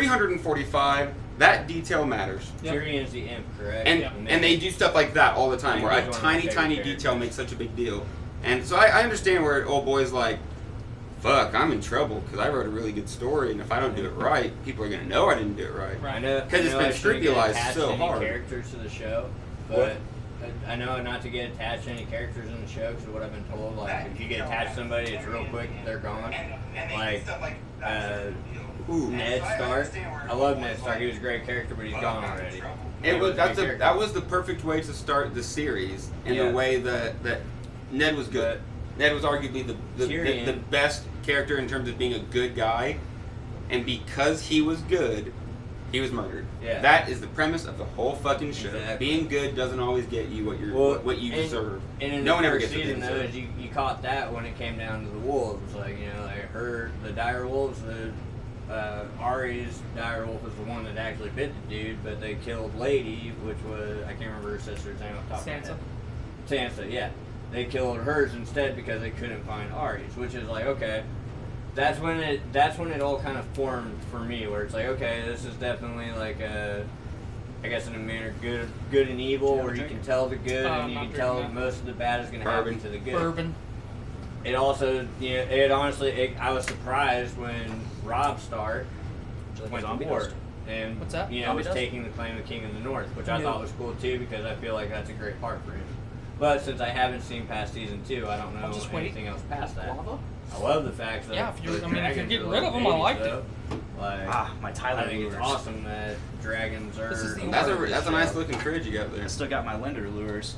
345. That detail matters. Yep. Tyrion's the imp, correct? And they do stuff like that all the time, where a tiny detail makes such a big deal. And so I understand where old boy's like, fuck, I'm in trouble because I wrote a really good story, and if I don't do it right, people are gonna know I didn't do it right. Right. Because it's been scrupulatized so hard. Characters to the show, but I know not to get attached to any characters in the show because what I've been told, like if you get attached to somebody, it's real quick, they're gone. Like Ned Stark. I love Ned Stark. He was a great character, but he's gone already. That was the perfect way to start the series in the way that Ned was good. Ned was arguably the best character in terms of being a good guy, and because he was good, he was murdered. Yeah. That is the premise of the whole fucking show. Exactly. Being good doesn't always get you what you deserve. And no one ever gets season, though, is you caught that when it came down to the wolves. Like, you know, I heard the dire wolves. Arya's dire wolf was the one that actually bit the dude, but they killed Lady, which was, I can't remember her sister's name off the top of my head. Sansa, yeah. They killed hers instead because they couldn't find Arya's, which is like, okay, that's when it all kind of formed for me, where it's like, okay, this is definitely like I guess in a manner good and evil, where you can tell the good and you can tell most of the bad is going to happen to the good. Bourbon. It also, you know, it honestly, I was surprised when Robb Stark went to war and you know, was taking the claim of the King of the North, which I thought was cool too, because I feel like that's a great part for him. But since I haven't seen past season 2, I don't know anything else past that. I love the fact that if you're getting rid of them, I liked it. Like, my Tyler. I think it's awesome that dragons are. That's a nice looking fridge you got there. I still got my lender lures.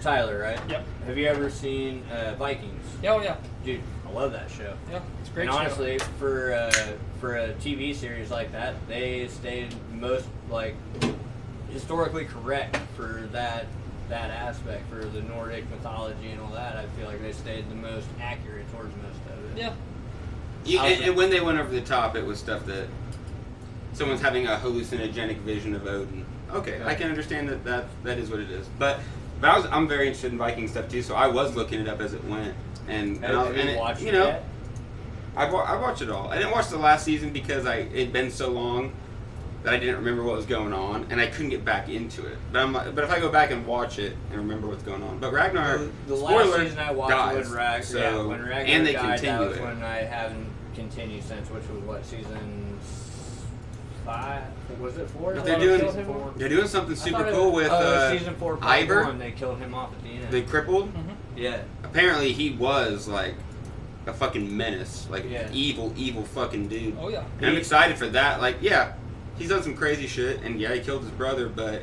Tyler, right? Yep. Have you ever seen Vikings? Oh yeah. Dude, I love that show. Yeah, it's a great. And honestly, for a TV series like that, they stayed most like historically correct for that aspect, for the Nordic mythology and all that. I feel like they stayed the most accurate towards most of it. Yeah. And when they went over the top, it was stuff that someone's having a hallucinogenic vision of Odin. Okay, I can understand that is what it is. But I'm very interested in Viking stuff too, so I was looking it up as it went. And you watched it yet? I watched it all. I didn't watch the last season because it'd been so long that I didn't remember what was going on, and I couldn't get back into it. But if I go back and watch it and remember what's going on, but Ragnar, the spoiler, last season I watched when Ragnar and they died, continue that was it. when I haven't continued since, which was what, season 5? Was it 4? But they're doing something super cool with season 4, Ivor. 1, they killed him off at the end. They crippled. Mm-hmm. Yeah. Apparently he was like a fucking menace, like evil fucking dude. Oh yeah. And I'm excited for that. Like, he's done some crazy shit, and he killed his brother, but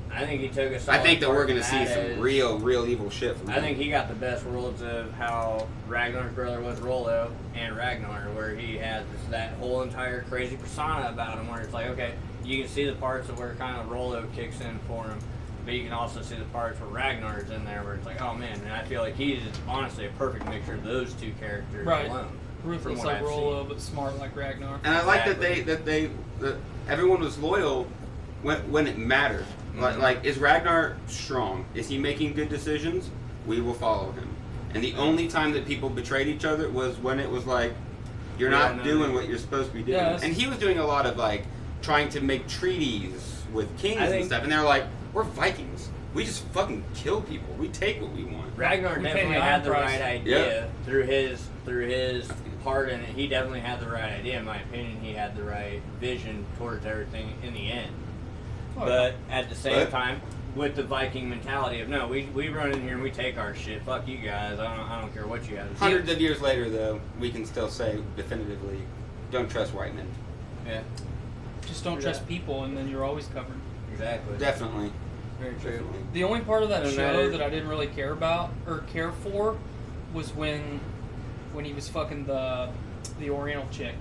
I think he took a I think that we're gonna see some real evil shit from him. I think he got the best worlds of how Ragnar's brother was Rollo and Ragnar, where he had that whole entire crazy persona about him, where it's like, okay, you can see the parts of where kind of Rollo kicks in for him, but you can also see the parts where Ragnar's in there, where it's like, oh man, and I feel like he's honestly a perfect mixture of those two characters alone. Ruthless like Rollo, but smart like Ragnar. And I like that everyone was loyal when it mattered. Mm-hmm. Like, is Ragnar strong? Is he making good decisions? We will follow him. And the only time that people betrayed each other was when it was like, you're not doing what you're supposed to be doing. And he was doing a lot of like trying to make treaties with kings and stuff, and they're like, we're Vikings. We just fucking kill people. We take what we want. Ragnar definitely had the right idea through his part in it. He definitely had the right idea. In my opinion, he had the right vision towards everything in the end. But at the same time, with the Viking mentality of, no, we run in here and we take our shit. Fuck you guys. I don't care what you guys do. Hundreds of years later, though, we can still say definitively, don't trust white men. Yeah. Just don't trust people, and then you're always covered. Exactly. Definitely. Very true. The only part of that show that I didn't really care about or care for was when he was fucking the Oriental chick.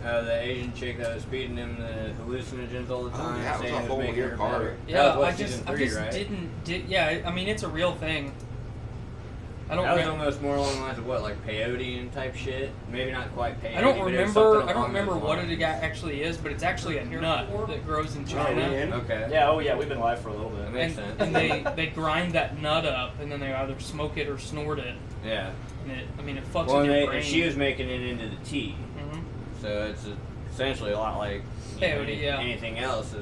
The Asian chick that was feeding him the hallucinogens all the time. Oh, yeah, saying it was a whole weird part. Yeah, I just didn't. Yeah, I mean it's a real thing. That was almost more along the lines of what, like peyote type shit? Maybe not quite peyote. I don't remember what it actually is, but it's actually a nut that grows in China. Okay. Yeah. Oh yeah, we've been live for a little bit. That makes sense. And they grind that nut up, and then they either smoke it or snort it. Yeah. And it fucks with your brain. And she was making it into the tea. Mm-hmm. So it's essentially a lot like peyote, yeah. anything else.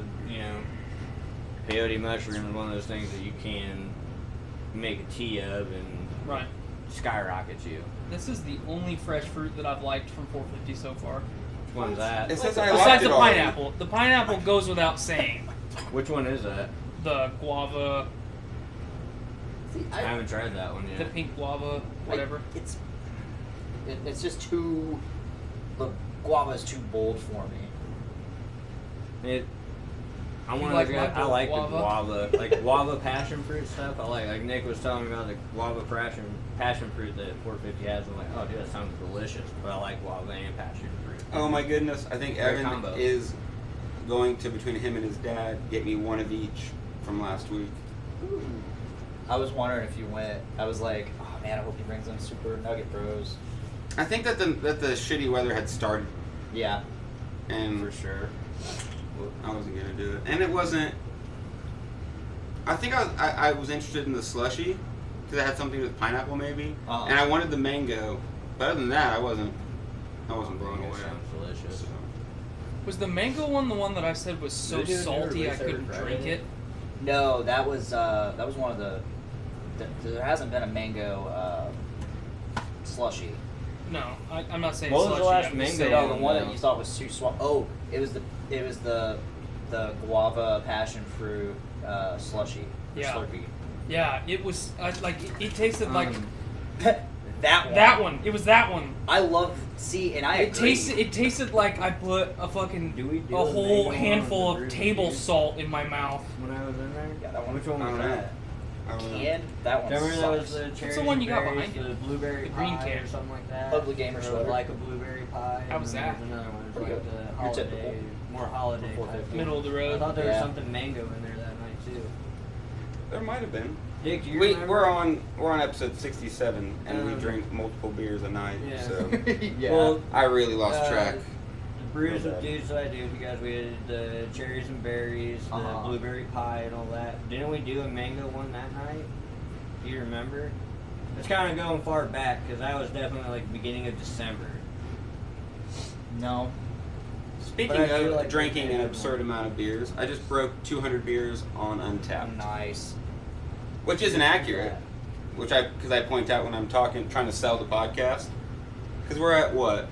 Peyote mushroom is one of those things that you can make a tea of and Right. skyrockets you. This is the only fresh fruit that I've liked from 450 so far. Which one's that? It says I liked Besides it the already. pineapple. The pineapple goes without saying. Which one is that? The guava, See, I haven't tried that one the yet. pink guava, whatever. It's just too. The guava is too bold for me. I'm You one of like those guys. my I like guava? the guava, like guava passion fruit stuff. I like Nick was telling me about the guava passion fruit that 450 has. I'm like, oh dude, that sounds delicious. But I like guava and passion fruit. Oh my goodness! I think Great Evan combo. is going to, between him and his dad, get me one of each from last week. Ooh. I was wondering if you went. I was like, oh man, I hope he brings them Super Nugget Bros. I think that the shitty weather had started, Yeah, and for sure. I wasn't gonna do it, and it wasn't. I think I was interested in the slushy because it had something with pineapple maybe, Uh-huh. and I wanted the mango. But other than that, I wasn't blown away. Sounds delicious. So. Was the mango one the one that I said was so Did you do it salty I every couldn't Friday? drink it? No, that was one of the. There hasn't been a mango slushy. No, I'm not saying What was the slushy. last I'm just mango saying- No, the one, one though? that you thought was too sweet. Oh, it was the guava passion fruit slushy. Or Yeah. Slurpee. Yeah, it was it tasted like That one. that one. It was that one. I love. See, and I It agree. tasted like I put a fucking Do we do a a whole mango one handful with the of Bringin' table the Yee? salt in my mouth. When I was in there? Yeah, that one. Which one I was don't know. that? I don't know. Canned. That one Remember that was sucks. the cherries the one you got and behind berries, you? the blueberry The green pie can. or something like that. Ugly gamer Or sweater. like a blueberry pie. How was and then that? there's another one. It's Pretty like good. the Your holiday, typical. more holiday For type. 450. Middle of the I road. thought there was Yeah. something mango in there that night too. There might have been. Dick, do you We remember? we're on episode 67, and we drink multiple beers a night. Yeah. So Yeah. Well, I really lost track. The brews My with bad. dudes that I do, you guys, we had the cherries and berries, the Uh-huh. blueberry pie and all that. Didn't we do a mango one that night? Do you remember? It's kind of going far back because that was definitely like beginning of December. No. Speaking But I feel of like drinking we an had absurd one. amount of beers, I just broke 200 beers on Untapped, Nice. which isn't accurate. Which because I point out when I'm trying to sell the podcast, because we're at what?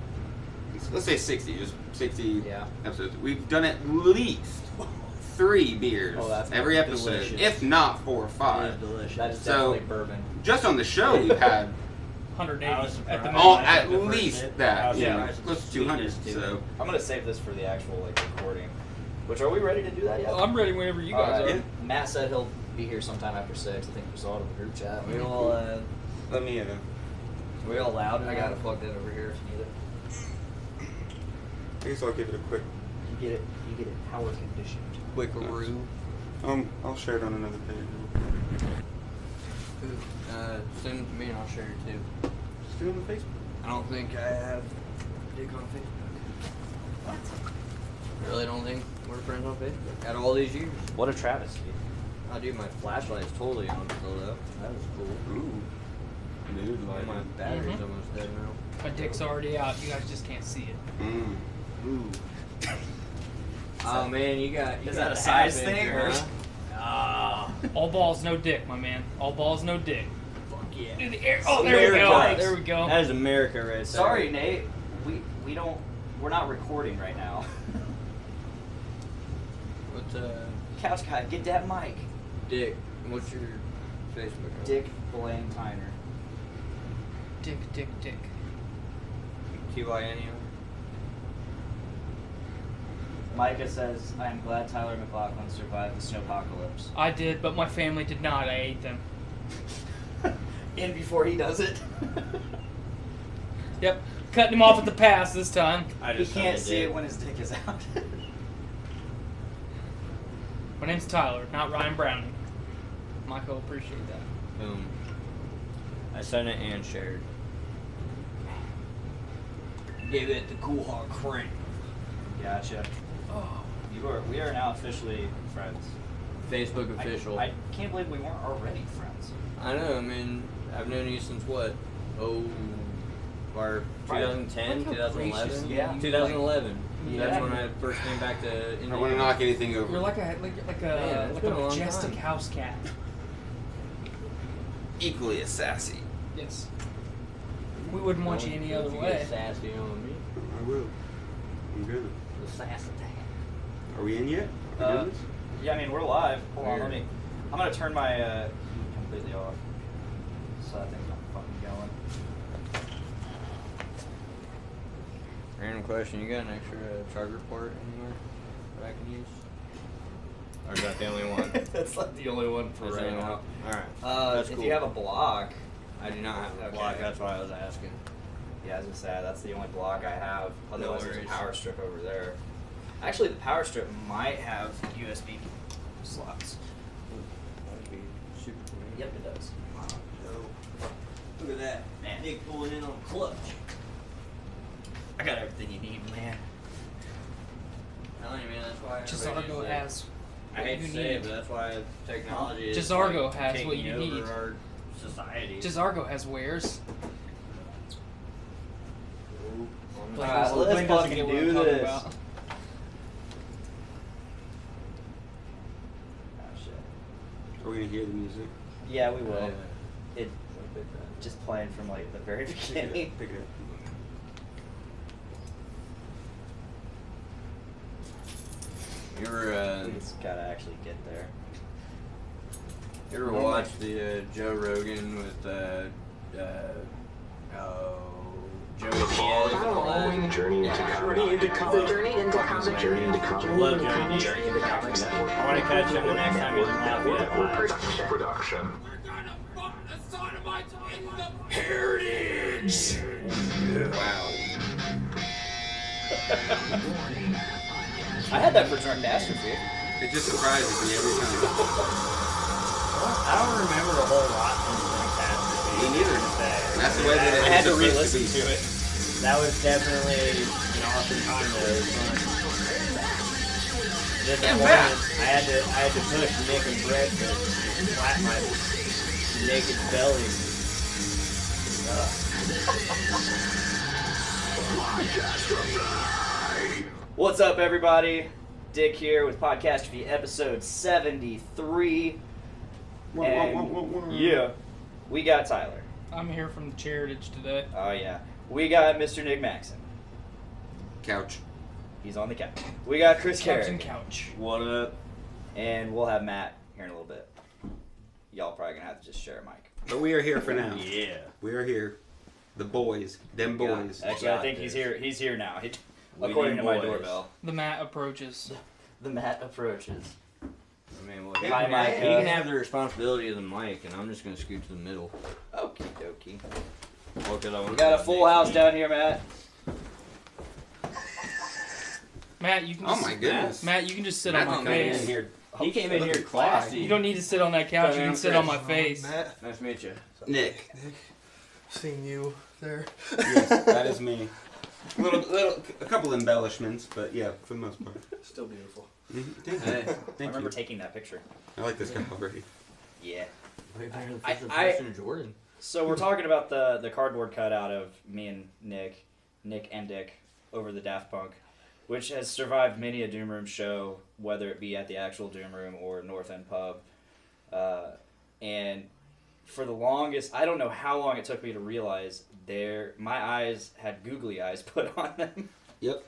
Let's say 60, just 60 Yeah. episodes. We've done at least 3 beers Oh, that's every episode, delicious. if not 4 or It is 5. delicious. That is So- definitely bourbon. Just on the show, we've had 180 I was at the surprised. moment. all I at took the first least sip. I that. was Yeah, surprised at close the to 200. sweetness to So it. I'm gonna save this for the actual recording. Which are we ready to do that yet? I'm ready whenever you guys Alright. are. Matt said he'll be here sometime after 6. I think we saw it in the group chat. We all let me. we all loud. I got it plugged in over here if you need it. I guess I'll give it a quick. You get it power conditioned. Quickaroo. I'll share it on another page. Send it to me and I'll share it too. Just do it on Facebook. I don't think I have Dick on Facebook. What? I really don't think we're friends on Facebook. Out of all these years. What a travesty. Oh, dude, my flashlight's totally on still though. That was cool. Ooh. Mood Oh, my lighting. battery's Mhm. almost dead now. My dick's already out. You guys just can't see it. Mm. Ooh. Oh man, you got. Is that a size thing, or- Ah, All balls, no dick, my man. All balls, no dick. fuck yeah. In the air. Oh, there we go. America. There we go. That is America right there. Sorry, Nate. We're not recording right now. What's Couch guy, get that mic. Dick? What's your Facebook? Dick Blaine Tyner. Dick, dick, dick. TYNE. Micah says, I am glad Tyler McLaughlin survived the snowpocalypse. I did, but my family did not. I ate them. In before he does it. Yep. Cutting him off at the pass this time. I He just can't said see Dick. it when his dick is out. My name's Tyler, not Ryan Browning. Michael will appreciate that. Boom. I sent it and shared. Give it the cool hard crank. Gotcha. Oh. We are now officially friends. Facebook official. I can't believe we weren't already friends. I know. I mean, I've known you since what? Oh, or 2010, 2011. Yeah. 2011. Yeah. That's when I first came back to I Indiana. don't want to knock anything over. You're like a it's been a long majestic time. house cat. Equally as sassy. Yes. We wouldn't want you any other Don't way. get sassy on me. I will. I'm gonna. The sass attack. Are we in yet? Are we doing this? Yeah, I mean, we're live. Hold on, Weird. I'm gonna turn my heat completely off. So that thing's not fucking going. Random question: you got an extra charger port anywhere that I can use? Or is that the only one? That's like the only one for Is right there now. one? Alright. If cool. you have a block, I do not have a Okay. block, that's why I was asking. yeah, as I said, that's the only block I have. Otherwise, there's a worries. power strip over there. Actually, the power strip might have USB slots. That'd be super cool. Yep, it does. Look at that. Man. Nick pulling in on clutch. I got everything you need, man. Telling you, man, that's why Chisargo has I hate to what you say it, need. but that's why technology is Chisargo like, has taking what you over need. our society. Chisargo has wares. Alright, Blaine let's doesn't fucking get what do I'm talking this. about. Oh shit. Are we gonna hear the music? Yeah, we will. Yeah. It just playing from like the very beginning. Pick it up. You ever, It's gotta actually get there. you ever watch the Joe Rogan with Joey Diaz and all that? Journey into comedy. Journey into comedy. Journey into comedy. I love Joey Diaz. I want to catch him the next time he's in Lafayette live. Production. We're gonna put the sodomites in the Heritage. Wow. I had that for Podcastrophe. It just surprises me every time. I don't remember a whole lot from Podcastrophe. Me neither. That's the way that I it had to was supposed re-listen be. to it. That was definitely an awesome time though. It was fun. Disappointed. I had to push Nick and Brett to slap my naked belly. What's up, everybody? Dick here with Podcastrophe episode 73. And yeah, we got Tyler. I'm here from the Charitage today. Oh yeah, we got Mr. Nick Maxon. Couch. He's on the couch. We got Chris Captain Carey, Couch. What up? and we'll have Matt here in a little bit. Y'all probably gonna have to just share a mic. But we are here for now. Yeah. We are here. The boys. Them boys. Actually, I got think this. he's here. He's here now. We According need to my boys. doorbell. The mat approaches. The Matt approaches. I mean, well, he, Hi, can, Mike. he can have the responsibility of the mic, and I'm just gonna scoot to the middle. Okie dokie. Well, 'cause I We want got a full house down here, Matt. Matt, you can Oh just, my goodness. Matt, you can just sit Matt on my don't come in face. here. He came in here Looking classy. You don't need to sit on that couch. You can sit on my face. Matt, Nice to meet you. Nick. seeing you there. Yes, that is me. A couple embellishments, but yeah, for the most part. Still beautiful. Thank you. Hey. I Thank remember you. taking that picture. I like this guy already. Yeah. Way better than I- first I- impression of Jordan. So we're talking about the cardboard cutout of me and Nick and Dick over the Daft Punk, which has survived many a Doom Room show, whether it be at the actual Doom Room or North End Pub. And for the longest, I don't know how long it took me to realize my eyes had googly eyes put on them. Yep.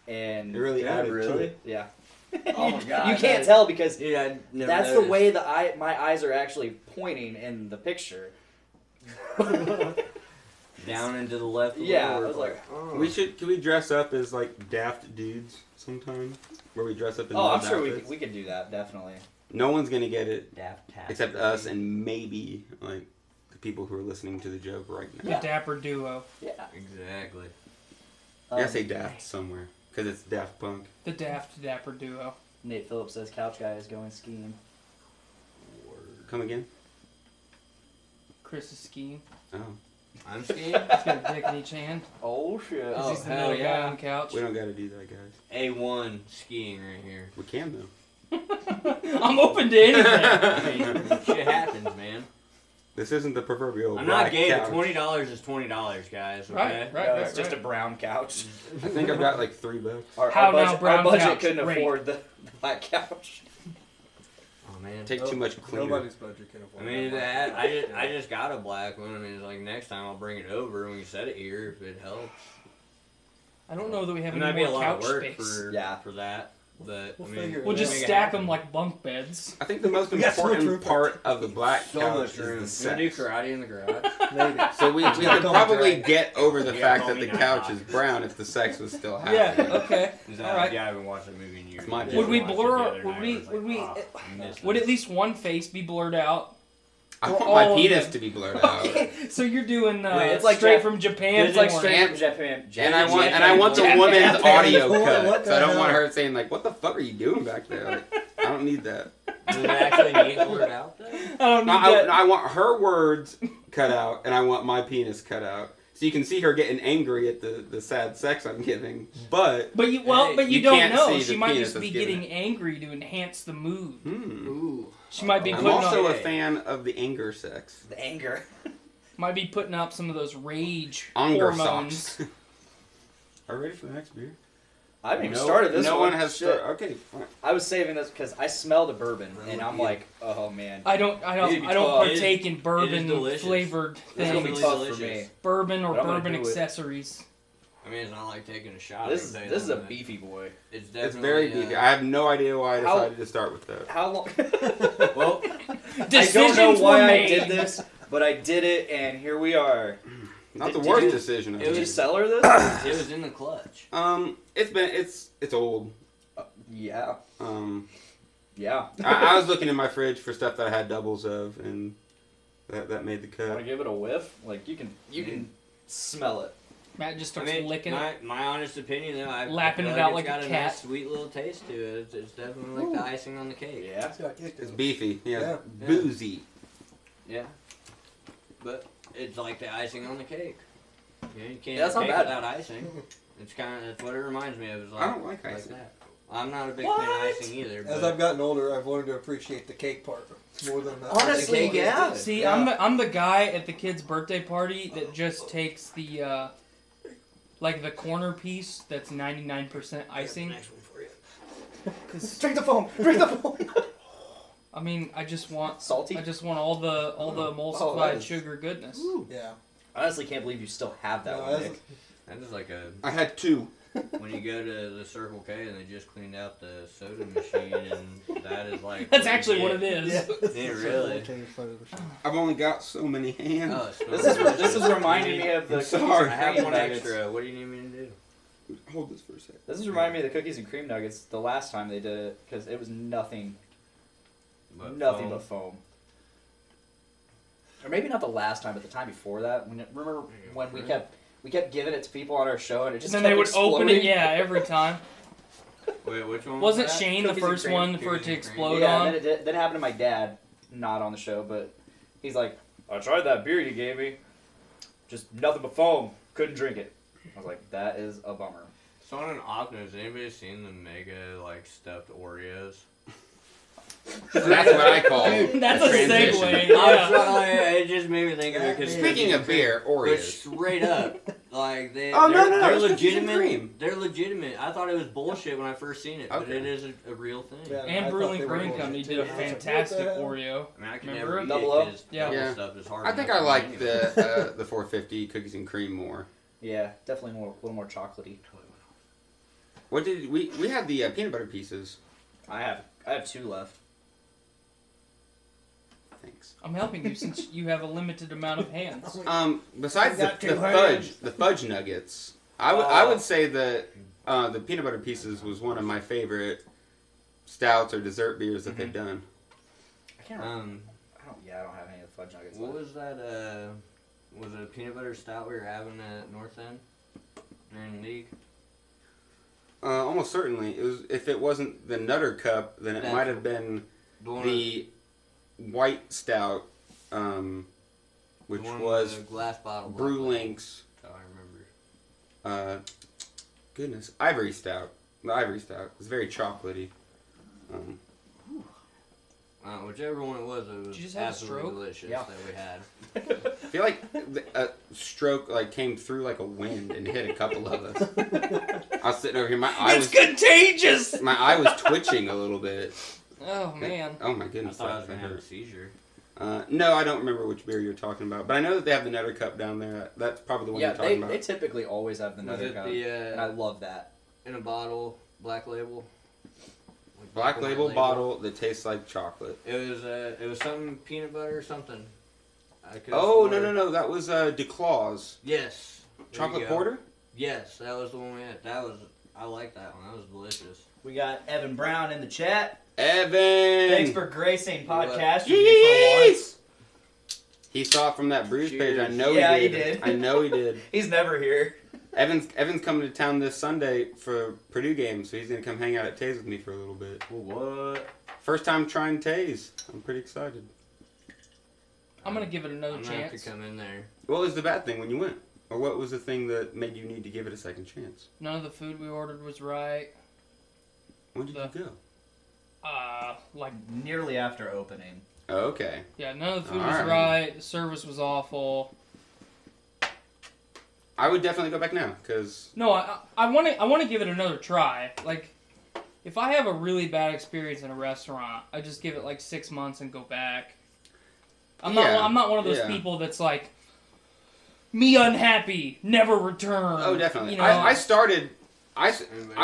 And It really Yeah, added to really? it. yeah. Oh my God, You that can't is- tell because Yeah, I never that's the noticed. way my eyes are actually pointing in the picture. Down and to the left. a Yeah, little, I was like, oh. Can we dress up as like daft dudes sometime? Where we dress up in oh, I'm those sure outfits? we could do that, definitely. No one's gonna get it Daft tap. except us and maybe like the people who are listening to the joke right now. Yeah. The Dapper Duo. Yeah. Exactly. I gotta say daft somewhere because it's Daft Punk. The Daft Dapper Duo. Nate Phillips says Couch Guy is going skiing. Come again? Chris is skiing. Oh, I'm skiing. He's got a dick in each hand. Oh shit. Oh, He's the hell middle guy yeah. on the couch. we don't gotta do that, guys. A1 skiing right here. We can though. I'm open to anything. I mean, shit happens, man. This isn't the proverbial I'm black not gay, couch. but $20 is $20, guys. Okay? Right. No, it's just a brown couch. I think I've got like $3. How now, our brown budget couch? couldn't Rate. afford the black couch. Oh man. Take too much cleaner. Nobody's budget can afford I mean, that. I just got a black one. I mean, it's like next time I'll bring it over when you set it here if it helps. I don't know that we have It might any be a more lot of couch work space. for that, but We'll I mean, figure it We'll out. just make it stack happen. them like bunk beds. I think the most Yes, we're important true. part of the black So couch much is room. the You do sex. karate in the garage? Maybe. So we could Don't probably drag. get over the Yeah, fact call that me the now. couch is brown if the sex was still Yeah. happening. Okay. All right. Yeah, I haven't watched that movie in years. It's my I Would just we watched it blur- the other would night. we- I was would we- "Ah, I missed Would this." at least one face be blurred out? I Or want my all of penis them. to be blurred out. Okay. So you're doing Wait, it's it's like straight Jap- from Japan. It's like porn. straight And- from Japan. And I want the Japan. woman's Japan. audio What cut, the so I don't want hell? her saying like, "What the fuck are you doing back there?" Like, I don't need that. Does it actually need blurred out though? I don't need No, that. I want her words cut out, and I want my penis cut out, so you can see her getting angry at the sad sex I'm giving. But But you Hey, but you you don't can't know. see She the might penis just be that's giving getting angry to enhance the mood. Ooh. She might be I'm putting also on, a fan of the anger sex. The anger. might be putting up some of those rage Anger hormones. socks. Are we ready for the next beer? I haven't even started this No one. one has Shit. started. Okay, fine. I was saving this because I smelled a bourbon, Really and I'm good. like, oh man. I don't Need to be tough. partake in bourbon delicious. flavored This is gonna be things. tough Delicious. for me. Bourbon or But I'm gonna bourbon do it. accessories. I mean, it's not like taking a shot. This I is can tell you this is a that. beefy boy. It's definitely. It's very beefy. I have no idea why I How- decided to start with that. How long? Well, I don't Decisions know why were I made. did this, but I did it, and here we are. Not the Did worst you- decision. I've it Did made. you was- sell her this? it was in the clutch. It's old. Yeah. Um, Yeah. I was looking in my fridge for stuff that I had doubles of, and that made the Want to cut. give it a whiff? Like you can smell it. Matt just I starts mean, licking it. my honest opinion, though, I Lapping feel it out it's like a got cat. nice, sweet little taste to it. It's definitely like the icing on the cake. Yeah. It's got kick to It's it. beefy. Yeah. Yeah. Boozy. Yeah. But it's like the icing on the cake. You know, you can't Yeah, that's have not cake bad. without icing. That's what it reminds me of. Is like, I don't like icing. that. I'm not a big fan of icing either. As But I've gotten older, I've learned to appreciate the cake part more than the Honestly, icing part. yeah. See, Yeah. I'm the guy at the kid's birthday party that just takes the like the corner piece that's 99% icing. Next one for you. 'Cause, Drink the foam. Drink the foam. I mean, I just want Salty. I just want all the that emulsified is- sugar goodness. Yeah. I honestly can't believe you still have that No, one, that's- Nick. that is like a I had two. when you go to the Circle K and they just cleaned out the soda machine, and that is like That's actually what it is. Yeah, really. I've only got so many hands. Oh, it This smells is delicious. this is reminding me of the I'm cookies sorry. and I have cream one nuggets. extra. What do you need me to do? Hold this for a sec. This is reminding me of the cookies and cream nuggets the last time they did it because it was nothing but foam. Or maybe not the last time, but the time before that. Remember when we kept giving it to people on our show and it And just then kept they would open it, exploding? yeah, every time. Wait, which one? Wasn't was that? Shane the Cookies and first cream, one for it cookies to and explode Yeah, on? and then that happened to my dad, not on the show, but he's like, I tried that beer you gave me, just nothing but foam, couldn't drink it. I was like, that is a bummer. So on an off note, has anybody seen the mega like stuffed Oreos? That's what I call That's a transition. segue. I was Yeah. trying- it just made me think of it because Speaking of beer, but Oreos. straight up, like Oh, no, they're it's cookies and legitimate. cream. They're legitimate. I thought it was bullshit when I first seen it, but Okay. it is a real thing. Yeah. I And thought Brewing they were Brewing bullshit, Company too. did a I was like, fantastic what the hell? Oreo. I mean, I can Remember? never eat Double it O? 'cause Yeah. double Yeah. stuff is hard. I think enough I for like me the 450 cookies and cream more. Yeah, definitely a little more chocolatey. What did we had the peanut butter pieces? I have two left. Thanks. I'm helping you since you have a limited amount of hands. Besides I got the two fudge nuggets, I would say that the peanut butter pieces was one of my favorite stouts or dessert beers that they've done. I can't. Um, I don't have any of the fudge nuggets. what left. was that? Was it a peanut butter stout we were having at North End during the league? Almost certainly, it was. If it wasn't the Nutter Cup, then it That's- might have been The one the white stout, which the one was with the glass bottle. Brew Link's. That's how I remember. Goodness, Ivory Stout. The Ivory Stout. It's very chocolatey. Whichever one it was Did you just have a absolutely stroke? delicious Yeah. that we had. I feel like a stroke like came through like a wind and hit a couple of us. I was sitting over here. My eye was contagious. my eye was twitching a little bit. Oh man. Oh my I goodness. thought I was that going to have a hurt. seizure. No, I don't remember which beer you're talking about, but I know that they have the Nutter Cup down there. That's probably the one Yeah, you're talking they about. typically always have the Was Nutter it Cup, the, and I love that. in a bottle, black label? Like Black and white label bottle that tastes like chocolate. It was something peanut butter or something. I could've Oh, sworn. no. That was DeClaws. Yes. There you Chocolate go. porter? Yes, that was the one we had. I like that one. That was delicious. We got Evan Brown in the chat. Evan! Thanks for gracing Podcastrophe for Jeez! once. He saw it from that Brews page. I Cheers. know Yeah, he he did. did. I know he did. He's never here. Evan's coming to town this Sunday for Purdue game, so he's gonna come hang out at Taze with me for a little bit. What? First time trying Taze. I'm pretty excited. I'm gonna give it another I'm gonna have chance. to come in there. What was the bad thing when you went? Or what was the thing that made you need to give it a second chance? None of the food we ordered was right. When did you go? Like Nearly after opening. Oh, okay. yeah, none of the food was Alright. right. The service was awful. I would definitely go back now, because... No, I want to give it another try. Like, if I have a really bad experience in a restaurant, I just give it like 6 months and go back. I'm not one of those people that's like, me unhappy, never return. Oh, definitely. You know, I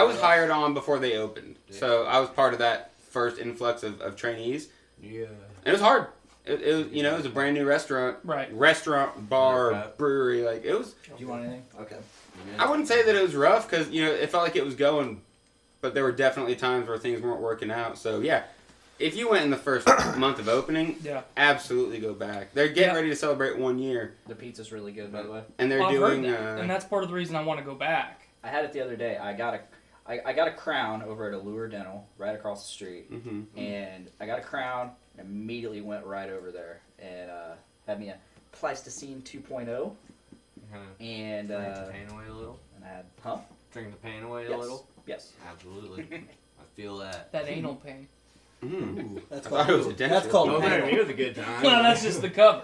was hired on before they opened, so I was part of that first influx of trainees. Yeah. And it was hard. It was, it was a brand new restaurant. Right. Restaurant, bar, Okay. brewery, like, it was... Do you want anything? Okay. I wouldn't say that it was rough, because, it felt like it was going, but there were definitely times where things weren't working out, so yeah. If you went in the first month of opening, Yeah. absolutely go back. They're getting Yeah. ready to celebrate 1 year, The pizza's really good, by the way. and they're Well, I've doing... heard that, and that's part of the reason I want to go back. I had it the other day. I got a crown over at Allure Dental, right across the street. Mhm. And I got a crown and immediately went right over there and had me a Pleistocene 2.0. And, Drink the pain away a little. and I had, Drink the pain away Yes. a little. Yes. Absolutely. I feel that. That anal pain. Mm. That's I thought it was a that's dentist. called Oh, pain. there, it was a good time. Well, that's just the cover.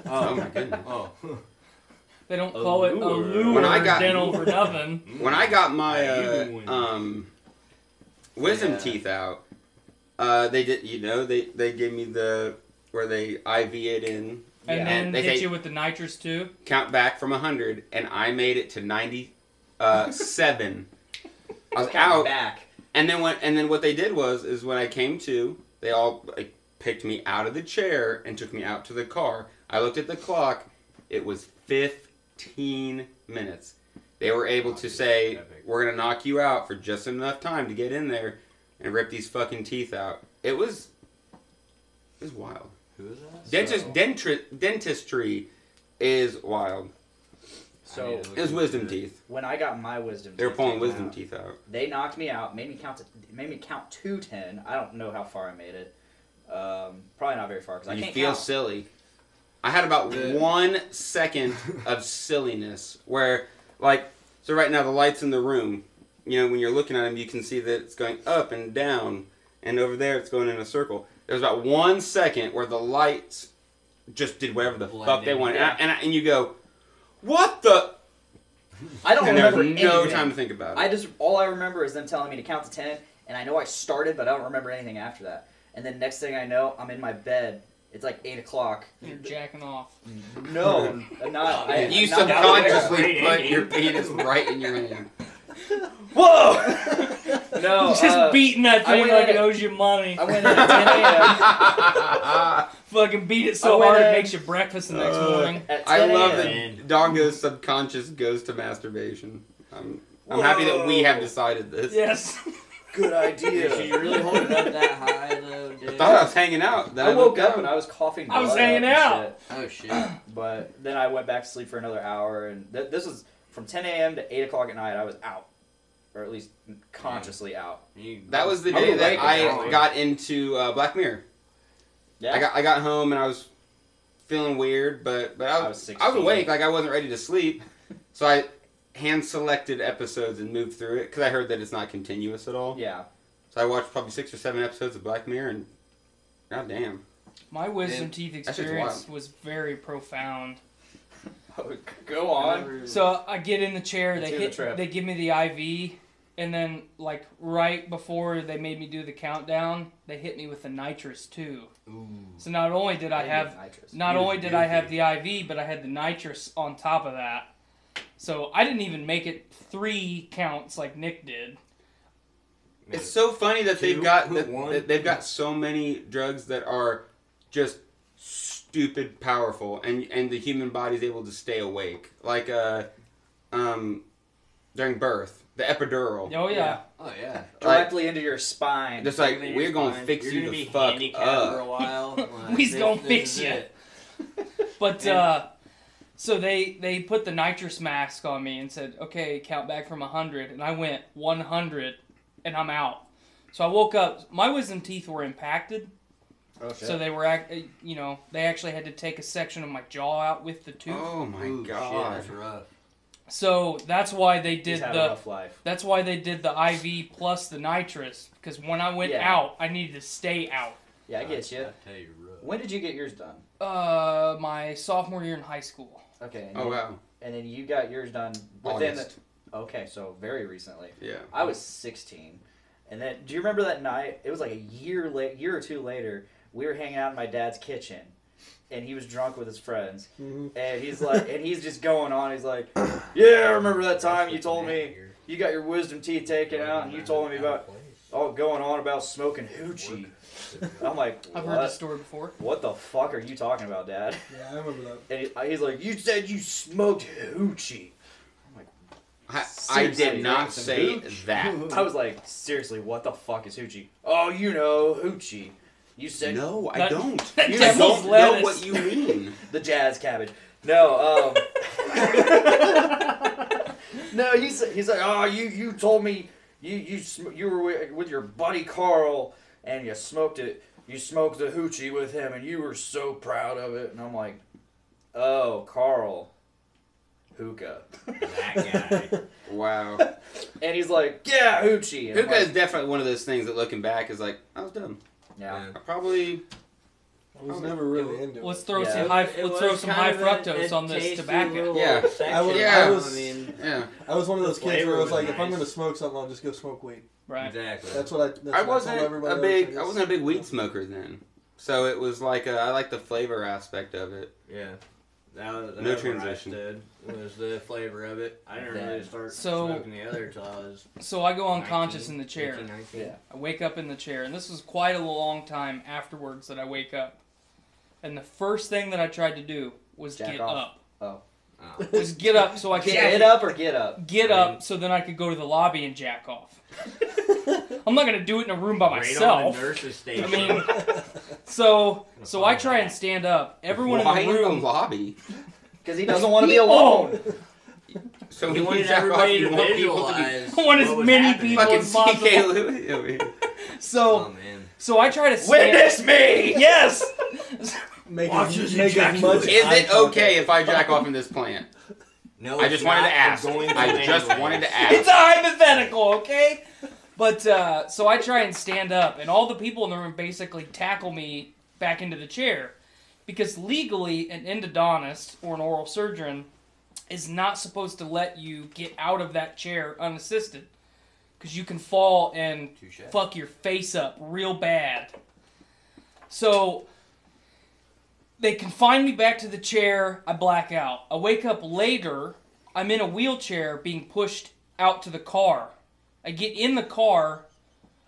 Oh my goodness. Oh. They don't call it Allure. Allure When I got- Dental for nothing. When I got my How you doing? wisdom Yeah. teeth out, they did. They gave me where they IV it in, And Yeah. then They hit say- you with the nitrous too. count back from 100, and I made it to 97. I was out, Back. and then what they did is when I came to, they all picked me out of the chair and took me out to the car. I looked at the clock; it was 15 minutes. They were able to say, Epic. we're going to knock you out for just enough time to get in there and rip these fucking teeth out. It was wild. Who is that? Dentistry is wild. So It was wisdom teeth. when I got my wisdom They were teeth pulling taken wisdom out, teeth out. they knocked me out, made me count to 10. I don't know how far I made it. Probably not very far because I You can't feel count. silly. I had about 1 second of silliness where, so right now the lights in the room, when you're looking at them, you can see that it's going up and down, and over there it's going in a circle. There was about 1 second where the lights just did whatever the fuck they Blending. wanted, Yeah. and you go, what the? I don't And there's remember no anything. time to think about it. All I remember is them telling me to count to 10, and I know I started, but I don't remember anything after that. And then next thing I know, I'm in my bed. It's like 8 o'clock. You're jacking off. No, not. You not subconsciously put your penis right in your hand. Whoa! No, Just beating that I thing went like in it at- owes you money. I went in at 10 a.m. Fucking beat it so I went hard it in- makes you breakfast the next morning. At 10 I love a.m. that Dongo's subconscious goes to masturbation. I'm happy that we have decided this. Yes. Good idea. Did you really hold it up that high though, dude? I thought I was hanging out. Then I woke looked up down. and I was coughing. I was blood hanging up and out. Oh shit. shit. But then I went back to sleep for another hour, and this was from 10 a.m. to 8 o'clock at night. I was out, or at least consciously out. That was the I was day that awake at that I point. got into Black Mirror. Yeah. I got home and I was feeling weird, but I was 16. awake. Like I wasn't ready to sleep, so I hand selected episodes and moved through it because I heard that it's not continuous at all. Yeah. So I watched probably 6 or 7 episodes of Black Mirror and God damn. My wisdom Man, teeth that's just experience wild. was very profound. Go on. So I get in the chair, Let's they hear the trip. they give me the IV, and then like right before they made me do the countdown, they hit me with the nitrous too. Ooh. So not only did I have nitrous. not only did I have the IV, but I had the nitrous on top of that. So I didn't even make it 3 counts like Nick did. It's so funny that Two? they've got so many drugs that are just stupid powerful, and the human body's able to stay awake. Like during birth, the epidural. Oh yeah. Oh yeah. Directly into your spine. Just like Everything we're is gonna fine. fix You're you gonna the be fuck handicapped for a up. while. Like, We's gonna fix is ya. it. But so they put the nitrous mask on me and said, "Okay, count back from 100," and I went 100, and I'm out. So I woke up. My wisdom teeth were impacted, Oh, shit. so they were, they actually had to take a section of my jaw out with the tooth. Oh my Ooh, god. Shit, that's rough. So that's why they He's did had a the. rough life. That's why they did the IV plus the nitrous, because when I went Yeah. out, I needed to stay out. Yeah, I get you. I tell you, rough. When did you get yours done? My sophomore year in high school. Okay. And Oh then, wow. And then you got yours done within August. Okay, so very recently. Yeah. I was 16. And then, do you remember that night? It was like a year or two later. We were hanging out in my dad's kitchen, and he was drunk with his friends. Mhm. And he's like, and he's just going on. He's like, "Yeah, I remember that time you told me you got your wisdom teeth taken out, and you told me about going on about smoking hoochie." I'm like, I've heard "What? this story before. What the fuck are you talking about, Dad?" Yeah, I remember that. And he's like, "You said you smoked hoochie." I Seriously, did not like some say hooch? that. I was like, seriously, what the fuck is hoochie? Oh, you know, hoochie. You said No, I That- don't. that You devil's don't know lettuce. what you mean. the jazz cabbage. No, no, he's like, oh, you told me you were with your buddy Carl and you smoked the hoochie with him and you were so proud of it. And I'm like, oh, Carl, hookah. That guy. Wow. And he's like, yeah, hoochie. And I'm Hookah is like, definitely one of those things that looking back is like, I was dumb. yeah. I probably. I was never really into Let's it. throw Yeah. some high fructose on this tobacco. Yeah. I was- Yeah. I was- Yeah. I was one of those The kids where flavor I was was like, if I'm nice. going to smoke something, I'll just go smoke weed. Right. Exactly. That's what I. That's I what told wasn't everybody a else, big. guess. I wasn't a big weed smoker then, so it was like I like the flavor aspect of it. Yeah. That No was transition. Where I stood, was the flavor of it. I didn't really start So- smoking the other till I was So I go 19, unconscious in the chair. 18, 19. Yeah. I wake up in the chair, and this was quite a long time afterwards that I wake up. And the first thing that I tried to do was Jack get off. up. Oh. Was get up so I could Get up or get up? get up so then I could go to the lobby and jack off. I'm not gonna do it in a room by Right on myself. the nurse's station. I mean, so I try and stand up. Everyone Why in the room. lobby? Because he doesn't want to be alone. So he when you wanted jack off, everybody you to want people to be visualize. I want as what was many happening. people fucking as possible. CK Louis over here. So Oh man. so I try to stand. Witness me! Yes. Make Watch as, his make as much. Is eye it contact. okay if I jack off in this plant? No, I it's just wanted not. to ask. We're going I just anyways. wanted to ask. It's a hypothetical, okay? But so I try and stand up, and all the people in the room basically tackle me back into the chair, because legally an endodontist or an oral surgeon is not supposed to let you get out of that chair unassisted, because you can fall and Touche. fuck your face up real bad. So they confine me back to the chair. I black out. I wake up later. I'm in a wheelchair being pushed out to the car. I get in the car,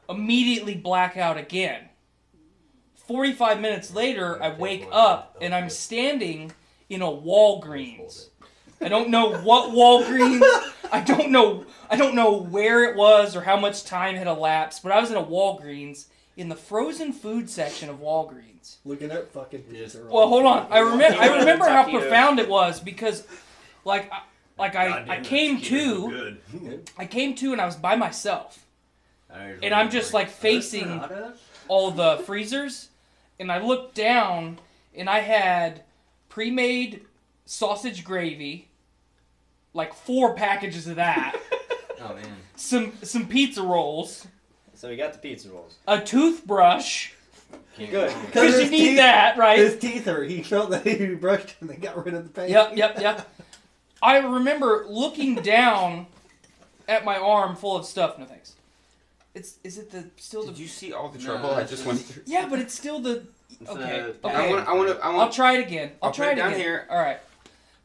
immediately black out again. 45 minutes later, I wake up and I'm standing in a Walgreens. I don't know what Walgreens. I don't know where it was or how much time had elapsed, but I was in a Walgreens in the frozen food section of Walgreens. Looking at fucking pizza rolls. Well, hold on. I remember how Taquitos. profound it was because, I Goddamn, came those Skittles to, were good. I came to and I was by myself, I and I'm just like facing all the freezers, and I looked down and I had pre-made sausage gravy, like 4 packages of that, Oh man. some pizza rolls, So we got the pizza rolls. a toothbrush, Good. Because you need that, right? His teeth hurt. He felt that he brushed and they got rid of the pain. Yep. I remember looking down at my arm full of stuff. No thanks. Is it still the? Did you see all the trouble I just went through? Yeah, but it's still the. Okay. I'll try it again. I'll try it down again. here. All right.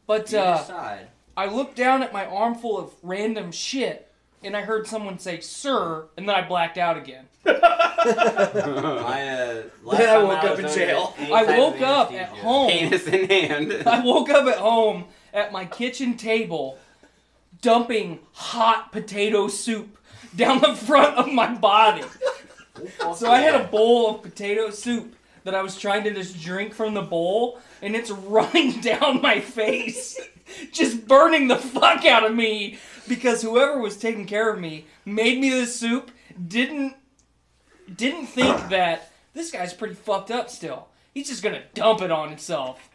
But Side. I looked down at my arm full of random shit, and I heard someone say "sir," and then I blacked out again. I woke up in jail. I woke up at home. Penis in hand. I woke up at home at my kitchen table, dumping hot potato soup down the front of my body. So I had a bowl of potato soup that I was trying to just drink from the bowl, and it's running down my face, just burning the fuck out of me, because whoever was taking care of me made me this soup, didn't think that this guy's pretty fucked up still. He's just gonna dump it on himself.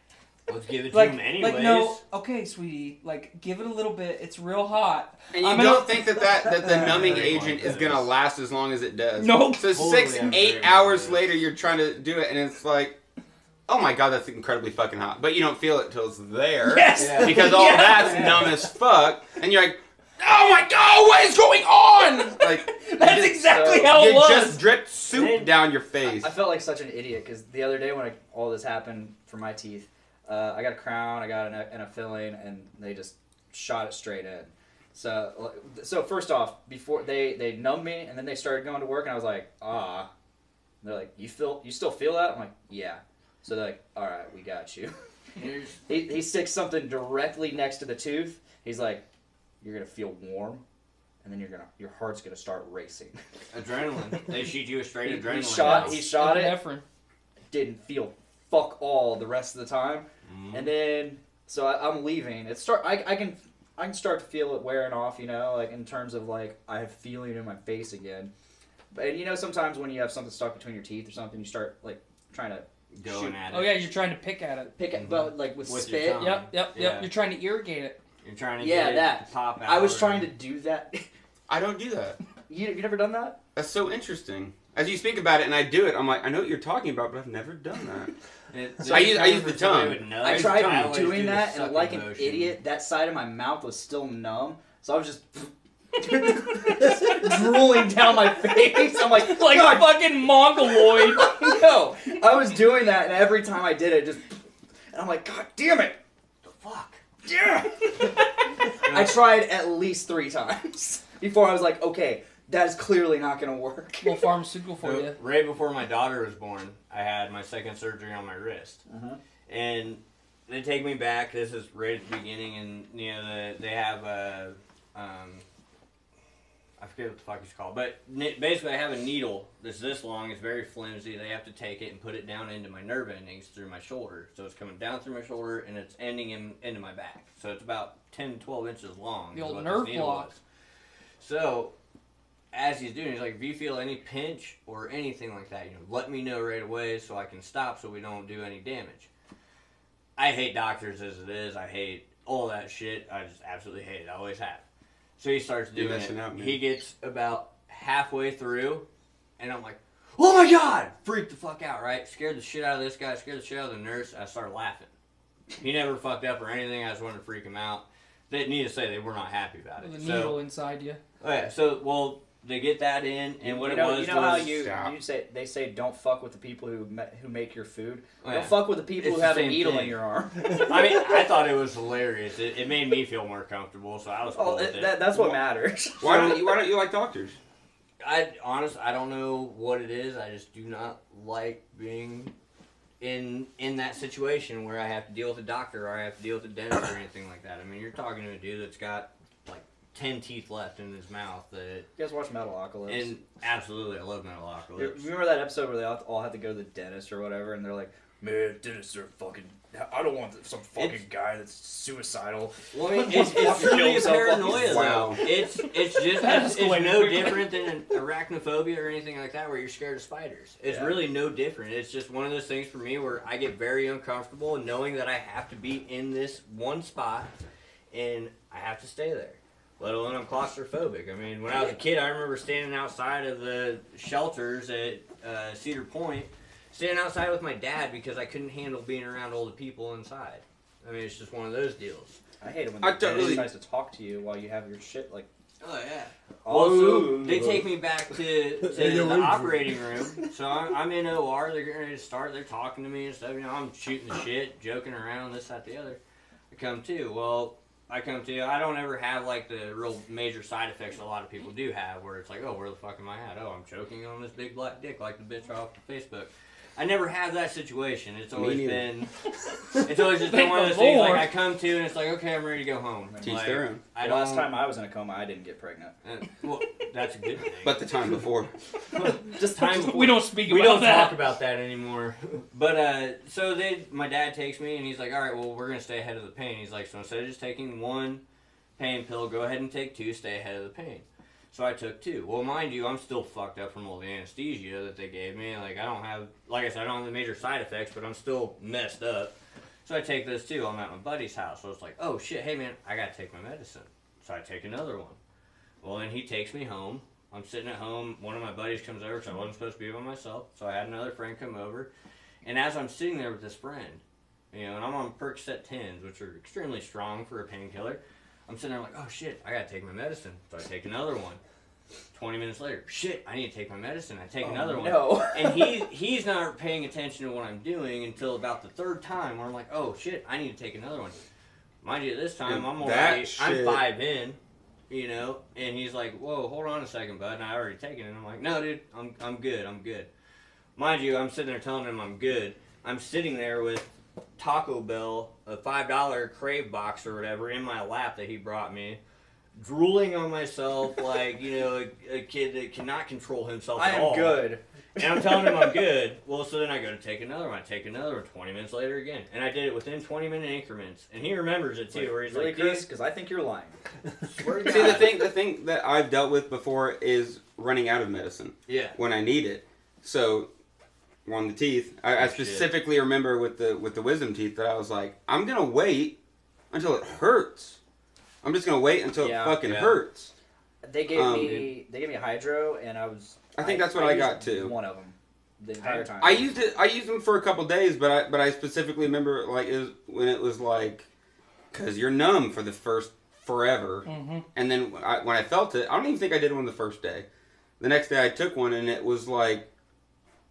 Let's give it to him anyways. Like, no, okay, sweetie, like, give it a little bit. It's real hot. And you don't think that the numbing agent is going to last as long as it does. Nope. So 6-8 hours later, you're trying to do it, and it's like, oh my god, that's incredibly fucking hot. But you don't feel it till it's there. Yes! Yeah. Because all that's numb as fuck, and you're like, oh my god, what is going on? Like, That's exactly how it was. You just dripped soup down your face. I felt like such an idiot because the other day when all this happened for my teeth, I got a crown, I got a filling, and they just shot it straight in. So first off, before they numbed me, and then they started going to work, and I was like, ah. They're like, you still feel that? I'm like, yeah. So they're like, all right, we got you. He sticks something directly next to the tooth. He's like, you're gonna feel warm, and then your heart's gonna start racing. Adrenaline. They shoot you a straight adrenaline. He shot it. Epinephrine. Didn't feel fuck all the rest of the time, and then so I'm leaving. I can start to feel it wearing off, like in terms of like I have feeling in my face again. And sometimes when you have something stuck between your teeth or something, you start like trying to Going at it. Oh yeah, you're trying to pick at it. but like with spit. your tongue. Yep. Yeah. You're trying to irrigate it. You're trying to get it to pop out. I was trying to do that. I don't do that. You never done that? That's so interesting. As you speak about it and I do it, I'm like, I know what you're talking about, but I've never done that. I use the tongue. I tried doing that, and like an idiot, that side of my mouth was still numb, so I was just drooling down my face. I'm like God. Fucking mongoloid. No, I was doing that, and every time I did it, and I'm like, God damn it! The fuck? Yeah. I tried at least 3 times before I was like, okay, that is clearly not going to work. A little pharmaceutical for you. Right before my daughter was born, I had my second surgery on my wrist, and they take me back. This is right at the beginning, and they have I forget what the fuck it's called, but basically I have a needle that's this long. It's very flimsy. They have to take it and put it down into my nerve endings through my shoulder. So it's coming down through my shoulder and it's ending into my back. So it's about 10, 12 inches long. The old nerve block. So as he's doing, he's like, if you feel any pinch or anything like that, let me know right away so I can stop so we don't do any damage. I hate doctors as it is. I hate all that shit. I just absolutely hate it. I always have. So he starts doing it. He gets about halfway through, and I'm like, oh my god! Freaked the fuck out, right? Scared the shit out of this guy, scared the shit out of the nurse. I started laughing. He never fucked up or anything. I just wanted to freak him out. They need to say they were not happy about it. With a needle inside you. Oh yeah, so, they get that in, and what it was how was... you say, they say don't fuck with the people who make your food. Oh, don't fuck with the people who have a needle in your arm. I mean, I thought it was hilarious. It made me feel more comfortable, so I was cool with it. That's what matters. Why don't you like doctors? I don't know what it is. I just do not like being in that situation where I have to deal with a doctor or I have to deal with a dentist or anything like that. I mean, you're talking to a dude that's got like 10 teeth left in his mouth. You guys watch Metalocalypse? And absolutely, I love Metalocalypse. Remember that episode where they all had to go to the dentist or whatever, and they're like, man, dentists are fucking... I don't want some fucking guy that's suicidal. Well, I mean, it's really a paranoia, though. It's no different than arachnophobia or anything like that, where you're scared of spiders. It's really no different. It's just one of those things for me where I get very uncomfortable knowing that I have to be in this one spot, and I have to stay there. Let alone I'm claustrophobic. I mean, when I was a kid, I remember standing outside of the shelters at Cedar Point, Standing outside with my dad because I couldn't handle being around older people inside. I mean, it's just one of those deals. I hate it when the dentist tries to talk to you while you have your shit like. Oh yeah. Also, they take me back to the operating room. So I'm in OR. They're getting ready to start. They're talking to me and stuff. You know, I'm shooting the shit, joking around, this, that, the other. I come to. Well, I don't ever have like the real major side effects a lot of people do have, where it's like, oh, where the fuck am I at? Oh, I'm choking on this big black dick like the bitch off Facebook. I never have that situation. It's always been one of those things like I come to and it's like, okay, I'm ready to go home. Teach like, their own. The last time I was in a coma, I didn't get pregnant. Well, that's a good thing. But the time before. Just time before. We don't speak about that. We don't talk about that anymore. But, so my dad takes me and he's like, all right, well, we're going to stay ahead of the pain. He's like, so instead of just taking one pain pill, go ahead and take 2, stay ahead of the pain. So I took 2. Well, mind you, I'm still fucked up from all the anesthesia that they gave me. Like, I don't have the major side effects, but I'm still messed up. So I take those 2. I'm at my buddy's house. So it's like, oh shit, hey man, I gotta take my medicine. So I take another one. Well, then he takes me home. I'm sitting at home. One of my buddies comes over, because I wasn't supposed to be by myself. So I had another friend come over. And as I'm sitting there with this friend, you know, and I'm on Percocet 10s, which are extremely strong for a painkiller. I'm sitting there like, oh shit, I gotta take my medicine. So I take another one. 20 minutes later, shit, I need to take my medicine. I take another one. No. And he's not paying attention to what I'm doing until about the 3rd time where I'm like, oh shit, I need to take another one. Mind you, this time I'm 5 in, you know, and he's like, whoa, hold on a second, bud, and I already taken it. And I'm like, no, dude, I'm good. Mind you, I'm sitting there telling him I'm good. I'm sitting there with Taco Bell, a $5 Crave box or whatever, in my lap that he brought me, drooling on myself like, you know, a kid that cannot control himself at all. I am good. And I'm telling him I'm good. Well, so then I go to take another one. I take another one 20 minutes later again. And I did it within 20-minute increments. And he remembers it too, where he's really, like, Chris? Because I think you're lying. Swear to See, God. the thing that I've dealt with before is running out of medicine. Yeah. When I need it. So, on the teeth, I specifically remember with the wisdom teeth that I was like, I'm gonna wait until it hurts. I'm just gonna wait until it fucking hurts. They gave me Hydro, and I think that's what I got too. One of them, the entire time. I used them for a couple days, but I specifically remember like when it was like, cause you're numb for the first forever, and then when I felt it, I don't even think I did one the first day. The next day I took one, and it was like,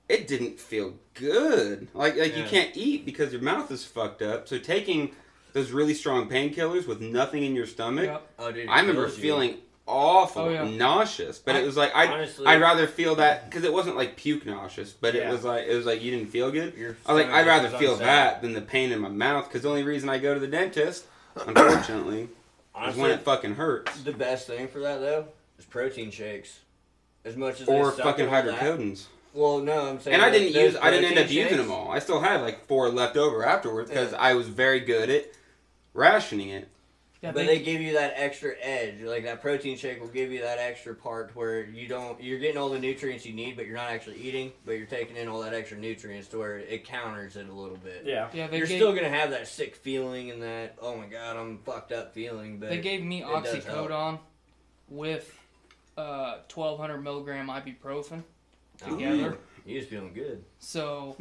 it didn't feel good. Like you can't eat because your mouth is fucked up. So taking those really strong painkillers with nothing in your stomach, oh, dude, I remember feeling awful, nauseous. But it was like I'd rather feel that, because it wasn't like puke nauseous, but it was like you didn't feel good. I was like, I'd rather feel that than the pain in my mouth, because the only reason I go to the dentist, unfortunately, is when it fucking hurts. The best thing for that though is protein shakes. As much as or fucking hydrocodons. Well, no, I'm saying. And I didn't end up using them all. I still had like 4 left over afterwards, because I was very good at rationing it. Yeah, but they give you that extra edge. Like, that protein shake will give you that extra part where you're getting all the nutrients you need, but you're not actually eating, but you're taking in all that extra nutrients to where it counters it a little bit. Yeah. You're still going to have that sick feeling and that, oh my god, I'm fucked up feeling, but they gave me oxycodone with 1,200 milligram ibuprofen together. He was feeling good. So,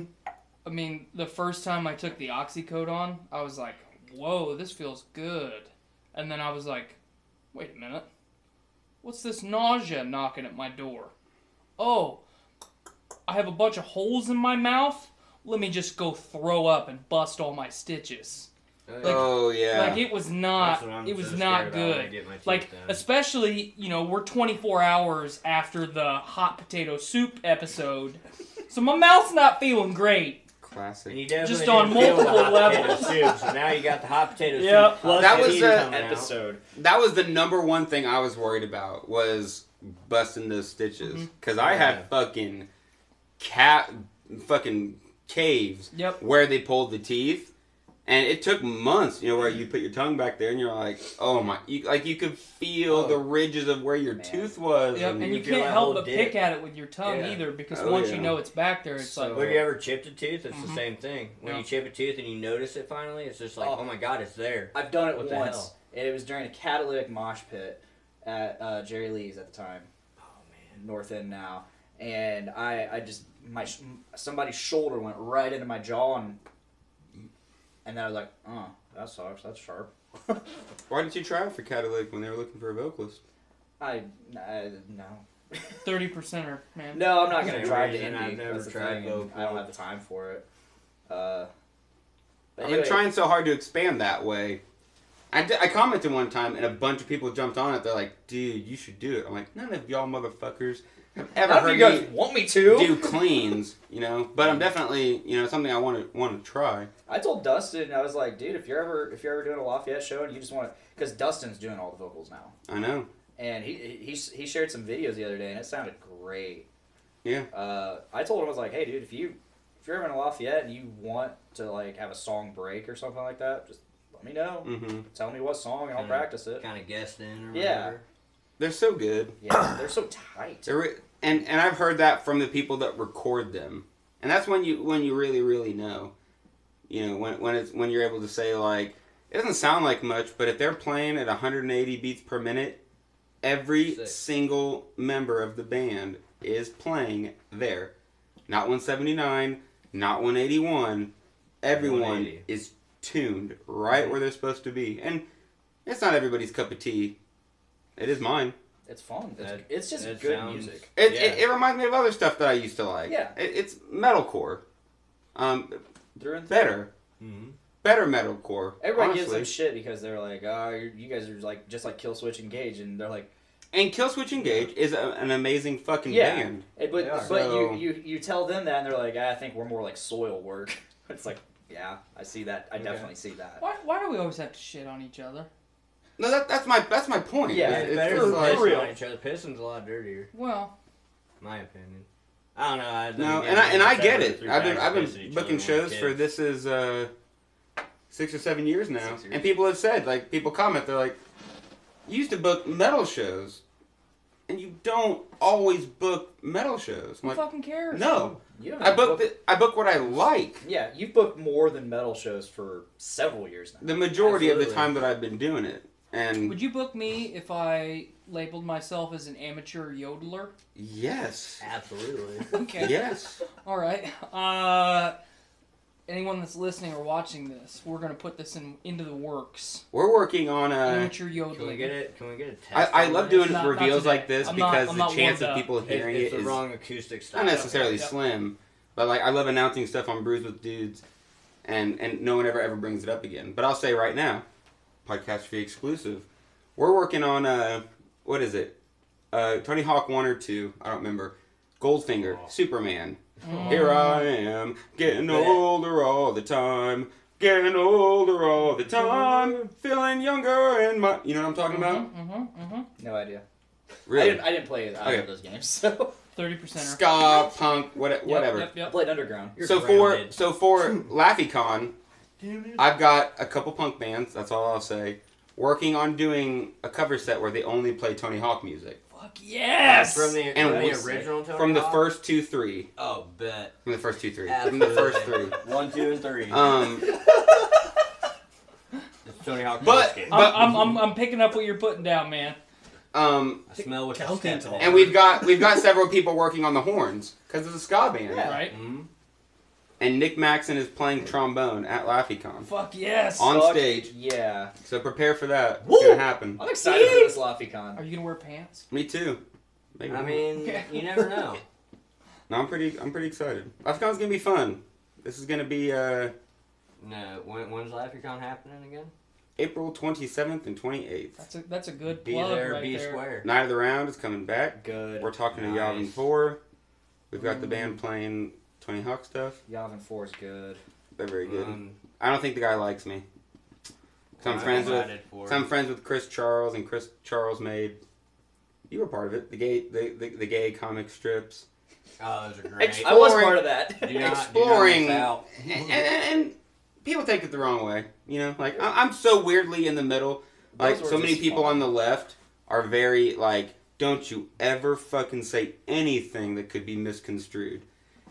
I mean, the first time I took the oxycodone, I was like, whoa, this feels good. And then I was like, wait a minute. What's this nausea knocking at my door? Oh, I have a bunch of holes in my mouth? Let me just go throw up and bust all my stitches. Like, it was not good. Like, especially, you know, we're 24 hours after the hot potato soup episode, so my mouth's not feeling great. Classic. And you definitely just on multiple levels. So now you got the hot potato soup. Plus that was the episode. That was the number one thing I was worried about, was busting those stitches, because I had fucking caves where they pulled the teeth. And it took months, you know, where you put your tongue back there and you're like, oh my, you could feel the ridges of where your tooth was. Yep, and you can't help but pick at it with your tongue either, because once you know it's back there, it's like... Have you ever chipped a tooth? It's the same thing. When you chip a tooth and you notice it finally, it's just like, oh my god, it's there. I've done it once. It was during a catalytic mosh pit at Jerry Lee's at the time. Oh man. North End now. and I just somebody's shoulder went right into my jaw, and then I was like, oh, that sucks. That's sharp. Why didn't you try out for Cadillac when they were looking for a vocalist? No. 30%er, man. No, I'm not gonna Same drive to reason I've Indy. never That's the tried thing, and I don't have the time for it. But I've anyway, been trying so hard to expand that way. I commented one time, and a bunch of people jumped on it. They're like, dude, you should do it. I'm like, none of y'all motherfuckers have ever None of heard you guys me want me to do cleans, you know? But I'm definitely, you know, something I want to try. I told Dustin, I was like, dude, if you're ever doing a Lafayette show and you just want to, because Dustin's doing all the vocals now, I know. and he shared some videos the other day, and it sounded great. Yeah. I told him, I was like, hey, dude, if you're ever in a Lafayette and you want to like have a song break or something like that, just let me know. Mm-hmm. Tell me what song, and I'll practice it. Kind of guessed in or Yeah. whatever. They're so good. Yeah, they're so tight. And I've heard that from the people that record them, and that's when you really really know, you know, when you're able to say, like, it doesn't sound like much, but if they're playing at 180 beats per minute, every Sick. single member of the band is playing there, not 179, not 181. Everyone 180. is tuned right where they're supposed to be, and it's not everybody's cup of tea. It is mine. It's fun. That- It's just that good sounds- music. It reminds me of other stuff that I used to like. Yeah. It's metalcore. Through and through. Better. Mm-hmm. Better metalcore. Everybody honestly. gives them shit because they're like, oh, you guys are like just like Killswitch Engage, and they're like, And Killswitch Engage is an amazing fucking yeah. band. But They are. So- you tell them that, and they're like, I think we're more like soil work. It's like, yeah, I see that. I definitely see that. Why do we always have to shit on each other? No, that's my point. Yeah, it's Better just than like, pissing on each other. Pissing's a lot dirtier, Well, my opinion. I don't know. no, and I get it. I've been booking shows for this is 6 or 7 years now, 6 years. and people have said, like, people comment, they're like, you used to book metal shows, and you don't always book metal shows. I'm who like, fucking cares? no. You don't I even book what I like. Yeah, you've booked more than metal shows for several years now. The majority of the Absolutely. time that I've been doing it. And Would you book me if I labeled myself as an amateur yodeler? yes. Absolutely. Okay. Yes. All right. Anyone that's listening or watching this, we're gonna put this into the works. We're working on Amateur Can yodeling. we get it? Can we get a test? I on love this? doing Not reveals today. like this I'm because not the chance warmed of up. people hearing It's it the is wrong acoustic style. not necessarily Yep. slim. But like, I love announcing stuff on Brews with Dudes, and no one ever brings it up again. But I'll say right now, Podcastrophe exclusive. We're working on what is it? Tony Hawk 1 or 2, I don't remember. Goldfinger, Superman. Here I am, getting older all the time. Getting older all the time. Feeling younger in my... You know what I'm talking about? No idea. Really? I didn't play either Okay. of those games. So 30%. Ska, punk, whatever. Yep, I yep. played Underground. You're So grounded. for LaffyCon, I've got a couple punk bands, that's all I'll say, working on doing a cover set where they only play Tony Hawk music. Fuck yes! From the, And from we- the original Tony From the Hawk? first 2, 3. Oh, bet. From the first 2, 3. From Absolutely. the first 3. 1, 2, and 3. It's Tony Hawk. but- biscuit. I'm picking up what you're putting down, man. I smell what you're Counting stepping to- And we've got several people working on the horns because it's a ska band. Yeah. Right? Mm-hmm. And Nick Maxon is playing trombone at LaffyCon Fuck yes! on Fuck stage. Yeah. So prepare for that. Woo! It's gonna happen. I'm excited for this LaffyCon. Are you gonna wear pants? Me too. Maybe I not. mean, Okay. you never know. No, I'm pretty excited. LaffyCon's gonna be fun. This is gonna be No, when's LaffyCon happening again? April 27th and 28th. That's a good Be plug there, right be there. square. Night of the Round is coming back. Good. We're talking to Nice. Yavin 4. We've got the band playing Tony Hawk stuff. Yavin 4 is good. They're very good. Um, I don't think the guy likes me. So I'm friends with Chris Charles, and Chris Charles made. You were part of it. The gay comic strips. Oh, those are great. I was part of that. Do not Exploring. miss out. And people take it the wrong way. You know, like I'm so weirdly in the middle. Like Those were so many just people fun. on the left are very like, don't you ever fucking say anything that could be misconstrued.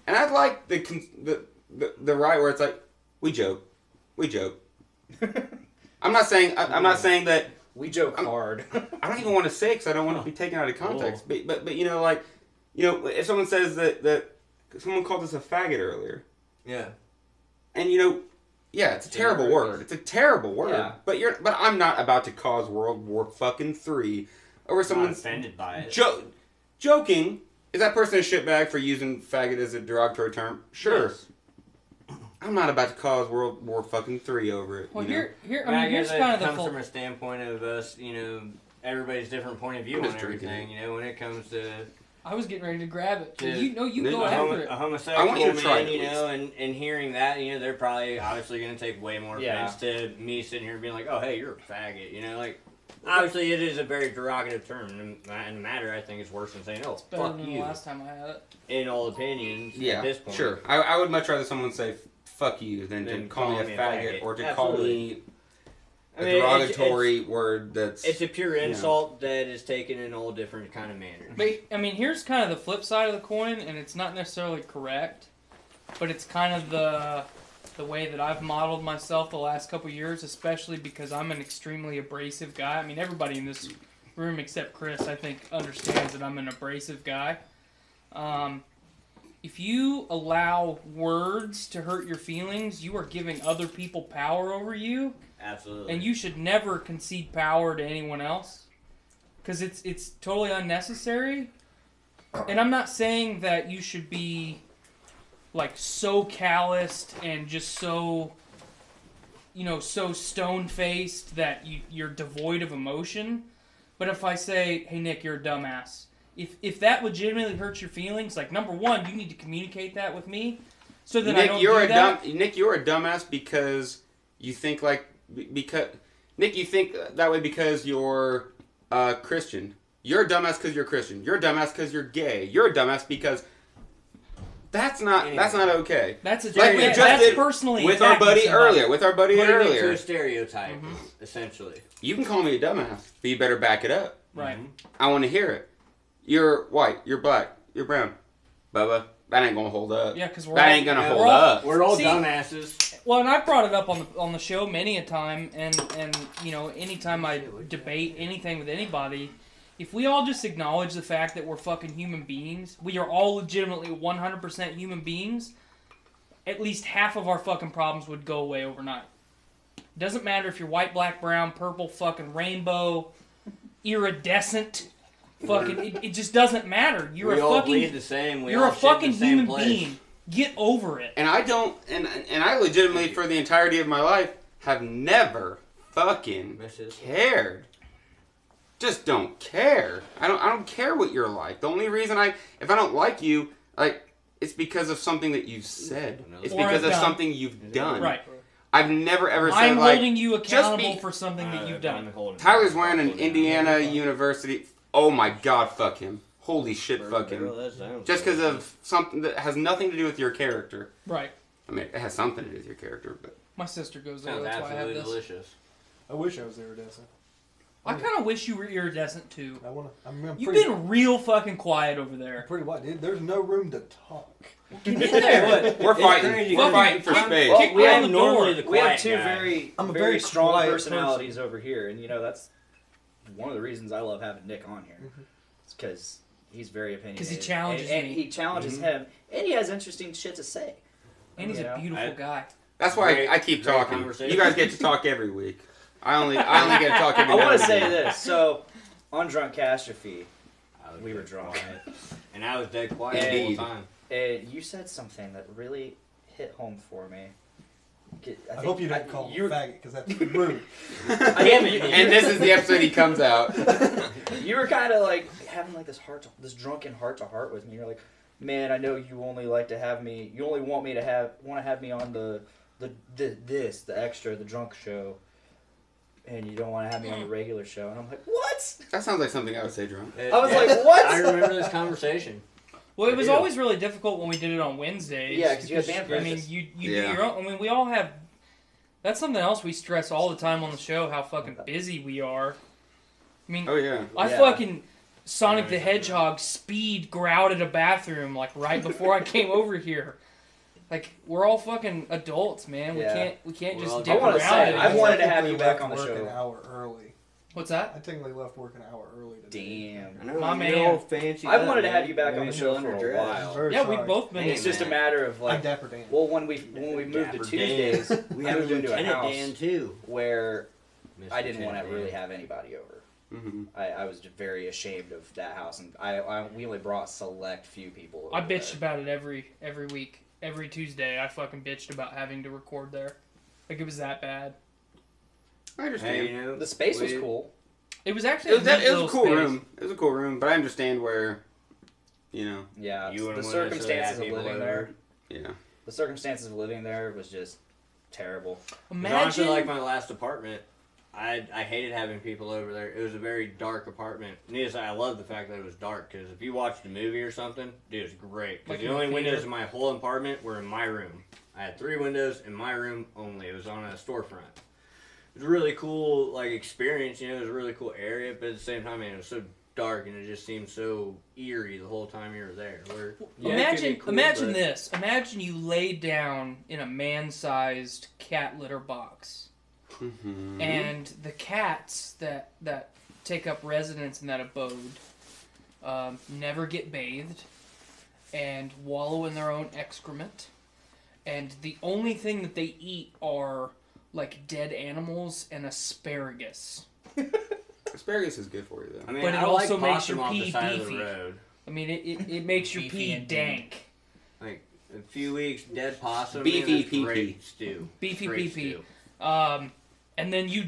And I'd like the right where it's like, we joke. I'm not saying that. We joke hard. I don't even want to say because I don't want to be taken out of context. But You know, if someone says that someone called us a faggot earlier. Yeah. And, you know, yeah, it's a terrible word. It's a terrible word. Yeah. But I'm not about to cause World War fucking 3 over someone's offended by it. Joking. Is that person a shitbag for using faggot as a derogatory term? Sure. Yes. I'm not about to cause World War fucking 3 over it. Well, you know? here's kind of the comes from a standpoint of us, you know, everybody's different point of view on everything. You know, when it comes to I was getting ready to grab it. Yeah. You go after it. a homosexual I want you to try man, it, you know, and hearing that, you know, they're probably obviously going to take way more Yeah. offense to me sitting here being like, oh, hey, you're a faggot, you know, like. Obviously, it is a very derogative term, and the matter, I think, is worse than saying, "Oh, Better fuck than you." the last time I had it. In all opinions, Yeah, at this point, sure. I would much rather someone say "fuck you" than to call me a faggot or to call me a derogatory word. It's a pure insult that is taken in all different kind of manners. But I mean, here's kind of the flip side of the coin, and it's not necessarily correct, but it's kind of the way that I've modeled myself the last couple years, especially because I'm an extremely abrasive guy. I mean, everybody in this room except Chris, I think, understands that I'm an abrasive guy. If you allow words to hurt your feelings, you are giving other people power over you. Absolutely. And you should never concede power to anyone else, because it's totally unnecessary. And I'm not saying that you should be like so calloused and just so, you know, so stone-faced that you're devoid of emotion. But if I say, hey, Nick, you're a dumbass, if that legitimately hurts your feelings, like, number one, you need to communicate that with me so that I don't do that. Nick, you're a dumbass because you think Nick, you think that way because you're Christian. You're a dumbass because you're Christian. You're a dumbass because you're gay. You're a dumbass because... That's not okay. That's a like we just did personally with our buddy earlier. To a stereotype, essentially. You can call me a dumbass, but you better back it up. Right. I want to hear it. You're white. You're black. You're brown. Bubba, that ain't gonna hold up. Yeah, because ain't gonna hold up. We're all dumbasses. Well, and I've brought it up on the show many a time, and you know, anytime I debate anything with anybody. If we all just acknowledge the fact that we're fucking human beings, we are all legitimately 100% human beings, at least half of our fucking problems would go away overnight. Doesn't matter if you're white, black, brown, purple, fucking rainbow, iridescent, fucking, it just doesn't matter. You're we a all fucking, bleed the same. you're a fucking human being. Get over it. And I don't, and I legitimately, for the entirety of my life, have never fucking cared. Just don't care. I don't care what you're like. The only reason if I don't like you, like, it's because of something that you've said. It's because of something you've done. Right. I've never ever said, I'm like, holding you accountable for something that you've done. Tyler's wearing an Indiana University. Oh my God, fuck him. Holy shit, fuck him. Just because of something that has nothing to do with your character. Right. I mean, it has something to do with your character, but my sister goes there. Sounds That's why I have this. delicious. I wish I was iridescent. I kind of wish you were iridescent too. You've been real fucking quiet over there. Pretty white, dude. There's no room to talk. Get in there. We're fighting. We're fighting for space. Kick we down have the door. We have two very strong quiet personalities over here, and you know that's one of the reasons I love having Nick on here. It's because he's very opinionated. Because he challenges and me. He challenges him, and he has interesting shit to say. And he's a beautiful guy. That's why I keep talking. You guys get to talk every week. I only get to talk every week. I want to say this. So, on Drunkastrophe, we were drunk. And I was dead quiet the whole time. And you said something that really hit home for me. I hope you didn't call him a faggot, because that's rude. And this is the episode he comes out. You were kind of like having like this drunken heart to heart with me. You're like, man, I know you only like to have me. You only want to have me on the extra, the drunk show. And you don't want to have me on the regular show. And I'm like, what? That sounds like something I would say drunk. I was like, what? I remember this conversation. Well, it was always really difficult when we did it on Wednesdays. Yeah, because you had band practice. I mean, you do your own. I mean, we all have... That's something else we stress all the time on the show, how fucking busy we are. I mean, I fucking Sonic the Hedgehog speed grouted a bathroom, like, right before I came over here. Like, we're all fucking adults, man. We can't just dip around it. I wanted to have you back on the work show. An hour early. What's that? I technically left work an hour early today. Damn. I know, My you're man. all fancy. I wanted to man. have you back on Maybe the show still for a underdressed. while. Very Yeah, sorry. we've both been. It's just a matter of I'm like, Dapper Dan. well, when we moved to Dapper Tuesdays, Dan. we have moved into a Lieutenant house Dan too. where Mr. I didn't want to Lieutenant really Dan. have anybody over. Mm-hmm. I was just very ashamed of that house, and we only brought select few people over I bitched there. about it every week. Every Tuesday, I fucking bitched about having to record there. Like, it was that bad. I understand. Hey, you know, The space was cool. It was actually It was neat a little cool space. room. It was a cool room, but I understand where, Yeah, You wouldn't the wanna necessarily circumstances have of people living over. there. yeah. The circumstances of living there was just terrible. Honestly, Imagine, like my last apartment, I hated having people over there. It was a very dark apartment. Needless to say, I love the fact that it was dark, because if you watched a movie or something, dude, it was great. Because Like the in a only windows theater? in my whole apartment were in my room. I had 3 windows in my room only. It was on a storefront. It was a really cool, like, experience, you know, it was a really cool area, but at the same time, man, it was so dark, and it just seemed so eerie the whole time you were there. Where, yeah, it could be cool, imagine but- this. Imagine you lay down in a man-sized cat litter box, Mm-hmm. and the cats that take up residence in that abode never get bathed and wallow in their own excrement, and the only thing that they eat are like dead animals and asparagus. Asparagus is good for you, though. I mean, But it I also like makes possum your off the pee side of beefy. the road. I mean, it makes your Beefy pee and dank. Like, a few weeks, dead possum. Beefy man, that's pee-pee. great stew. Beefy Great pee-pee. stew. And then you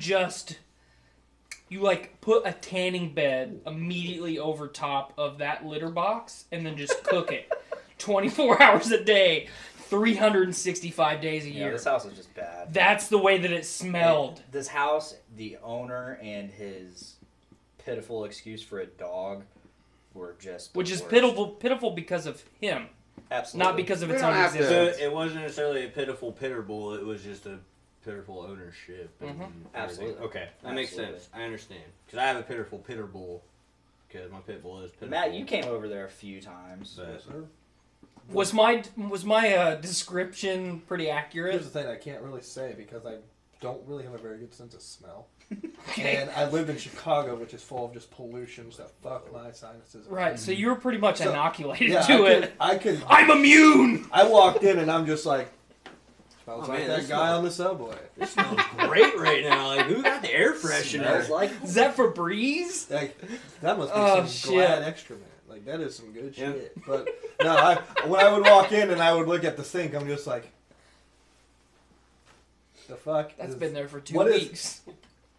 like put a tanning bed immediately over top of that litter box and then just cook it 24 hours a day, 365 days a Yeah, year. this house was just bad. That's the way that it smelled. This house, the owner and his pitiful excuse for a dog were just the Which is worst. pitiful because of him, Absolutely. not because of We its don't own have to- existence. So it wasn't necessarily a pitiful pitterbull, it was just a pitiful ownership. And Mhm. everything. Absolutely. Okay, that makes Absolutely. sense. I understand. Because I have a pitiful pitterbull, because my pit bull is pitiful. Matt, you came over there a few times. But- Sir. Was my description pretty Here's accurate? the thing I can't really say because I don't really have a very good sense of smell. Okay. And I lived in Chicago, which is full of just pollutions that fuck my sinuses. Right, so you were pretty much So, inoculated Yeah, to it. I could. I'm immune! I walked in and I'm just like, smells Oh, like man, that this guy smells- on the subway. It smells great right now. Like, who got the air freshener? Smells like Is that Febreze? Like, that must be Oh, some shit. glad excrement. Like, that is some good Yeah. shit. But no, when I would walk in and I would look at the sink, I'm just like, the fuck? That's is- been there for 2 what is- weeks.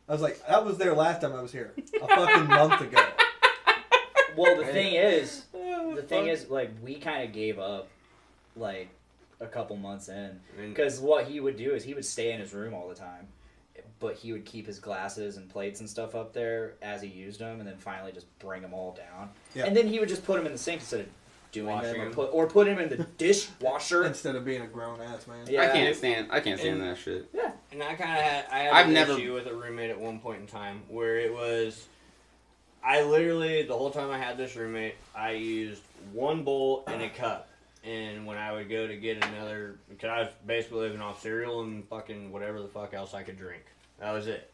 I was like, that was there last time I was here, a fucking month ago. Well, the thing is, Fuck. like, we kind of gave up, like, a couple months in. I mean, Because what he would do is he would stay in his room all the time. But he would keep his glasses and plates and stuff up there as he used them, and then finally just bring them all down. Yeah. And then he would just put them in the sink instead of doing Washing them, them. or put him in the dishwasher. Instead of being a grown ass man. Yeah. I can't stand And- that shit. And I kind of had I've an never- issue with a roommate at one point in time where it was, I literally, the whole time I had this roommate, I used one bowl and a cup. And when I would go to get another, because I was basically living off cereal and fucking whatever the fuck else I could drink. That was it.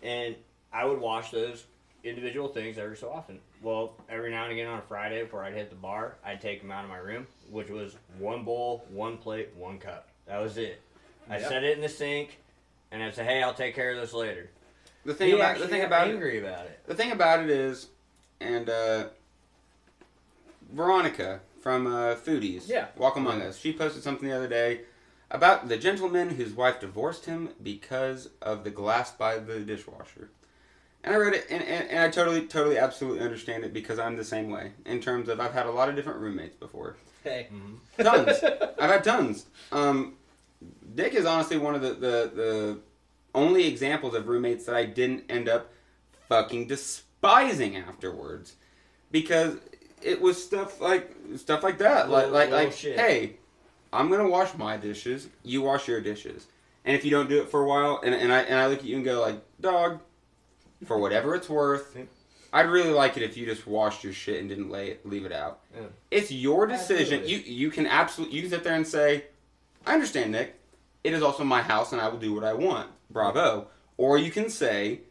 And I would wash those individual things every so often. Well, every now and again on a Friday before I'd hit the bar, I'd take them out of my room, which was one bowl, one plate, one cup. That was it. I Yep. set it in the sink, and I'd say, "Hey, I'll take care of this later." The thing He about actually the thing got about it, angry about it. the thing about it is, and Veronica from Foodies, Yeah. Walk Among Us, she posted something the other day about the gentleman whose wife divorced him because of the glass by the dishwasher. And I read it, and I totally, absolutely understand it because I'm the same way. In terms of, I've had a lot of different roommates before. Hey. Tons. I've had tons. Dick is honestly one of the only examples of roommates that I didn't end up fucking despising afterwards. Because it was stuff like that. Little shit. Hey, I'm gonna wash my dishes, you wash your dishes. And if you don't do it for a while, and I look at you and go like, dog, for whatever it's worth, I'd really like it if you just washed your shit and didn't leave it out. Yeah. It's your decision. Absolutely. You can sit there and say, I understand, Nick. It is also my house and I will do what I want. Bravo. Or you can say,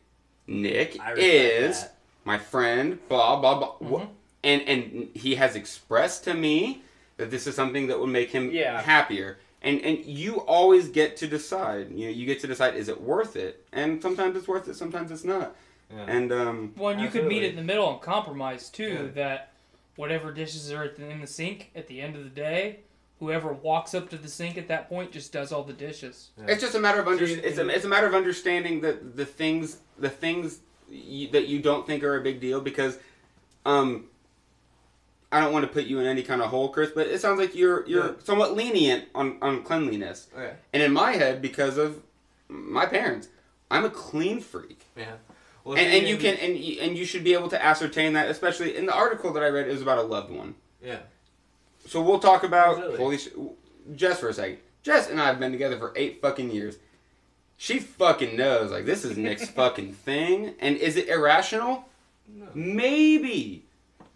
Nick I respect is that. my friend, blah, blah, blah. Mhm. And he has expressed to me that this is something that would make him Yeah. happier. And you always get to decide. You get to decide, is it worth it? And sometimes it's worth it, sometimes it's not. Yeah. And Well, and you could meet Absolutely. it in the middle and compromise too. Yeah. That whatever dishes are in the sink at the end of the day, whoever walks up to the sink at that point just does all the dishes. it's just a matter of See, it's a matter of understanding that the things that you don't think are a big deal, because I don't want to put you in any kind of hole, Chris, but it sounds like you're somewhat lenient on cleanliness. Okay. And in my head, because of my parents, I'm a clean freak. Yeah. Well, And you should be able to ascertain that, especially in the article that I read. It was about a loved one. Yeah. So we'll talk about Absolutely. Jess for a second. Jess and I have been together for 8 fucking years. She fucking knows, like, this is Nick's fucking thing. And is it irrational? No. Maybe.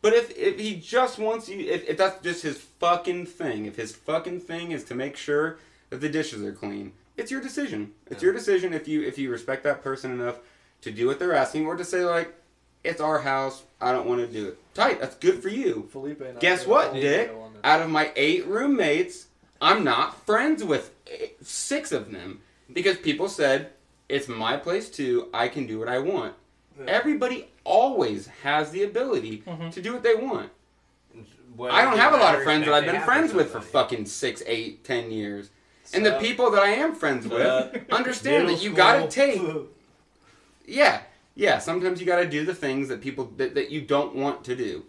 But if he just wants you, if that's just his fucking thing, if his fucking thing is to make sure that the dishes are clean, it's your decision. It's your decision if you respect that person enough to do what they're asking, or to say, like, it's our house, I don't want to do it. Tight, that's good for you. Felipe and I Guess are what, all Dick? on this. Out of my 8 roommates, I'm not friends with 6 of them. Because people said, it's my place too, I can do what I want. Everybody always has the ability to do what they want. Well, I don't have a lot of friends that I've respect been they friends have with for somebody. fucking 6, 8, 10 years. And the people that I am friends with understand Middle that you school. gotta take... Yeah, sometimes you gotta do the things that people... that you don't want to do.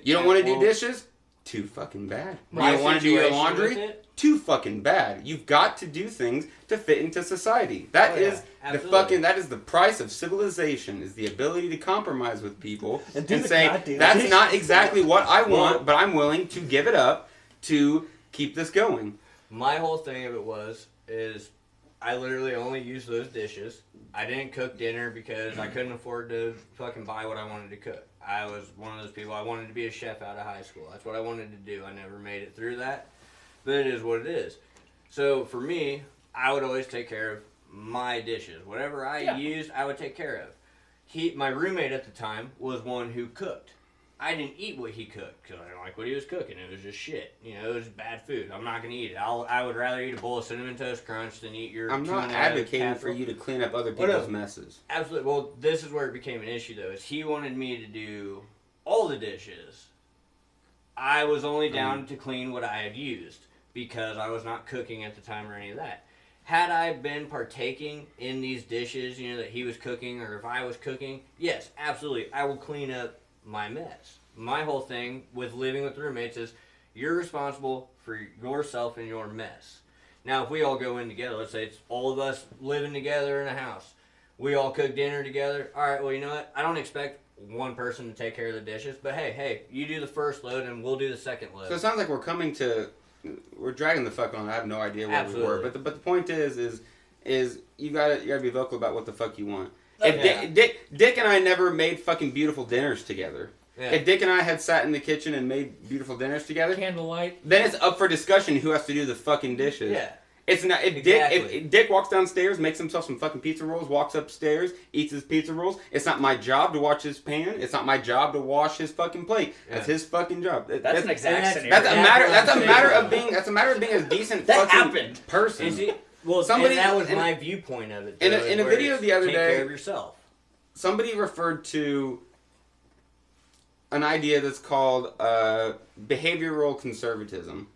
You don't want to do dishes? Too fucking bad. You My don't want to do your situation laundry? with it- Too fucking bad. You've got to do things to fit into society. That Oh, yeah. is the Absolutely. fucking... That is the price of civilization, is the ability to compromise with people And do the say, goddamn that's dishes." not exactly what I want, but I'm willing to give it up to keep this going. My whole thing of it is I literally only used those dishes. I didn't cook dinner because I couldn't afford to fucking buy what I wanted to cook. I was one of those people, I wanted to be a chef out of high school. That's what I wanted to do. I never made it through that, but it is what it is. So for me, I would always take care of my dishes. Whatever I used, I would take care of. My roommate at the time was one who cooked. I didn't eat what he cooked because I didn't like what he was cooking. It was just shit. You know, it was bad food. I'm not going to eat it. I would rather eat a bowl of Cinnamon Toast Crunch than eat your I'm not tuna advocating casserole. for you to clean up other no. people's messes. Absolutely. Well, this is where it became an issue, though, is he wanted me to do all the dishes. I was only down to clean what I had used because I was not cooking at the time or any of that. Had I been partaking in these dishes, you know, that he was cooking, or if I was cooking, yes, absolutely, I will clean up my mess. My whole thing with living with roommates is you're responsible for yourself and your mess. Now, if we all go in together, let's say it's all of us living together in a house, we all cook dinner together. All right, well, you know what? I don't expect one person to take care of the dishes, but hey, you do the first load and we'll do the second load. So it sounds like we're dragging the fuck on. I have no idea where we were, Absolutely. but the point is you gotta be vocal about what the fuck you want. Yeah. If Dick and I never made fucking beautiful dinners together. Yeah. If Dick and I had sat in the kitchen and made beautiful dinners together, Candlelight. then it's up for discussion who has to do the fucking dishes. Yeah. It's not if Exactly. Dick Dick walks downstairs, makes himself some fucking pizza rolls, walks upstairs, eats his pizza rolls. It's not my job to watch his pan. It's not my job to wash his fucking plate. That's Yeah. his fucking job. That's an exact that's- scenario. That's a matter. That's a Exactly. matter of being. That's a matter of being a decent That fucking happened. person. Is he, well, Somebody- and that was in a- my viewpoint of it. in a- though, in a where video it's the other take day- care of yourself. Somebody referred to an idea that's called behavioral conservatism,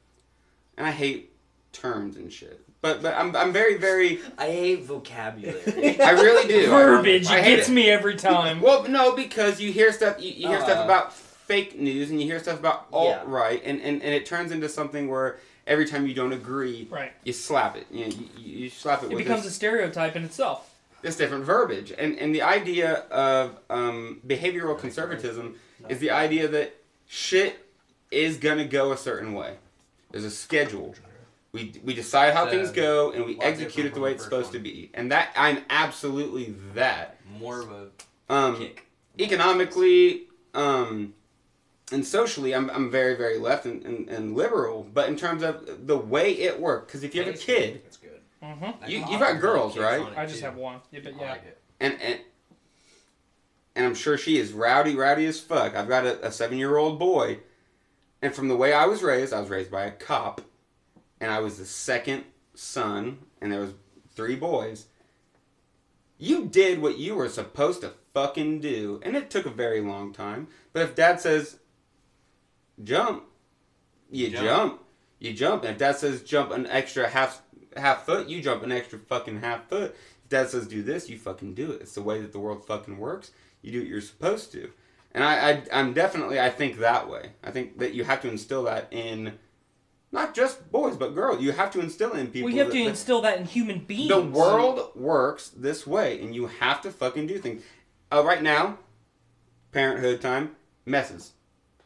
and I hate terms and shit. But I'm very, very. I hate vocabulary. I really do. Verbiage. I It hate gets me every time. Well, no, because you hear stuff. You hear stuff about fake news, and you hear stuff about alt right, and it turns into something where every time you don't agree, Right. you slap it. You slap it. It with becomes a this, stereotype in itself. this different verbiage, and the idea of behavioral conservatism is the idea that shit is gonna go a certain way. There's a schedule. We decide how things go, and we lot execute it the different way from it's the supposed first to be. And that I'm absolutely that. More of a kick. Economically, and socially, I'm very, very left and liberal. But in terms of the way it works, because if you have a kid, It's good. Mm-hmm. you've got girls, right? I just have one. Yeah, but I yeah. like it. and and I'm sure she is rowdy as fuck. I've got a 7-year-old boy, and from the way I was raised by a cop, and I was the second son, and there was 3 boys. You did what you were supposed to fucking do, and it took a very long time. But if Dad says, jump, you jump. You jump. And if Dad says jump an extra half foot, you jump an extra fucking half foot. If Dad says do this, you fucking do it. It's the way that the world fucking works. You do what you're supposed to. And I'm definitely, I think that way. I think that you have to instill that in not just boys, but girls. You have to instill it in people. Well, you have to instill that in human beings. The world works this way, and you have to fucking do things. Right now, parenthood time, messes.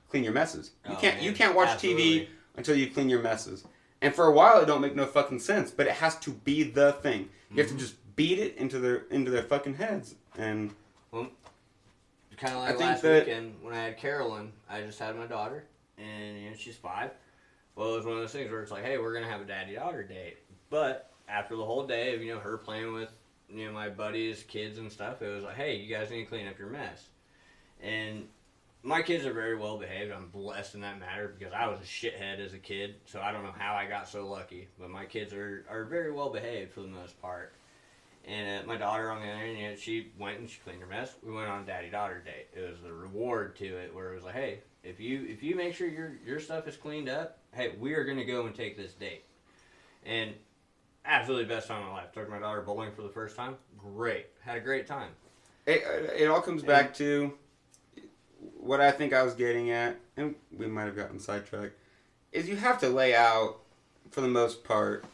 Clean your messes. You can't watch TV until you clean your messes. And for a while, it don't make no fucking sense, but it has to be the thing. You have to just beat it into their fucking heads. And well, kind of like last weekend when I had Carolyn, I just had my daughter, and she's 5. Well, it was one of those things where it's like, hey, we're gonna have a daddy-daughter date. But after the whole day of her playing with my buddies, kids and stuff, it was like, hey, you guys need to clean up your mess. And my kids are very well behaved. I'm blessed in that matter because I was a shithead as a kid, so I don't know how I got so lucky. But my kids are very well behaved for the most part. And my daughter, on the other hand, she went and she cleaned her mess. We went on a daddy-daughter date. It was the reward to it, where it was like, hey, if you make sure your stuff is cleaned up, hey, we are going to go and take this date. And absolutely best time of my life. Took my daughter bowling for the first time. Great. Had a great time. It all comes back to what I think I was getting at, and we might have gotten sidetracked, is you have to lay out, for the most part,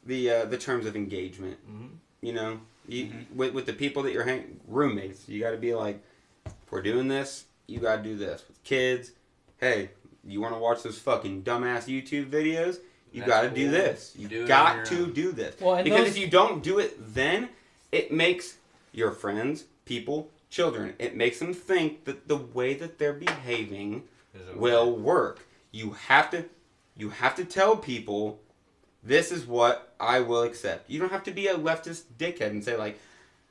the terms of engagement. Mm-hmm. With the people that you're roommates, you got to be like, if we're doing this, you got to do this. With kids, hey, you want to watch those fucking dumbass YouTube videos? You got to do this. You got to do this. Well, because if you don't do it then, it makes your friends, people, children, it makes them think that the way that they're behaving will work. You have to tell people, this is what I will accept. You don't have to be a leftist dickhead and say, like,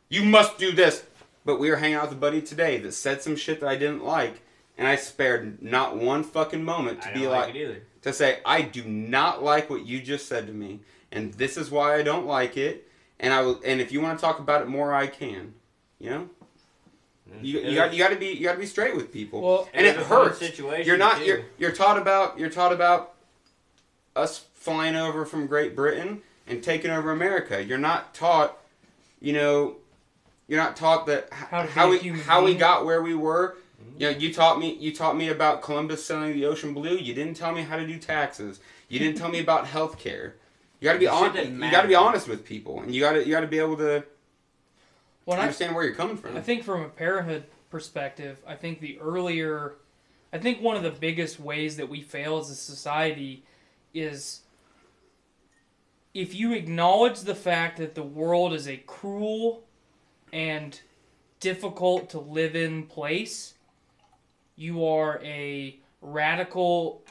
you must do this. But we were hanging out with a buddy today that said some shit that I didn't like, and I spared not one fucking moment to be like to say, I do not like what you just said to me, and this is why I don't like it, and and if you want to talk about it more, I can. You got to be straight with people. Well, and it hurts. You're taught about us flying over from Great Britain and taking over America. You're not taught, you're not taught that how we got where we were. You taught me about Columbus sailing the ocean blue. You didn't tell me how to do taxes. You didn't tell me about healthcare. You got to be honest. You got to be honest with people, and you got to be able to understand where you're coming from. I think from a parenthood perspective, I think one of the biggest ways that we fail as a society is if you acknowledge the fact that the world is a cruel and difficult to live in place, you are a radical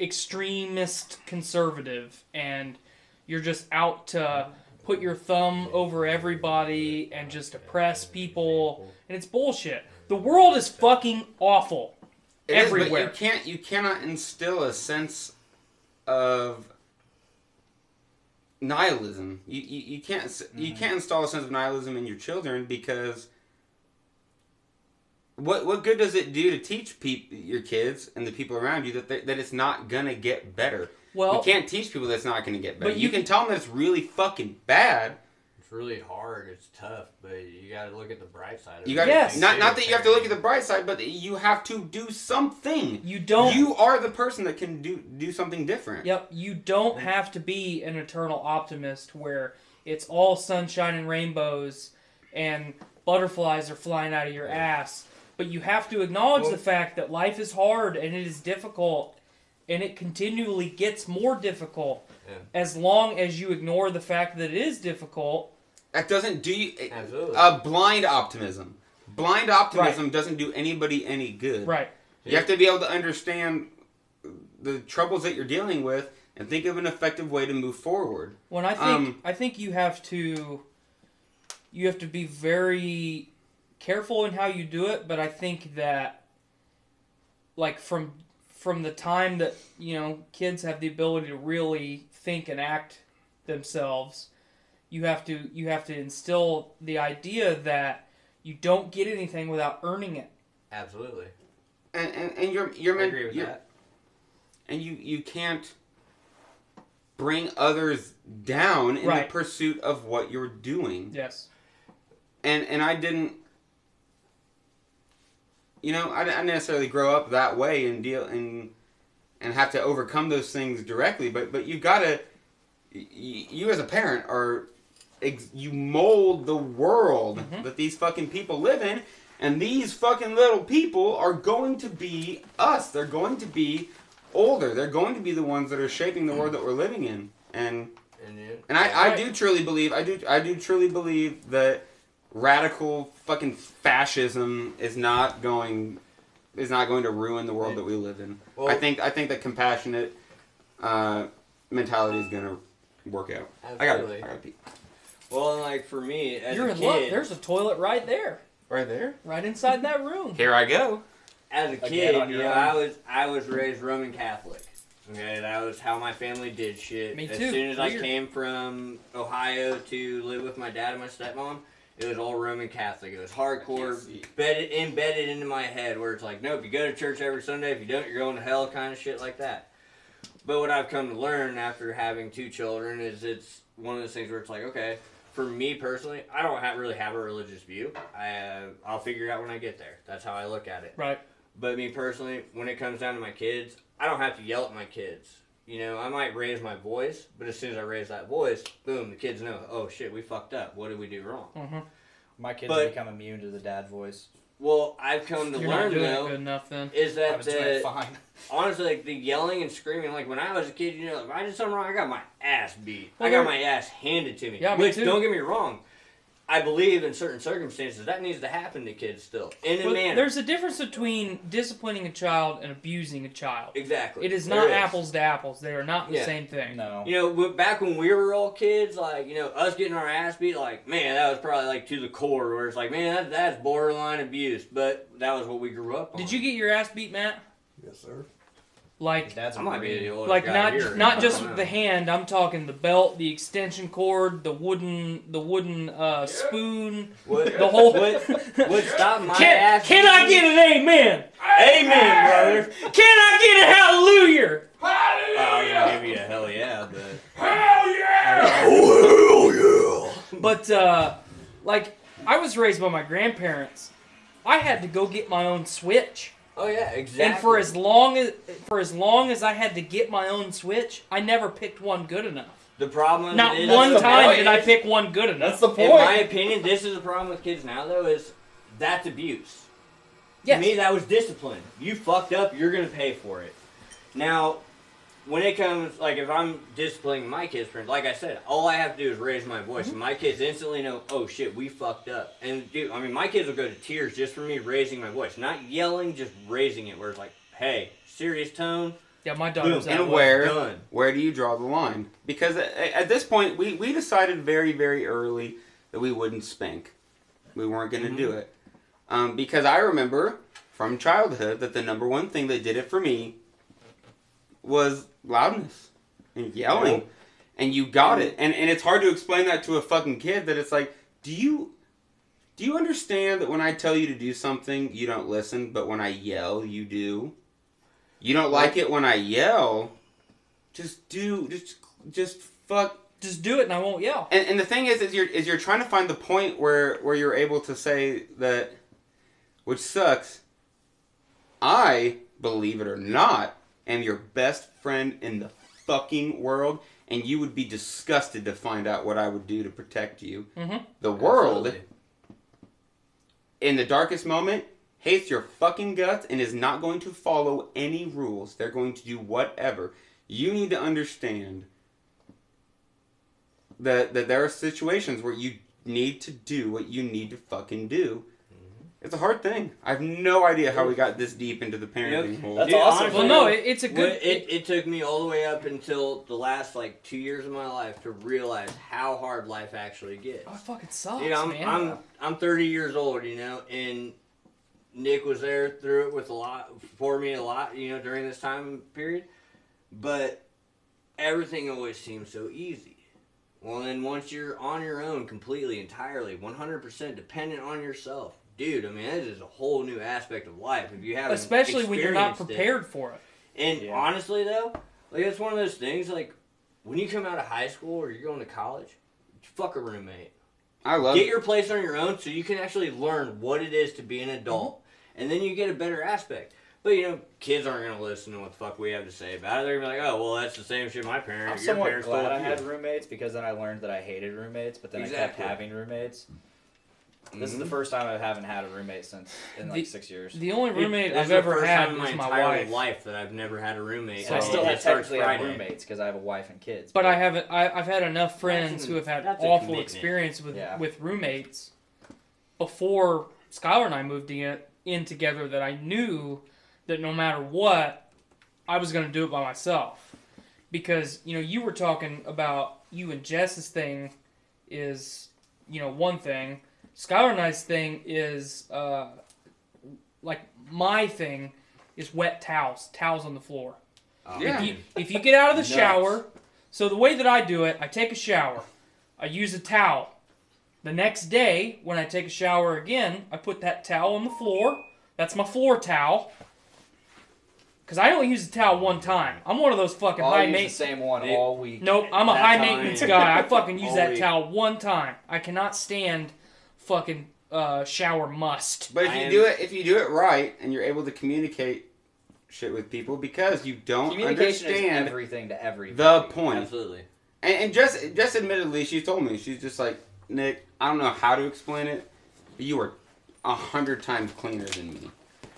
extremist conservative, and you're just out to put your thumb over everybody and just oppress people, and it's bullshit. The world is fucking awful everywhere. But you cannot instill a sense of nihilism. You can't install a sense of nihilism in your children, because what good does it do to teach your kids and the people around you that it's not gonna get better? Well, you can't teach people that it's not gonna get better. But you can tell them that it's really fucking bad. It's really hard. It's tough, but you got to look at the bright side of it. Yes. Not that you have to look at the bright side, but you have to do something. You are the person that can do something different. Yep. You don't have to be an eternal optimist where it's all sunshine and rainbows and butterflies are flying out of your ass. But you have to acknowledge the fact that life is hard and it is difficult, and it continually gets more difficult. Yeah. As long as you ignore the fact that it is difficult. That doesn't do you... Absolutely. Blind optimism. Blind optimism doesn't do anybody any good. Right. You have to be able to understand the troubles that you're dealing with and think of an effective way to move forward. Well, I think you have to be very careful in how you do it, but I think that, like, from the time that, you know, kids have the ability to really think and act themselves, you have to instill the idea that you don't get anything without earning it. Absolutely. And you're I agree with that. And you can't bring others down in the pursuit of what you're doing. Yes. And I didn't, you know, I didn't necessarily grow up that way and deal and have to overcome those things directly. But you gotta, you as a parent are, you mold the world that these fucking people live in, and these fucking little people are going to be us. They're going to be older. They're going to be the ones that are shaping the world that we're living in. And I do truly believe, I do truly believe that radical fucking fascism is not going to ruin the world that we live in. Well, I think that compassionate mentality is going to work out. Absolutely. I gotta pee. Well, like for me, as You're a in kid, luck. There's a toilet right there. Right there? Right inside that room. Here I go. As a kid, you know, I was raised Roman Catholic. Okay, that was how my family did shit. Me too. As soon as I came from Ohio to live with my dad and my stepmom, it was all Roman Catholic. It was hardcore, embedded into my head, where it's like, nope, you go to church every Sunday. If you don't, you're going to hell, kind of shit like that. But what I've come to learn after having 2 children is it's one of those things where it's like, okay, for me personally, I don't really have a religious view. I'll figure it out when I get there. That's how I look at it. Right. But me personally, when it comes down to my kids, I don't have to yell at my kids. You know, I might raise my voice, but as soon as I raise that voice, boom, the kids know, oh shit, we fucked up. What did we do wrong? Mm-hmm. My kids have become immune to the dad voice. Well, I've come to You're learn, not doing though, it good enough, then. is that I was doing fine. honestly, like, the yelling and screaming, like, when I was a kid, you know, if I did something wrong, I got my ass beat. Well, I got my ass handed to me. Yeah, me Which, too. don't get me wrong, I believe in certain circumstances that needs to happen to kids still. In a manner. There's a difference between disciplining a child and abusing a child. Exactly. It is not apples to apples. They are not the same thing. No. You know, back when we were all kids, like, you know, us getting our ass beat, like, man, that was probably, like, to the core, where it's like, man, that's borderline abuse. But that was what we grew up on. Did you get your ass beat, Matt? Yes, sir. Like, Dad's I might be the oldest like guy here. not just with the hand. I'm talking the belt, the extension cord, the wooden spoon, the whole. What stopped my ass? Can I get an amen? Amen, brother. Can I get a hallelujah? I was gonna give you a hell yeah, but Hell yeah! Oh, hell yeah! But like, I was raised by my grandparents. I had to go get my own Switch. oh yeah, exactly. And for as long as I had to get my own Switch, I never picked one good enough. the problem Not is, one that's the time point. did I pick one good enough. That's the In point. my opinion, this is the problem with kids now, though, is that's abuse. Yes. To me, that was discipline. You fucked up, you're gonna pay for it. Now, when it comes, like, if I'm disciplining my kids, like I said, all I have to do is raise my voice, and my kids instantly know, oh shit, we fucked up. And dude, I mean, my kids will go to tears just for me raising my voice, not yelling, just raising it. Where it's like, hey, serious tone. Yeah, my daughter's Boom. that And way. where do you draw the line? Because at this point, we decided very, very early that we wouldn't spank. We weren't going to do it. Because I remember from childhood that the number one thing that did it for me was loudness and yelling. And you got it. And it's hard to explain that to a fucking kid, that it's like, do you understand that when I tell you to do something, you don't listen, but when I yell, you do? You don't like it when I yell, just do it and I won't yell. And the thing is you're trying to find the point where you're able to say that, which sucks, I, believe it or not, am your best friend in the fucking world, and you would be disgusted to find out what I would do to protect you. Mm-hmm. The world, Absolutely. in the darkest moment, hates your fucking guts and is not going to follow any rules. They're going to do whatever. You need to understand that there are situations where you need to do what you need to fucking do. It's a hard thing. I have no idea how we got this deep into the parenting hole. That's Dude, awesome. honestly, Well, no, it's a good. It took me all the way up until the last 2 years of my life to realize how hard life actually gets. Oh, it fucking sucks, Dude, man. I'm 30 years old, and Nick was there through it for me a lot, during this time period. But everything always seems so easy. Well, then once you're on your own completely, entirely, 100% dependent on yourself, dude, I mean, that is a whole new aspect of life. If you haven't Especially when you're not experienced prepared for it. And honestly, though, it's one of those things, when you come out of high school or you're going to college, fuck a roommate. I love Get your place on your own so you can actually learn what it is to be an adult. And then you get a better aspect. But, kids aren't going to listen to what the fuck we have to say about it. They're going to be like, oh, well, that's the same shit my I'm parents, your somewhat parents glad told I you. had roommates because then I learned that I hated roommates, but then I kept having roommates. This is the first time I haven't had a roommate in 6 years. The only roommate That's I've the ever first had time in was my my entire wife. life that I've never had a roommate. And I still It starts technically have Friday. roommates because I have a wife and kids. But I've had enough friends who have had that's a awful commitment. experience with roommates before Skylar and I moved in together that I knew that no matter what, I was going to do it by myself. Because, you were talking about you and Jess's thing is, one thing. Skylar and I's thing is, my thing is wet towels on the floor. Yeah. If you get out of the shower, so the way that I do it, I take a shower, I use a towel. The next day, when I take a shower again, I put that towel on the floor. That's my floor towel. Because I only use the towel one time. I'm one of those fucking high maintenance. The same one all week. Nope, I'm a high maintenance guy. I fucking use that week. towel one time. I cannot stand fucking shower must. But if you do it right and you're able to communicate shit with people because you don't Communication understand is everything to everything. the point. Absolutely. And just admittedly, she told me, she's just like, Nick, I don't know how to explain it, but you are 100 times cleaner than me.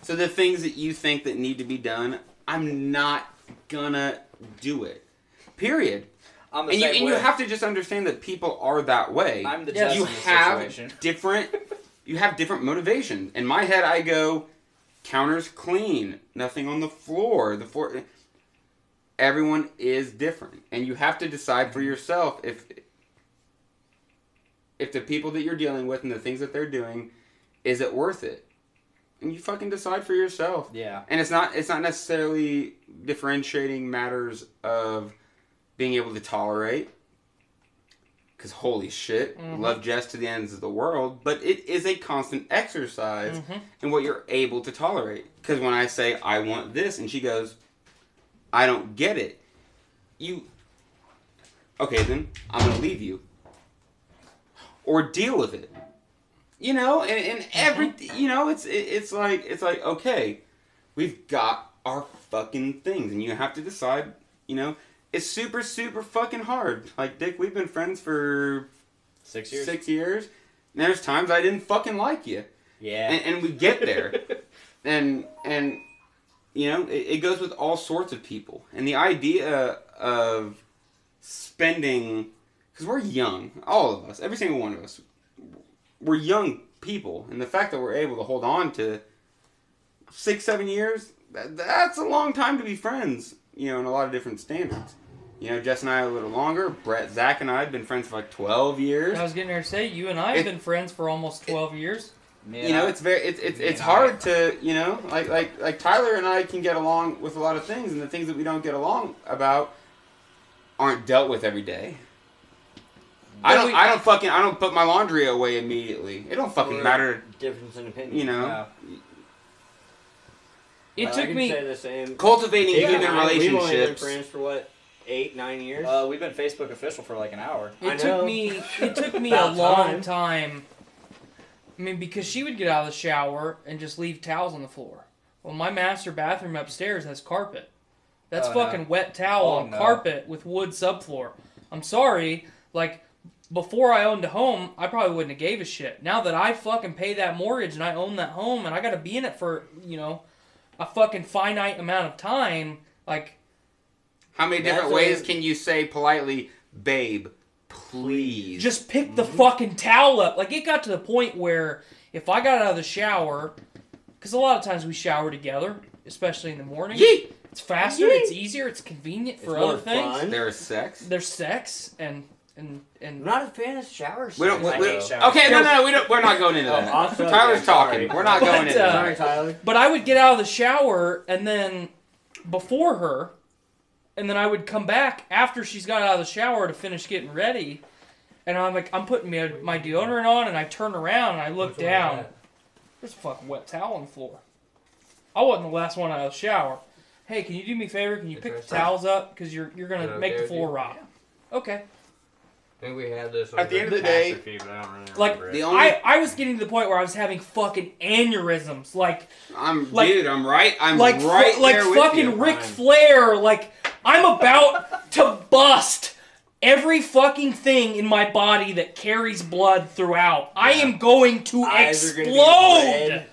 So the things that you think that need to be done, I'm not gonna do it. Period. I'm the And same way. you have to just understand that people are that way. I'm the Yes. Jess You in this have situation. different motivations. In my head, I go, counters clean, nothing on the floor. Everyone is different, and you have to decide for yourself if the people that you're dealing with and the things that they're doing, is it worth it? And you fucking decide for yourself. Yeah. And it's not necessarily differentiating matters of being able to tolerate. Because holy shit, love Jess to the ends of the world. But it is a constant exercise in what you're able to tolerate. Because when I say, I want this, and she goes, I don't get it. Okay then, I'm going to leave you. Or deal with it. And every, it's like, okay, we've got our fucking things. And you have to decide, it's super, super fucking hard. Like, Dick, we've been friends for 6 years. 6 years. And there's times I didn't fucking like you. Yeah. And we get there. and it goes with all sorts of people. And the idea of spending, because we're young, all of us, every single one of us, we're young people. And the fact that we're able to hold on to 6-7 years, that's a long time to be friends, in a lot of different standards. Jess and I are a little longer. Brett, Zach, and I have been friends for 12 years. I was getting ready to say, you and I have been friends for almost 12 years. It's hard to, like Tyler and I can get along with a lot of things, and the things that we don't get along about aren't dealt with every day. I don't put my laundry away immediately. It don't fucking matter. Difference in opinion. Yeah. It took me Say the same. Cultivating We've human only been relationships. friends for 8-9 years. We've been Facebook official for like an hour. It took me a About long time. I mean, because she would get out of the shower and just leave towels on the floor. Well, my master bathroom upstairs has carpet. That's fucking wet towel on carpet with wood subfloor. I'm sorry, before I owned a home, I probably wouldn't have gave a shit. Now that I fucking pay that mortgage and I own that home and I gotta be in it for, a fucking finite amount of time, How many different ways can you say politely, babe, please. Just pick the fucking towel up. Like, it got to the point where if I got out of the shower, because a lot of times we shower together, especially in the morning. Yeet! It's faster, it's easier, it's convenient for other things. Fun. There's sex. There's sex and I'm not a fan of showers. We don't. I hate showers. Okay, no. We don't. We're not going into that. also, Tyler's yeah, talking. sorry. We're not going into that. Sorry, Tyler. But I would get out of the shower and then before her, and then I would come back after she's got out of the shower to finish getting ready. And I'm like, I'm putting my deodorant on, and I turn around and I look down. There's a fucking wet towel on the floor. I wasn't the last one out of the shower. Hey, can you do me a favor? Can you pick the towels up? Because you're going to make the floor rock. Okay. I think we had this At the end of the day, but I don't really Like, remember it. the only I was getting to the point where I was having fucking aneurysms. Like I'm like- dude. I'm right. I'm like right like there with fucking you. Ric Flair. Like, I'm about to bust every fucking thing in my body that carries blood throughout. I am going to Eyes are gonna be explode. red.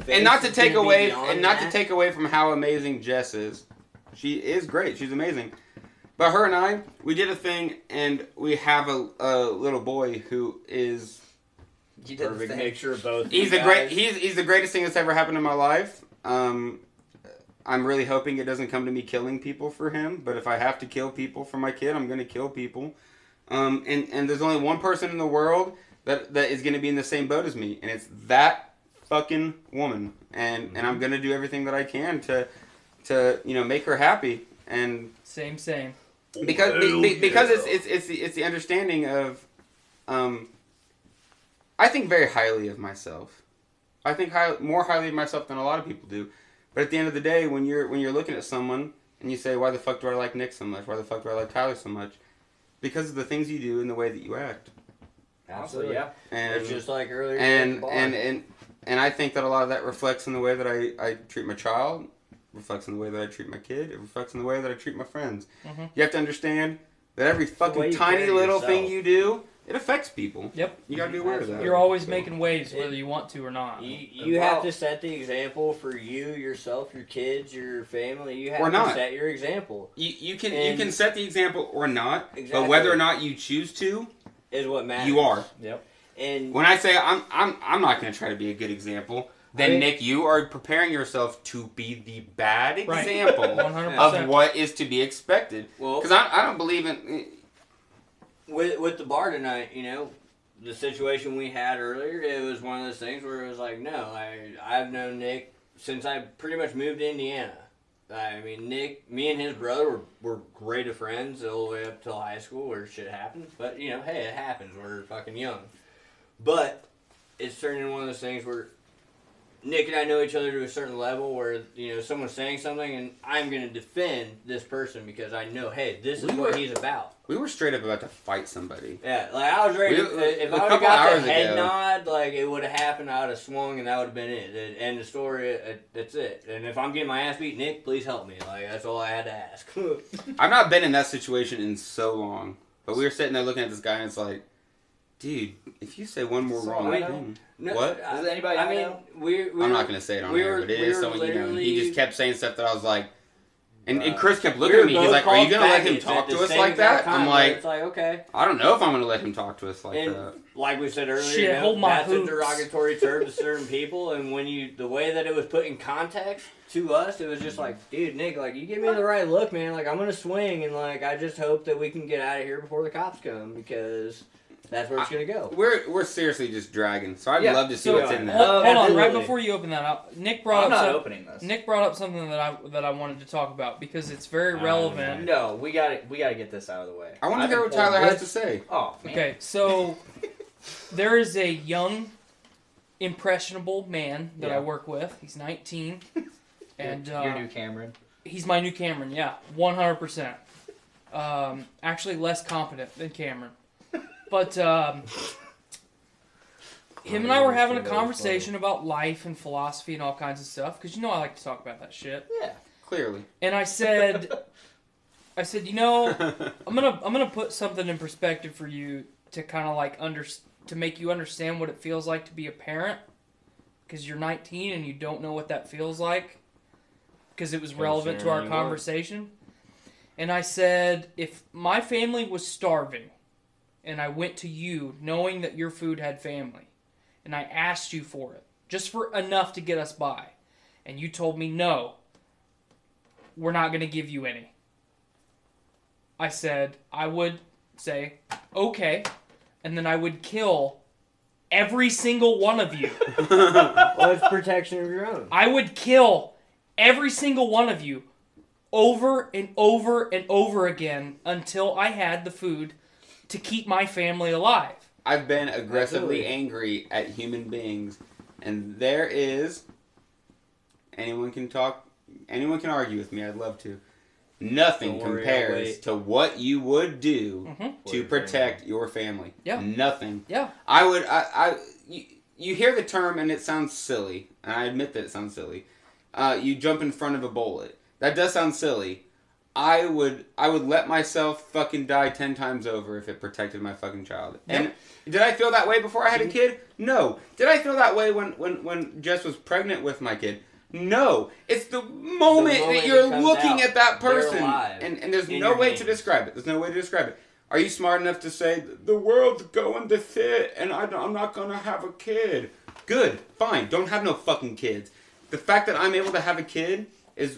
And not to Face take is gonna be away, beyond and not to that. take away from how amazing Jess is. She is great. She's amazing. But her and I, we did a thing, and we have a little boy who is. You did the Perfect thing. mixture of both. He's you the great. guys. He's the greatest thing that's ever happened in my life. I'm really hoping it doesn't come to me killing people for him. But if I have to kill people for my kid, I'm going to kill people. And there's only one person in the world that is going to be in the same boat as me, and it's that fucking woman. And I'm going to do everything that I can to make her happy. And Same. because it's the understanding of I think very highly of myself. I think more highly of myself than a lot of people do. But at the end of the day, when you're looking at someone and you say, why the fuck do I like Nick so much? Why the fuck do I like Tyler so much? Because of the things you do and the way that you act. Absolutely. Yeah. And It's just like earlier. and I think that a lot of that reflects in the way that I treat my child, reflects in the way that I treat my kid, it reflects in the way that I treat my friends. Mm-hmm. You have to understand that every way fucking you tiny carry little yourself. thing you do, it affects people. Yep. You gotta be aware of that. You're always making waves, whether you want to or not. You have to set the example for you, yourself, your kids, your family. You have Or not. to set your example. You can set the example or not, but Exactly. whether or not you choose to, Is what matters. you are. Yep. And When I say I'm not gonna try to be a good example, then I mean- Nick, you are preparing yourself to be the bad Right. example 100%. of what is to be expected. well, Because I don't believe in. with the bar tonight, the situation we had earlier, it was one of those things where it was like, no, I've known Nick since I pretty much moved to Indiana. I mean, Nick, me and his brother were great of friends all the way up till high school where shit happens. But, hey, it happens. We're fucking young. But it's turning into one of those things where Nick and I know each other to a certain level where, someone's saying something and I'm going to defend this person because I know, hey, this is what he's about. We were straight up about to fight somebody. Yeah, like I was ready. If a I would have couple got the hours head ago. nod, like it would have happened, I would have swung and that would have been it. End the story. That's it. And if I'm getting my ass beat, Nick, please help me. Like that's all I had to ask. I've not been in that situation in so long. But we were sitting there looking at this guy and it's like, dude, if you say one more wrong thing. No, What? Is it anybody I I mean, know? we I'm not going to say it on we air, were- but it we is were someone you know. And he literally- just kept saying stuff that I was like, and Chris kept we looking were at me. He's both like, are you called going to let him faggots talk at the to us same like that? exact time, I'm but like, it's like, okay. I don't know if I'm going to let him talk to us like And that. like we said earlier, Shit, hold my that's hoops. a derogatory term to certain people. And when the way that it was put in context to us, it was just like, dude, Nick, like you give me the right look, man. Like I'm gonna swing, and like I just hope that we can get out of here before the cops come because that's where it's gonna go. We're seriously just dragging, so I'd Yeah, love to see so- what's in there. Hold on, right absolutely. before you open that up, Nick brought I'm up not opening this. Nick brought up something that I wanted to talk about because it's very relevant. No, we got to get this out of the way. I want to I've hear been what told Tyler has this- to say. Oh man. Okay, so there is a young, impressionable man that I Yeah. work with. He's 19, and Your new Cameron. he's my new Cameron. Yeah, 100%. Actually, less competent than Cameron, but him and I were having a conversation about life and philosophy and all kinds of stuff because I like to talk about that shit. Yeah. Clearly. And I said, I'm gonna put something in perspective for you to kind of like to make you understand what it feels like to be a parent, because you're 19 and you don't know what that feels like, because it was relevant to our conversation. And I said, if my family was starving, and I went to you knowing that your food had family, and I asked you for it, just for enough to get us by, and you told me, no, we're not going to give you any. I said, I would say, okay, and then I would kill every single one of you. Well, it's protection of your own. I would kill every single one of you over and over and over again until I had the food to keep my family alive. I've been aggressively Absolutely. angry at human beings, and there is... Anyone can argue with me, I'd love to. Nothing Don't worry, compares to what you would do to protect your family. Yeah. Nothing. Yeah. You hear the term and it sounds silly, and I admit that it sounds silly. You jump in front of a bullet. That does sound silly. I would let myself fucking die 10 times over if it protected my fucking child. Yep. And did I feel that way before I had a kid? No. Did I feel that way when Jess was pregnant with my kid? No. It's the moment that you're looking at that person. And there's no way to describe it. There's no way to describe it. Are you smart enough to say, the world's going to fit and I'm not going to have a kid? Good. Fine. Don't have no fucking kids. The fact that I'm able to have a kid is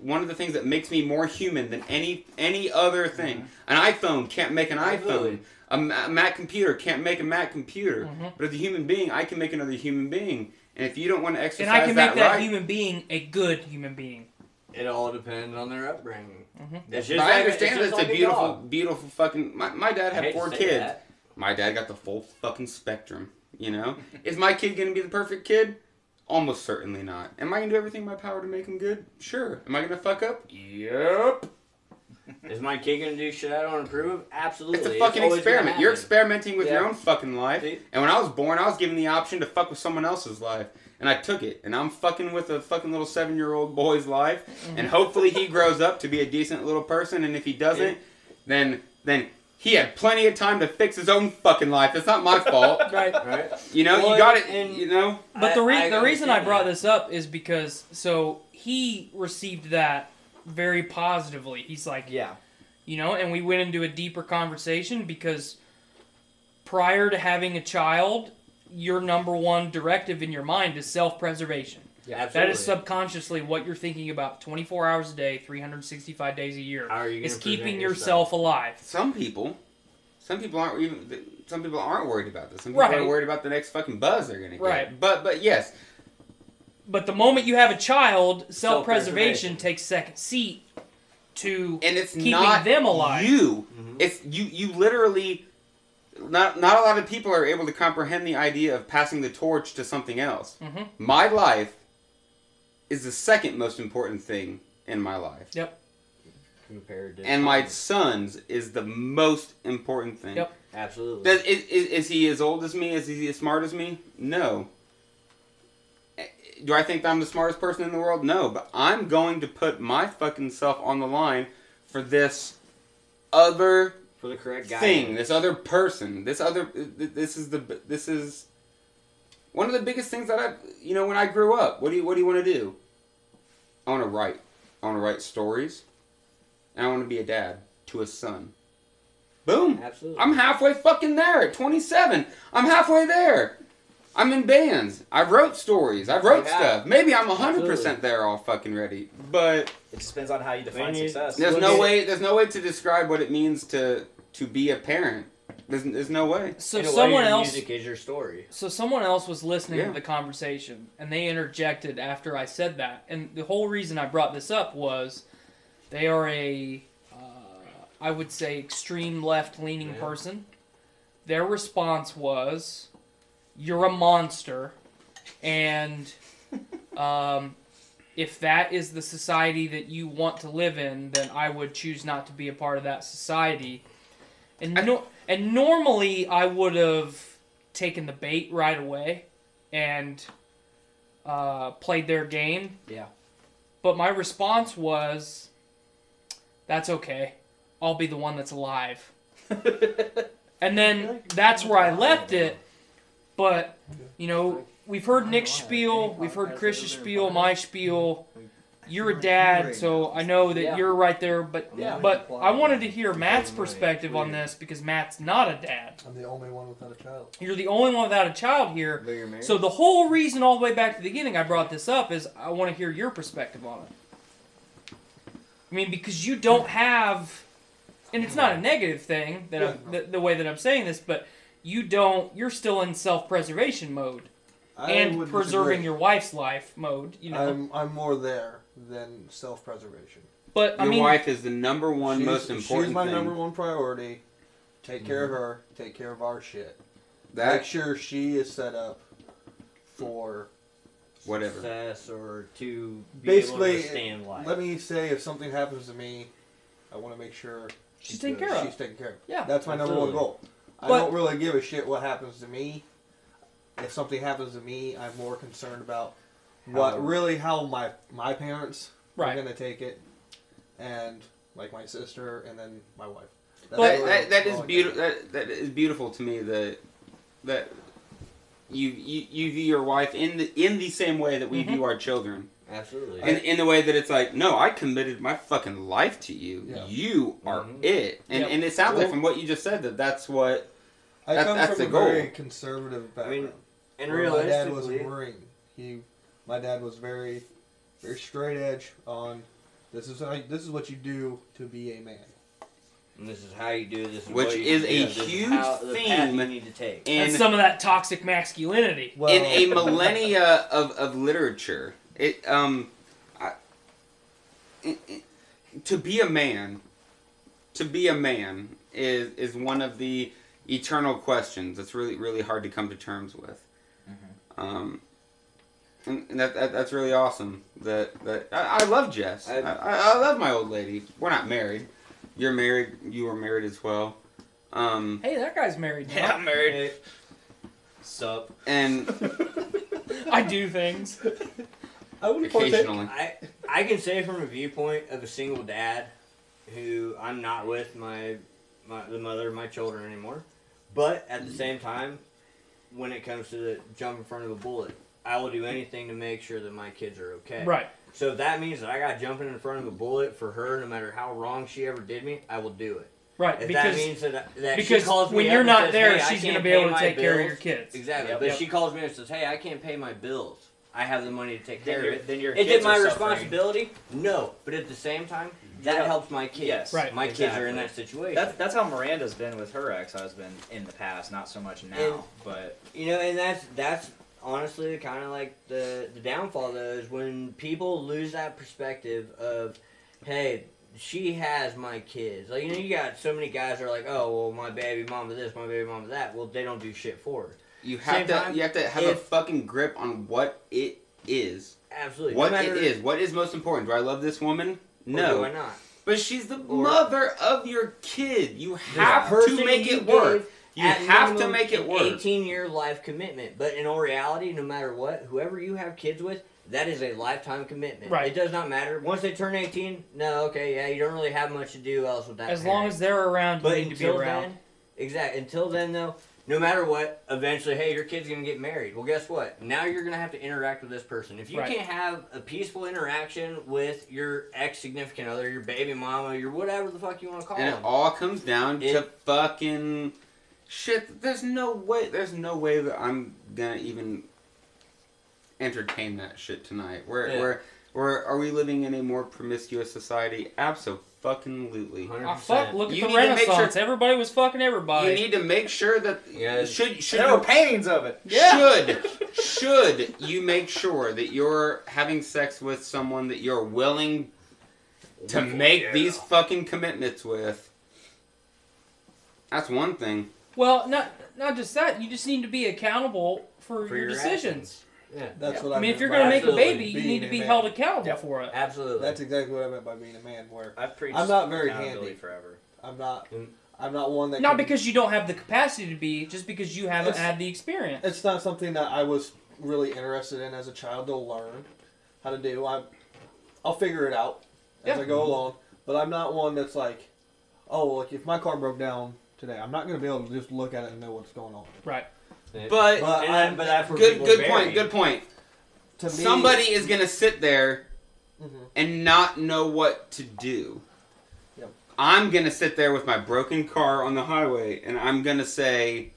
one of the things that makes me more human than any other thing. An iPhone can't make an iPhone. A Mac computer can't make a Mac computer. But as a human being, I can make another human being. And if you don't want to exercise that right... And I can make that human being a good human being. It all depends on their upbringing. But I understand that it's a beautiful, beautiful fucking... My dad had 4 kids. That. My dad got the full fucking spectrum, you know? Is my kid going to be the perfect kid? Almost certainly not. Am I going to do everything in my power to make him good? Sure. Am I going to fuck up? Yep. Is my kid going to do shit I don't approve of? Absolutely. It's a fucking experiment. You're experimenting with your own fucking life. See? And when I was born, I was given the option to fuck with someone else's life. And I took it. And I'm fucking with a fucking little 7-year-old boy's life. And hopefully he grows up to be a decent little person. And if he doesn't, then he had plenty of time to fix his own fucking life. It's not my fault. Right. You know, Well, you got it, and- you know. But the reason I brought that. this up is because, so he received that very positively. He's like, Yeah. you know, and we went into a deeper conversation because prior to having a child, your number one directive in your mind is self-preservation. Yeah, That absolutely. is subconsciously what you're thinking about 24 hours a day, 365 days a year. How are you gonna It's keeping present yourself alive. Some people aren't worried about this. Some people are worried about the next fucking buzz they're gonna get. Right. But yes. But the moment you have a child, self-preservation takes second seat to And it's keeping not them alive. you. It's you literally. Not a lot of people are able to comprehend the idea of passing the torch to something else. My life is the second most important thing in my life. Yep. Compared to And my son's is the most important thing. Yep. Absolutely. Is he as old as me? Is he as smart as me? No. Do I think that I'm the smartest person in the world? No. But I'm going to put my fucking self on the line for this other for the correct guy. thing, this other person, this is one of the biggest things that when I grew up, what do you want to do? I want to write stories, and I want to be a dad to a son. Boom. Absolutely. I'm halfway fucking there at 27. I'm halfway there. I'm in bands. I wrote stories. I wrote stuff. Maybe I'm 100% there all fucking ready. But it just depends on how you define success. There's no way to describe what it means to be a parent. There's no way. So music is your story. So someone else was listening to the conversation, and they interjected after I said that. And the whole reason I brought this up was they are I would say, extreme left-leaning person. Their response was, "You're a monster," and if that is the society that you want to live in, then I would choose not to be a part of that society. And normally I would have taken the bait right away and played their game. Yeah. But my response was, "That's okay. I'll be the one that's alive." And then that's where I left it. But, we've heard Nick's spiel, we've heard Chris's spiel, my spiel. you're a dad, so I know that you're right there. But Yeah. but I wanted to hear Matt's perspective on this because Matt's not a dad. I'm the only one without a child. You're the only one without a child here. But you're married? So the whole reason, all the way back to the beginning, I brought this up is I want to hear your perspective on it. I mean, because you don't have, and it's not a negative thing that the way that I'm saying this, but you're still in self-preservation mode and would preserving disagree. your wife's life mode. You know, I'm more there than self-preservation. but I Your mean, wife is the number one most important She's my thing. number one priority. Take care of her. Take care of our shit. Make That sure she is set up for whatever. Success or to be basically. able to stand life. Let me say, if something happens to me, I want to make sure She's taken care of. She's taken care of. Yeah, That's my number one absolutely. goal. I But- don't really give a shit what happens to me. If something happens to me, I'm more concerned about how my parents are Right. going to take it, and like my sister, and then my wife. That is beautiful. That is beautiful to me. That you view your wife in the same way that we view our children. Absolutely. In the way that it's like, no, I committed my fucking life to you. Yeah. You are it. And Yep. and it sounds like Well- from what you just said that's what. I come that's from the a goal. very conservative background. And where my dad was a realistically, Marine. My dad was very, very straight edge on this is what you do to be a man. and this is how you do this, Which what you is do, a this is huge how- the path theme you need to take. in and some of that toxic masculinity. Well, in a millennia of literature. To be a man is one of the eternal questions that's really, really hard to come to terms with. And that's really awesome. I love Jess. I love my old lady. We're not married. You're married. You were married as well. Hey, that guy's married now. Yeah, I'm married. Sup? And I do things. I would partake. occasionally, I can say from a viewpoint of a single dad who I'm not with the mother of my children anymore, but at the same time, when it comes to the jump in front of a bullet, I will do anything to make sure that my kids are okay. Right. So if that means that I got jumping in front of a bullet for her, no matter how wrong she ever did me, I will do it. Right. If Because that means that she because calls me when up you're and not says, there, "Hey, I she's going to can't be pay able to my take care of bills," your kids. Exactly. Yep. But Yep. she calls me and says, "Hey, I can't pay my bills. I have the money to take care of it." Then your Is kids it my are suffering. responsibility? No. But at the same time, that Yeah. helps my kids. Yes, Right. My kids are in exactly. that situation. That's how Miranda's been with her ex-husband in the past. Not so much now, And- but You know, and that's honestly kind of like the downfall, though, is when people lose that perspective of, hey, she has my kids. Like, you know, you got so many guys that are like, oh, well, my baby mama this, my baby mama that. Well, they don't do shit for her. you Same have time, to have a if- fucking grip on what it is. Absolutely. What no matter, it is. What is most important? Do I love this woman? Or No. do I not? But she's the Or- mother of your kid. You The have person to make you it work. gave You at have to minimum make it an work. 18-year life commitment. But in all reality, no matter what, whoever you have kids with, that is a lifetime commitment. Right. It does not matter. Once they turn 18, no, okay, yeah, you don't really have much to do else with that. As long as they're around, you But need to be until around. then, exactly. Until then, though, no matter what, eventually, hey, your kid's gonna get married. Well, guess what? Now you're gonna have to interact with this person. If you Right. can't have a peaceful interaction with your ex-significant other, your baby mama, your whatever the fuck you want to call And them, it all comes down to It- fucking shit. There's no way that I'm gonna even entertain that shit tonight. Yeah. Are we living in a more promiscuous society? Absolutely. 100%. Ah, fuck, look at You the need to make Renaissance. sure- Everybody was fucking everybody. You need to make sure that Yeah. should there were you, paintings of it. Yeah. should you make sure that you're having sex with someone that you're willing to make these fucking commitments with. That's one thing. Well, not just that. You just need to be accountable for your decisions. Yeah. That's Yeah. what I mean, if you're meant going by to make a Absolutely. baby, you being need to a be man. held accountable Yep. for it. Absolutely. That's exactly what I meant by being a man. Where I've preached. I'm not very accountability handy. forever. I'm not. Mm. I'm not one that. Not can- because you don't have the capacity to be, just because you haven't It's- had the experience. It's not something that I was really interested in as a child to learn how to do. I'll figure it out as Yeah. I go along. But I'm not one that's like, oh, like if my car broke down today, I'm not going to be able to just look at it and know what's going on. Right. But But that's where good people good vary. point. Good point. To me, Somebody is gonna sit there and not know what to do. Yep. I'm going to sit there with my broken car on the highway, and I'm going to say,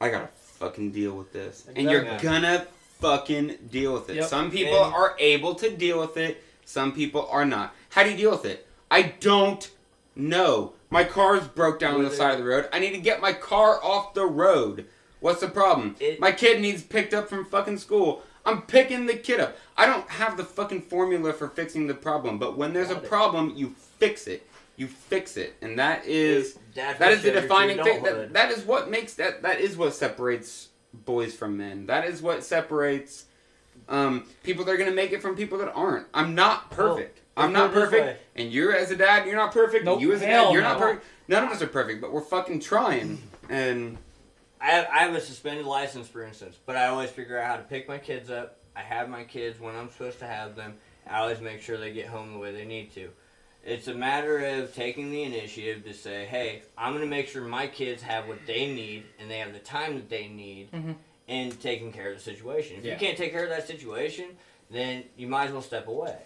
I got to fucking deal with this. Exactly. And you're going to fucking deal with it. Yep. Some people are able to deal with it. Some people are not. How do you deal with it? I don't know. My car's broke down on the side of the road. I need to get my car off the road. What's the problem? My kid needs picked up from fucking school. I'm picking the kid up. I don't have the fucking formula for fixing the problem, but when there's a problem, you fix it. You fix it, and that is the defining thing. That is what makes that is what separates boys from men. That is what separates people that are gonna make it from people that aren't. I'm not perfect. I'm not perfect, and you're as a dad, you're not perfect. Nope. You as a dad, you're not perfect. None of us are perfect, but we're fucking trying. And I have a suspended license, for instance, but I always figure out how to pick my kids up. I have my kids when I'm supposed to have them. I always make sure they get home the way they need to. It's a matter of taking the initiative to say, hey, I'm going to make sure my kids have what they need and they have the time that they need and taking care of the situation. If you can't take care of that situation, then you might as well step away.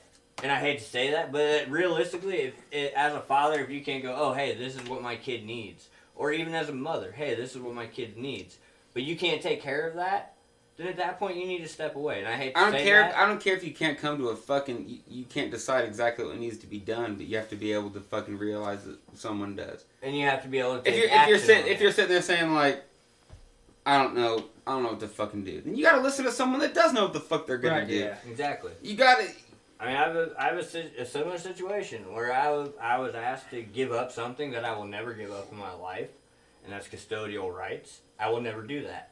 And I hate to say that, but realistically, as a father, if you can't go, oh, hey, this is what my kid needs, or even as a mother, hey, this is what my kid needs, but you can't take care of that, then at that point you need to step away. And I hate to say that. I don't care if you can't come to a fucking. You can't decide exactly what needs to be done, but you have to be able to fucking realize that someone does. And you have to be able to take if you're sitting there saying like, I don't know what to fucking do, then you gotta listen to someone that does know what the fuck they're gonna do. Yeah, exactly. You gotta. I mean, I have a similar situation where I was asked to give up something that I will never give up in my life, and that's custodial rights. I will never do that.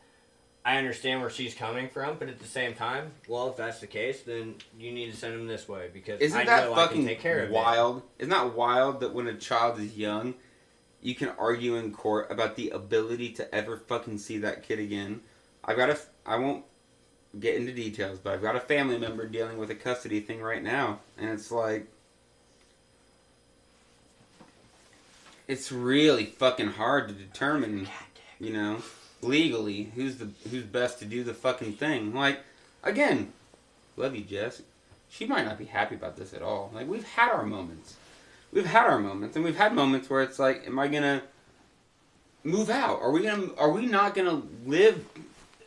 I understand where she's coming from, but at the same time, well, if that's the case, then you need to send them this way because I know I can take care of it. Isn't that wild that when a child is young, you can argue in court about the ability to ever fucking see that kid again? I won't get into details, but I've got a family member dealing with a custody thing right now, and it's like, it's really fucking hard to determine, you know, legally who's best to do the fucking thing. Like, again, love you, Jess. She might not be happy about this at all. Like, we've had our moments, and we've had moments where it's like, am I gonna move out? Are we not gonna live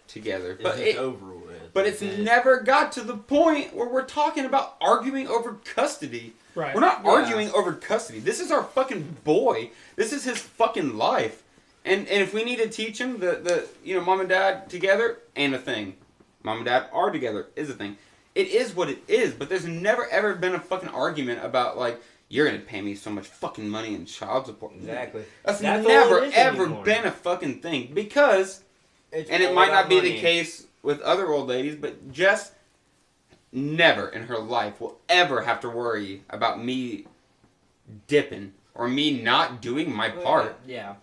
together? But it's over with. But it's never got to the point where we're talking about arguing over custody. Right. We're not arguing over custody. This is our fucking boy. This is his fucking life. And if we need to teach him the mom and dad together, ain't a thing. Mom and dad are together is a thing. It is what it is, but there's never ever been a fucking argument about like, you're gonna pay me so much fucking money in child support. Exactly. That's never ever been a fucking thing because it might not be the case with other old ladies, but Jess never in her life will ever have to worry about me dipping or me not doing my part. Yeah.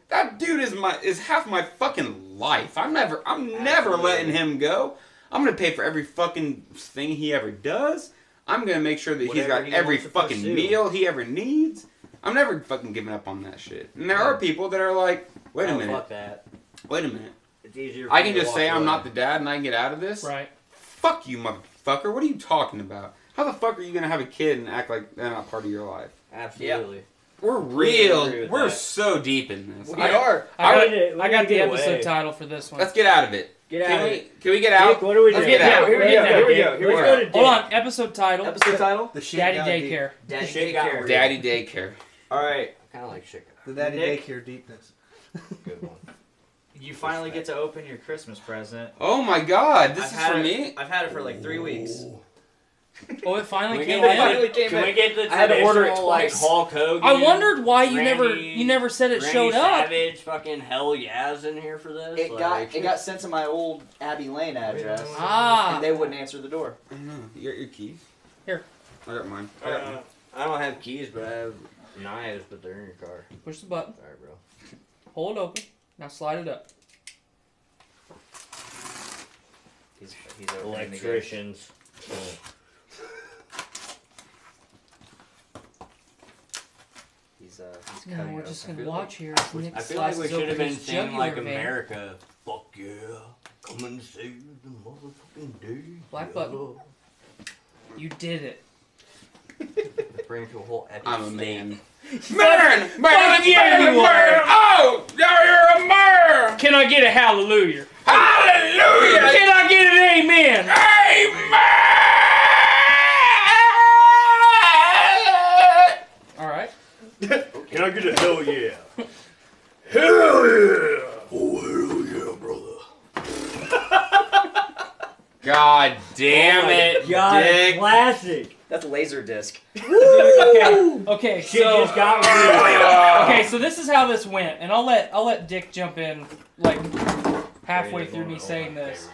That dude is half my fucking life. I'm never letting him go. I'm gonna pay for every fucking thing he ever does. I'm gonna make sure that he's got every fucking meal he ever needs. I'm never fucking giving up on that shit. And there are people that are like, wait a minute. Fuck that. Wait a minute. It's easier. I can just say I'm not the dad and I can get out of this? Right. Fuck you, motherfucker. What are you talking about? How the fuck are you gonna have a kid and act like they're not part of your life? Absolutely. Yeah. We're so deep in this. We are. I got the episode title for this one. Let's get out of it. Can we get out? Nick, what are we Let's doing? get out. Here we go. Hold on. Episode title. The shit Daddy got Daycare. Daycare. Daddy daycare. All right. Kind of like shit. The daddy Nick. daycare deepness. Good one. You finally get to open your Christmas present. Oh my god, this I've is had for it- me? I've had it for like 3 weeks. Oh, it finally Can came we out. get the I had to order it traditional, like twice. Hulk Hogan? I wondered why you Randy- never said it Randy showed up. Savage, fucking hell yeahs in here for this. It got sent to my old Abbey Lane address, Ah. and they wouldn't answer the door. I don't know. You got your keys? Here. I got mine. I don't have keys, but I have knives, but they're in your car. Push the button. Sorry, bro. Hold it open. Now slide it up. He's opening the gate. Electricians. He's No, cutting we're it just open. gonna watch here. Nick I feel like we slices should have open been his singing jugular like vein. America. Fuck yeah. Come and save the motherfucking day. Black button. You did it. Bring it to a whole epic I'm a state. man. Man! Oh, now you're a man! Can I get a hallelujah? Hallelujah! Can I get an amen? Amen! Alright. Can I get a hell yeah? Hell yeah! Oh, hell yeah, brother. God damn it, God, Dick. classic. That's Laserdisc. Okay, Shit so just got real. okay, so this is how this went, and I'll let Dick jump in like halfway through me saying this.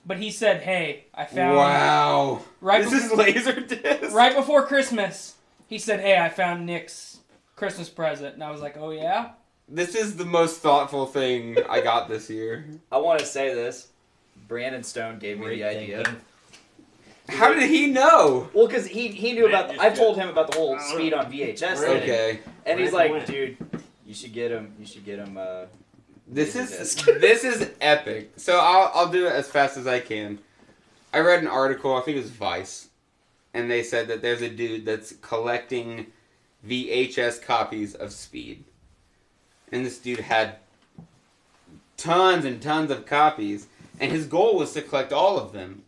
But he said, "Hey, I found Wow. right This is Laserdisc? right before Christmas." He said, "Hey, I found Nick's Christmas present," and I was like, "Oh yeah." This is the most thoughtful thing I got this year. I want to say this. Brandon Stone gave me the idea. How did he know? Well, because he knew about. I told him about the whole speed on VHS thing, Okay. and he's Brandon like, "Dude, you should get him. You should get him." This Laserdisc." is epic. So I'll do it as fast as I can. I read an article, I think it was Vice, and they said that there's a dude that's collecting VHS copies of Speed. And this dude had tons and tons of copies, and his goal was to collect all of them.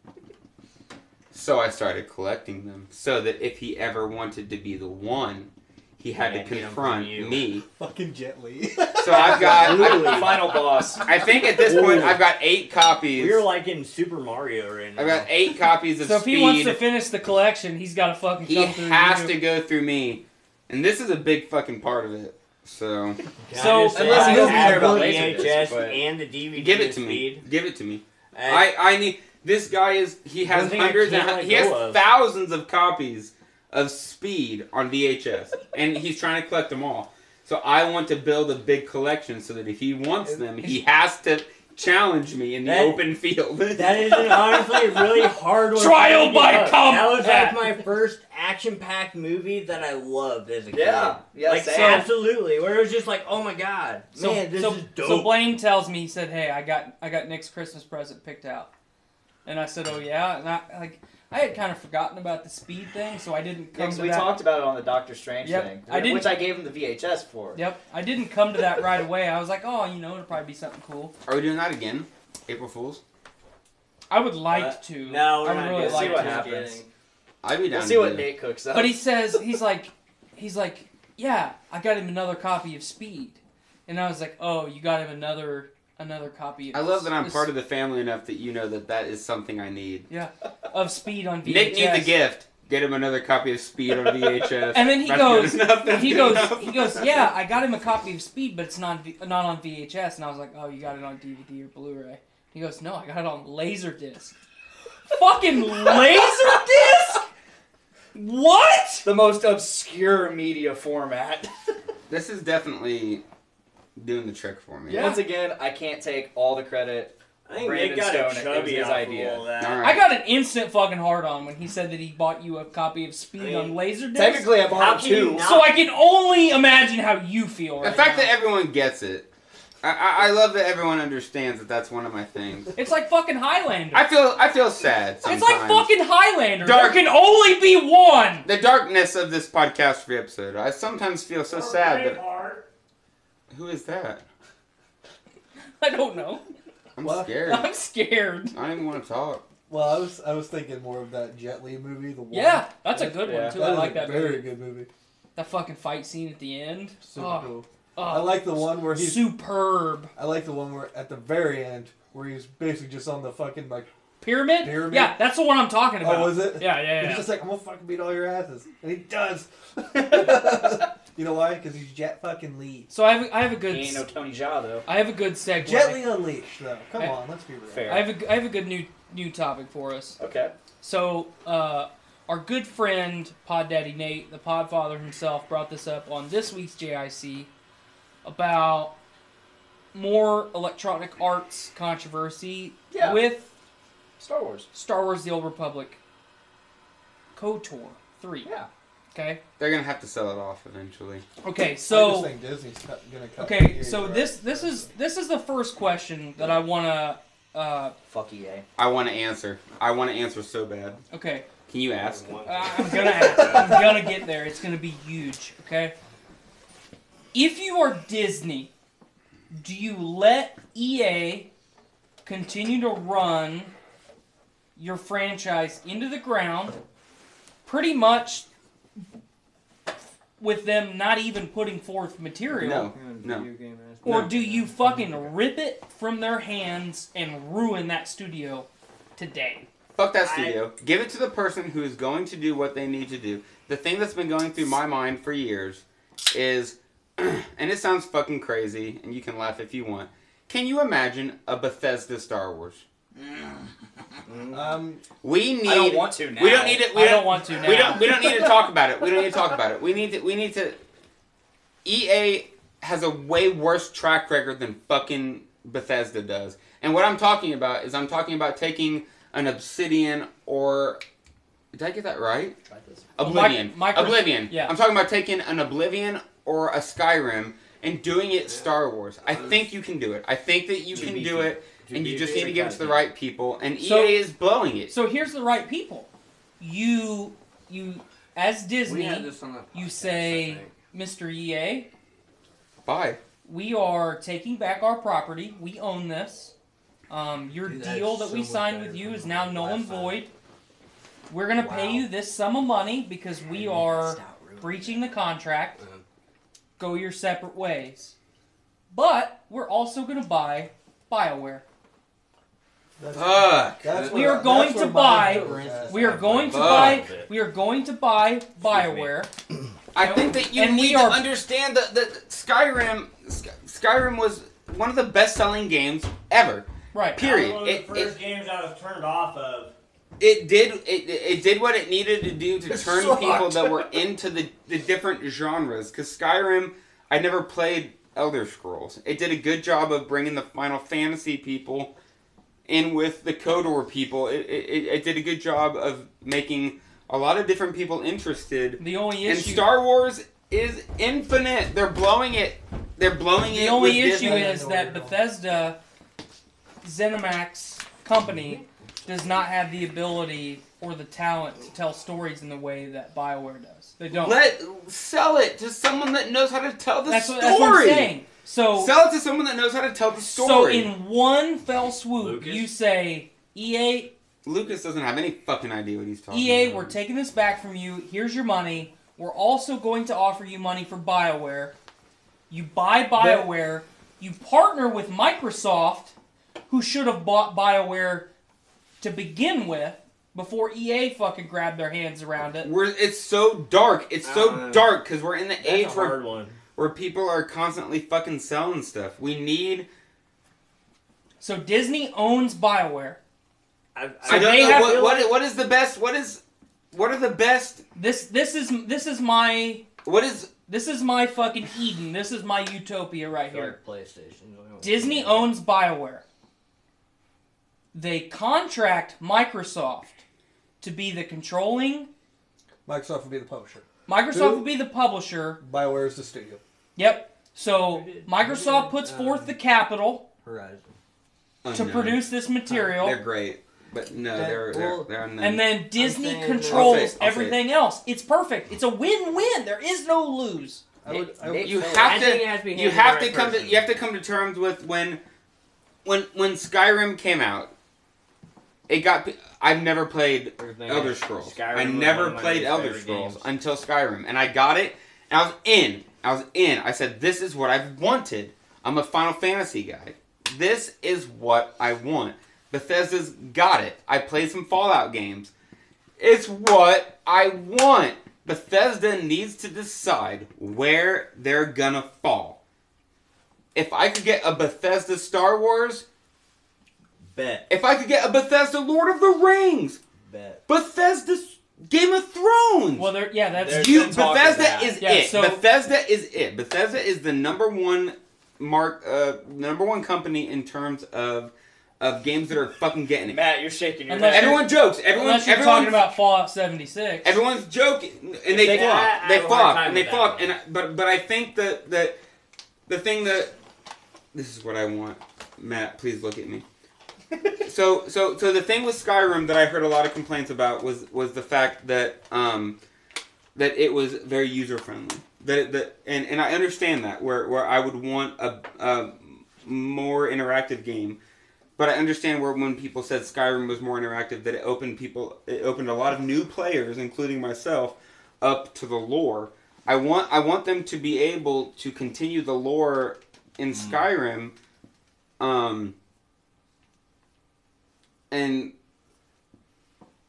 So I started collecting them, so that if he ever wanted to be the one, he had to confront me. Fucking Jet Li. So I've got Final boss. I think at this point I've got 8 copies. We're like in Super Mario right now. I've got 8 copies of So if Speed. he wants to finish the collection, he's got to fucking He come through has you. to go through me, and this is a big fucking part of it. So So- Unless he doesn't care about the Laserdisc, VHS but- and the DVD. give it to me. Speed. Give it to me. And I need. This guy he has One thing I hundreds can't and let he has go of. thousands of copies of Speed on VHS, and he's trying to collect them all. So I want to build a big collection so that if he wants them, he has to challenge me in the That- open field. That is honestly a really hard one. Trial to by get up. combat. That was like my first action-packed movie that I loved as a kid. Yeah, like same. absolutely. Where it was just like, oh my god, man, this is dope. So Blaine tells me, he said, "Hey, I got Nick's Christmas present picked out," and I said, "Oh yeah," and I had kind of forgotten about the Speed thing, so I didn't come Because to we that. talked about it on the Doctor Strange Yep, thing, I didn't- which I gave him the VHS for. Yep, I didn't come to that right away. I was like, "Oh, it'll probably be something cool." Are we doing that again? April Fools? I would like to. No, we're I would not really doing like See what to. happens. I'd be down We'll to see what do it. Nate cooks up. But he says he's like, "Yeah, I got him another copy of Speed," and I was like, "Oh, you got him another copy of." I love that I'm part of the family enough that you know that is something I need. Yeah, of Speed on VHS. Nick needs a gift. Get him another copy of Speed on VHS. And then he That's goes, good enough, that's he good goes, enough. he goes, "Yeah, I got him a copy of Speed, but it's not on VHS." And I was like, "Oh, you got it on DVD or Blu-ray?" He goes, "No, I got it on Laserdisc." Fucking Laserdisc? What? the most obscure media format. This is definitely doing the trick for me. Yeah. Once again, I can't take all the credit. I think Brandon Nick got Stone, a it was chubby his off idea. of all that. All right. I got an instant fucking hard on when he said that he bought you a copy of Speed on Laserdisc. Technically, I How bought can you two. not- So I can only imagine how you feel right The fact now. that everyone gets it. I love that everyone understands that that's one of my things. It's like fucking Highlander. I feel sad sometimes. It's like fucking Highlander. Dark- There can only be one. The darkness of this Podcastrophe episode. I sometimes feel so sad that... Who is that? I don't know. I'm What? scared. I'm scared. I don't even want to talk. Well, I was thinking more of that Jet Li movie, the one. Yeah, that's a good Yeah. one too. That I is like a that very movie. good movie. That fucking fight scene at the end. Super Oh, cool. oh, I like the one where he's. superb. I like the one where at the very end where he's basically just on the fucking like. Pyramid? Pyramid? Yeah, that's the one I'm talking about. Oh, was it? Yeah, yeah, He's yeah. just like, I'm gonna fucking beat all your asses, and he does. You know why? Because he's Jet fucking Li. So I have a good He ain't no Tony Jaa though. I have a good segue. Jet Li Unleashed, though. Come I- on, let's be real. Fair. I have a good new topic for us. Okay. So our good friend Pod Daddy Nate, the Podfather himself, brought this up on this week's JIC about more electronic arts controversy Yeah. with Star Wars. Star Wars: The Old Republic KOTOR 3. Yeah. Okay. They're going to have to sell it off eventually. Okay. I So. just think Disney's gonna cut. Okay, the so right? this is the first question that I wanna Fuck EA. I want to answer. I want to answer so bad. Okay. Can you ask? I'm gonna ask. I'm gonna get there. It's gonna be huge. Okay. If you are Disney, do you let EA continue to run your franchise into the ground, pretty much with them not even putting forth material? No. Or do you fucking rip it from their hands and ruin that studio today? Fuck that studio. Give it to the person who is going to do what they need to do. The thing that's been going through my mind for years is, and it sounds fucking crazy, and you can laugh if you want. Can you imagine a Bethesda Star Wars? We need. I don't want to now. We don't need it. I don't want to now. We don't need to talk about it. We don't need to talk about it. We need to. EA has a way worse track record than fucking Bethesda does. And what I'm talking about is taking an Obsidian or... Did I get that right? Oblivion. Oblivion. Yeah. I'm talking about taking an Oblivion or a Skyrim and doing it Star Wars. I think you can do it. I think that you can do it, and you just need to give it to the right people. And EA is blowing it. So here's the right people. You as Disney, We had this on the podcast, you say, I think. Mr. EA, Bye. we are taking back our property. We own this. Your Dude, that deal is that so we much signed better with you than is now the null and last time. void. We're going to pay you this sum of money because we are breaching the contract. Go your separate ways. But we're also going to buy BioWare. Fuck. We are going to buy. We are going to buy. We are going to buy BioWare. I think that you And we need to are- understand that Skyrim was one of the best-selling games ever. Right. Period. One of the first games I was turned off of. It did what it needed to do to turn people that were into the different genres. Because Skyrim, I never played Elder Scrolls. It did a good job of bringing the Final Fantasy people in with the KOTOR people. It did a good job of making a lot of different people interested. The only And issue. Star Wars is infinite. They're blowing it. They're blowing it. The only with issue Disney. is that Bethesda, ZeniMax company, does not have the ability or the talent to tell stories in the way that BioWare does. They don't. Sell it to someone that knows how to tell the story. That's what I'm saying. So sell it to someone that knows how to tell the story. So in one fell swoop, Lucas? you say, EA, Lucas doesn't have any fucking idea what he's talking EA, about. we're taking this back from you. Here's your money. We're also going to offer you money for BioWare. You buy BioWare. You partner with Microsoft, who should have bought BioWare to begin with before EA fucking grabbed their hands around it. It's so dark. It's so dark because we're in the age That's a hard one. where people are constantly fucking selling stuff. We need... So Disney owns BioWare. I don't know what is the best... What are the best... This is my What is... This is my fucking Eden. This is my utopia right here. PlayStation. Disney owns BioWare. They contract Microsoft to be the controlling. Microsoft would be the publisher. Microsoft would be the publisher. BioWare is the studio. Yep. So Microsoft puts forth the capital Horizon. to produce this material. They're great. But no, they're And then Disney saying- controls I'll say it. everything else. It's perfect. It's a win-win. There is no lose. You have to come to terms with when Skyrim came out. I've never played Elder Scrolls. Skyrim I was never one of my played least Elder favorite Scrolls games. until Skyrim, and I got it, and I was in. I said, "This is what I've wanted. I'm a Final Fantasy guy. This is what I want." Bethesda's got it. I played some Fallout games. It's what I want. Bethesda needs to decide where they're gonna fall. If I could get a Bethesda Star Wars, Bet. if I could get a Bethesda Lord of the Rings, Bet. Bethesda Game of Thrones. Well, that's There's You been talk of Bethesda that. is Yeah, it. so- Bethesda is it. Bethesda is the number one company in terms of games that are fucking getting it. Matt, you're shaking your Unless head. Everyone jokes. unless you're talking about Fallout 76. Everyone's joking, and they They- flop. I They have a hard flop, time and they with flop. that And but I think that the thing that this is what I want. Matt, please look at me. So the thing with Skyrim that I heard a lot of complaints about was the fact that that it was very user friendly. And I understand that where I would want a more interactive game, but I understand where when people said Skyrim was more interactive, that it opened a lot of new players, including myself, up to the lore. I want them to be able to continue the lore in Skyrim, and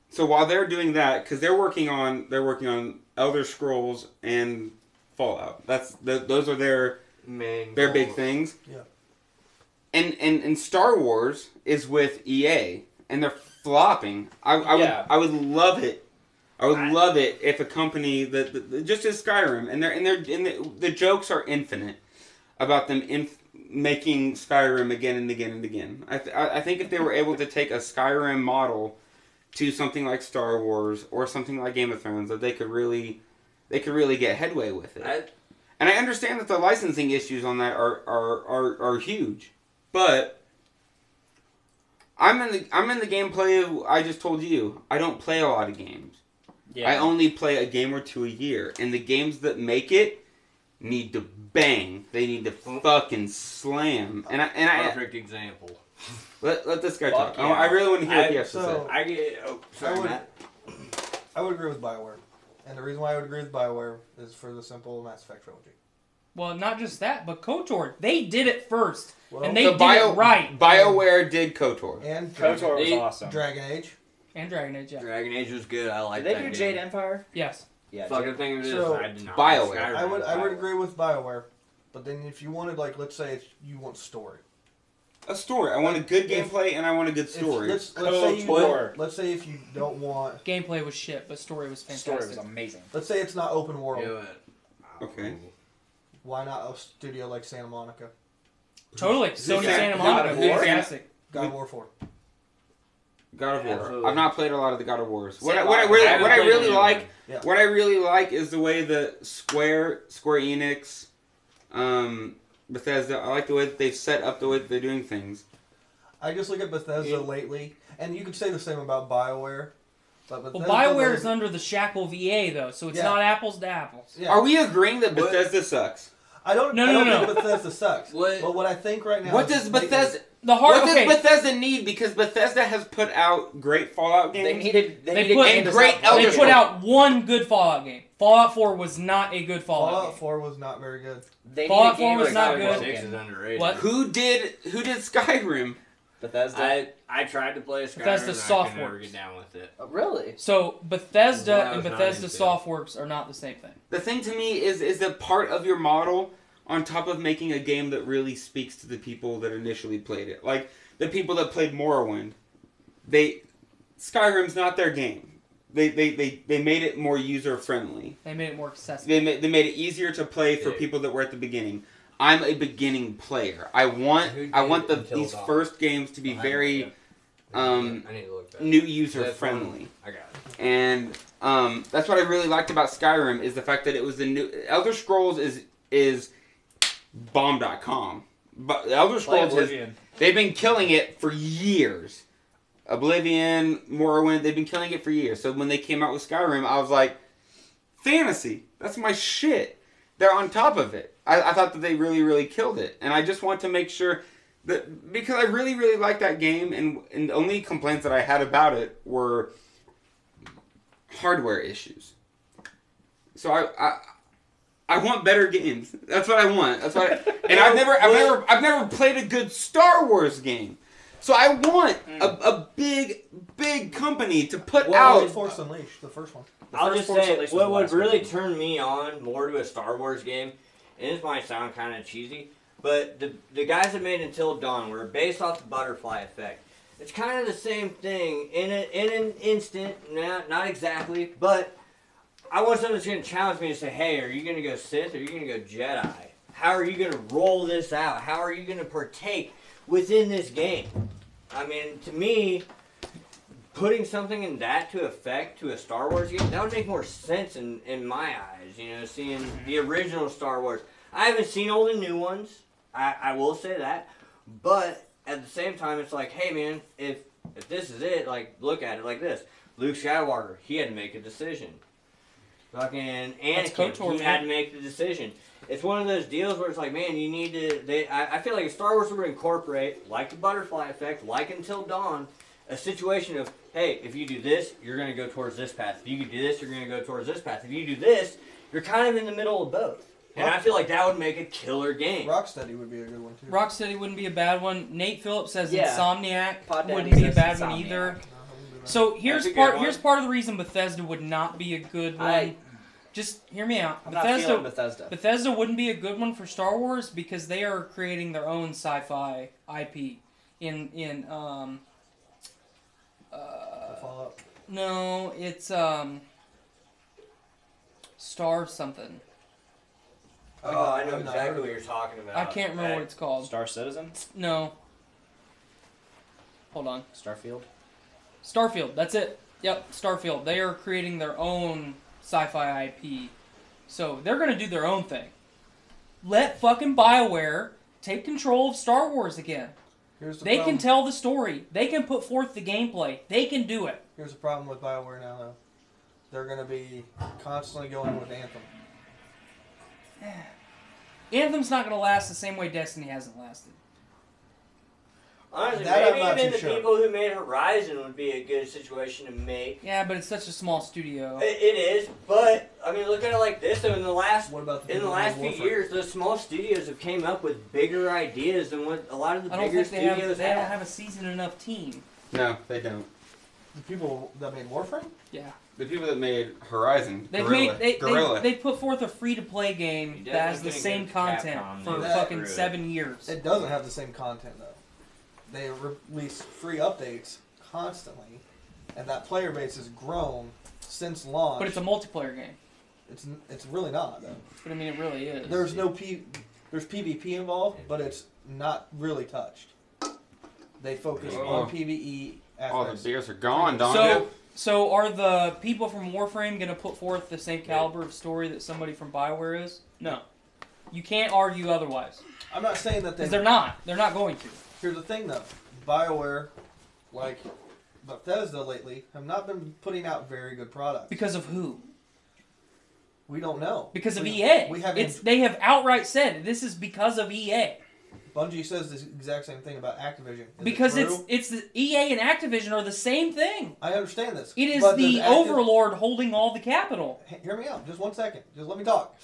so while they're doing that, because they're working on Elder Scrolls and Fallout. Those are their big things. Yeah. And Star Wars is with EA, and they're flopping. I would love it. I would love it if a company that just as Skyrim, and the jokes are infinite about them making Skyrim again and again and again. I think if they were able to take a Skyrim model to something like Star Wars or something like Game of Thrones, that they could really get headway with it. And I understand that the licensing issues on that are huge, but I'm in the gameplay of, I just told you, I don't play a lot of games. Yeah. I only play a game or two a year, and the games that make it need to bang. They need to fucking slam. And I perfect example. Let this guy talk. Yeah. I really want to hear what he has to say. I would agree with BioWare. And the reason why I would agree with BioWare is for the simple Mass Effect trilogy. Well, not just that, but KOTOR. They did it first. Well, and they did it right. BioWare did KOTOR. And KOTOR was awesome. Dragon Age. And Dragon Age, yeah. Dragon Age was good. I like that. Did they do Jade Empire? Yes. Yeah. Fucking thing of it is, I did not. BioWare. I would agree with BioWare. But then if you wanted, like, let's say you want story. A story. I want a good gameplay and I want a good story. Let's say if you don't want... Gameplay was shit, but story was fantastic. Story was amazing. Let's say it's not open world. Okay. Why not a studio like Santa Monica? Totally. Sony Santa Monica. Fantastic. God of War 4. God of War. Absolutely. I've not played a lot of the God of Wars. What I really like is the way that Square Enix, Bethesda, I like the way that they've set up the way that they're doing things. I just look at Bethesda lately, and you could say the same about BioWare. But BioWare is under the shackle of EA, though, so it's not apples to apples. Yeah. Are we agreeing that Bethesda sucks? I don't think Bethesda sucks. But what I think right now... What does Bethesda... What does Bethesda need? Because Bethesda has put out great Fallout games. They put out one good Fallout game. Fallout 4 was not a good Fallout game. 4 was not very good. Fallout 4 was not good. 6 is underrated. What? Who did Skyrim? Bethesda. I tried to play Skyrim Bethesda and I Softworks. could never get down with it. Oh, really? So Bethesda and Bethesda Softworks are not the same thing. The thing to me is that part of your model on top of making a game that really speaks to the people that initially played it. Like, the people that played Morrowind. Skyrim's not their game. They made it more user-friendly. They made it more accessible. They made it easier to play for people that were at the beginning. I'm a beginning player. I want these first games to be very new user-friendly. I got it. And that's what I really liked about Skyrim is the fact that it was the new... Elder Scrolls is bomb.com. But Elder Scrolls they've been killing it for years. Oblivion, Morrowind, they've been killing it for years. So when they came out with Skyrim, I was like, fantasy, that's my shit. They're on top of it. I thought that they really, really killed it. And I just want to make sure that, because I really, really like that game, and the only complaints that I had about it were hardware issues. So I want better games. That's what I want. That's what. And I've never played a good Star Wars game. So I want a big company to put out Force Unleashed, the first one. I'll just say what would really turn me on more to a Star Wars game, and this might sound kind of cheesy, but the guys that made Until Dawn were based off the butterfly effect. It's kind of the same thing in an instant, not exactly, but I want something that's going to challenge me to say, hey, are you going to go Sith or are you going to go Jedi? How are you going to roll this out? How are you going to partake within this game? I mean, to me, putting something in that to effect to a Star Wars game, that would make more sense in my eyes. You know, seeing the original Star Wars. I haven't seen all the new ones. I will say that. But at the same time, it's like, hey man, if this is it, like, look at it like this. Luke Skywalker, he had to make a decision. Fucking Anakin, he had to make the decision. It's one of those deals where it's like, man, you need to. I feel like if Star Wars would incorporate, like the butterfly effect, like Until Dawn, a situation of, hey, if you do this, you're going to go towards this path. If you do this, you're going to go towards this path. If you do this, you're kind of in the middle of both. And I feel like that would make a killer game. Rocksteady would be a good one, too. Rocksteady wouldn't be a bad one. Nate Phillips says Yeah. Insomniac Pod Daddy wouldn't be a says bad one Insomniac. either. So here's part of the reason Bethesda would not be a good one. Just hear me out. I'm not feeling Bethesda. Bethesda wouldn't be a good one for Star Wars because they are creating their own sci-fi IP in Fallout. no, it's Star something. Oh, I know exactly what you're talking about. I can't remember what it's called. Star Citizen? No. Hold on. Starfield? Starfield, that's it. Yep, Starfield. They are creating their own sci-fi IP. So they're going to do their own thing. Let fucking BioWare take control of Star Wars again. They can tell the story. They can put forth the gameplay. They can do it. Here's the problem with BioWare now, though. They're going to be constantly going with Anthem. Anthem's not going to last the same way Destiny hasn't lasted. Honestly, That I'm maybe not even too the sure. people who made Horizon would be a good situation to make. Yeah, but it's such a small studio. It is, but I mean, look at it like this. So in the last What about the in the people last who few made Warframe? years, the small studios have came up with bigger ideas than what a lot of the I don't bigger think they studios don't have a seasoned enough team. No, they don't. The people that made Warframe? Yeah. The people that made Horizon, They've Guerrilla, made they put forth a free-to-play game You that has the definitely same couldn't get content Capcom for to fucking screw it. 7 years. It doesn't have the same content, though. They release free updates constantly, and that player base has grown since launch. But it's a multiplayer game. It's really not, though. But I mean, it really is. There's there's PvP involved, but it's not really touched. They focus on PvE All the aspects. beers are gone, don't So are the people from Warframe going to put forth the same caliber of story that somebody from BioWare is? No. You can't argue otherwise. I'm not saying that Because they're not. They're not going to. Here's the thing, though. BioWare, like Bethesda lately, have not been putting out very good products. Because of who? We don't know. Because of EA. We haven't. They have outright said this is because of EA. Bungie says the exact same thing about Activision. Is Because it true? it's the EA and Activision are the same thing. I understand this. It is but the does overlord holding all the capital. Hear me out. Just 1 second. Just let me talk.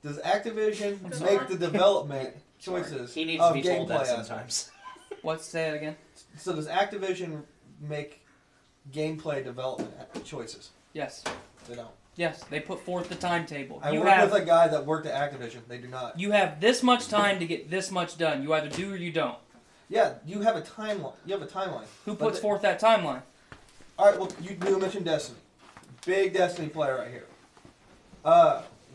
Does Activision I'm make sorry. the development choices He needs of to be told gameplay that aspects? sometimes. Let's say it again. So does Activision make gameplay development choices? Yes. They don't. Yes, they put forth the timetable. I work with a guy that worked at Activision. They do not. You have this much time to get this much done. You either do or you don't. Yeah, you have a timeline. You have a timeline. Who puts forth that timeline? All right. Well, you mentioned Destiny. Big Destiny player right here.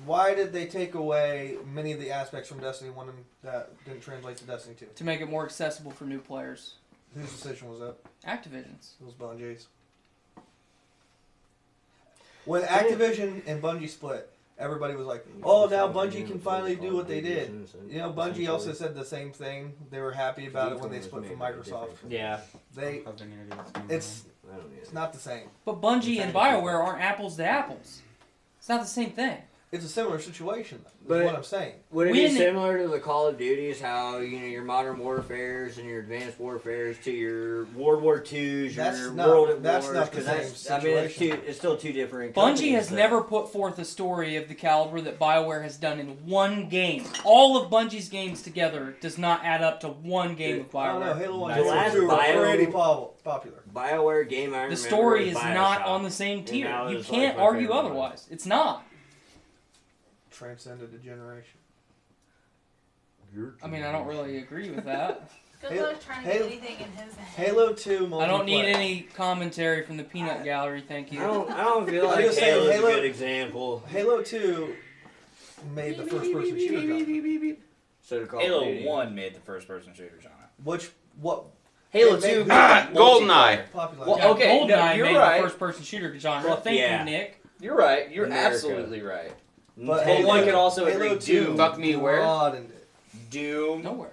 Why did they take away many of the aspects from Destiny 1 that didn't translate to Destiny 2? To make it more accessible for new players. Whose decision was that? Activision's. It was Bungie's. When Activision and Bungie split, everybody was like, "Oh, now Bungie can finally do what they did." You know, Bungie also said the same thing. They were happy about it when they split from Microsoft. Yeah. It's not the same. But Bungie and BioWare aren't apples to apples. It's not the same thing. It's a similar situation, But is what I'm saying. Would it We be didn't- similar to the Call of Duties, how your Modern Warfares and your Advanced Warfares to your World War IIs, That's your not- World at that's Wars? not the 'Cause same that's, I mean, situation. it's still two different. Bungie companies, has though. never put forth a story of the caliber that BioWare has done in one game. All of Bungie's games together does not add up to one game of I don't know. BioWare. Halo 1 The and Halo last 2 were Bio- pretty popular. BioWare game. I remember The story was is not BioShock. on the same tier. that You was, can't my argue favorite one. otherwise. It's not. Transcended a generation. I mean, I don't really agree with that. Good Halo- luck trying to Halo- get anything in his head. Halo 2 multiplayer. I don't need any commentary from the peanut gallery, thank I you. don't feel I was like gonna say, Halo's Halo- a good example. Halo 2 made the first-person shooter genre. So to Call of Halo Duty. 1 made the first-person shooter genre. What Halo It made 2 GoldenEye. GoldenEye. popular? Well, Yeah, okay, no, GoldenEye you're made right. the first-person shooter genre. Well, Thank yeah. you, Nick. You're right. You're America. absolutely right. But Well, one could also Halo agree 2 Doom. Fuck me where? broadened it. Doom. Nowhere.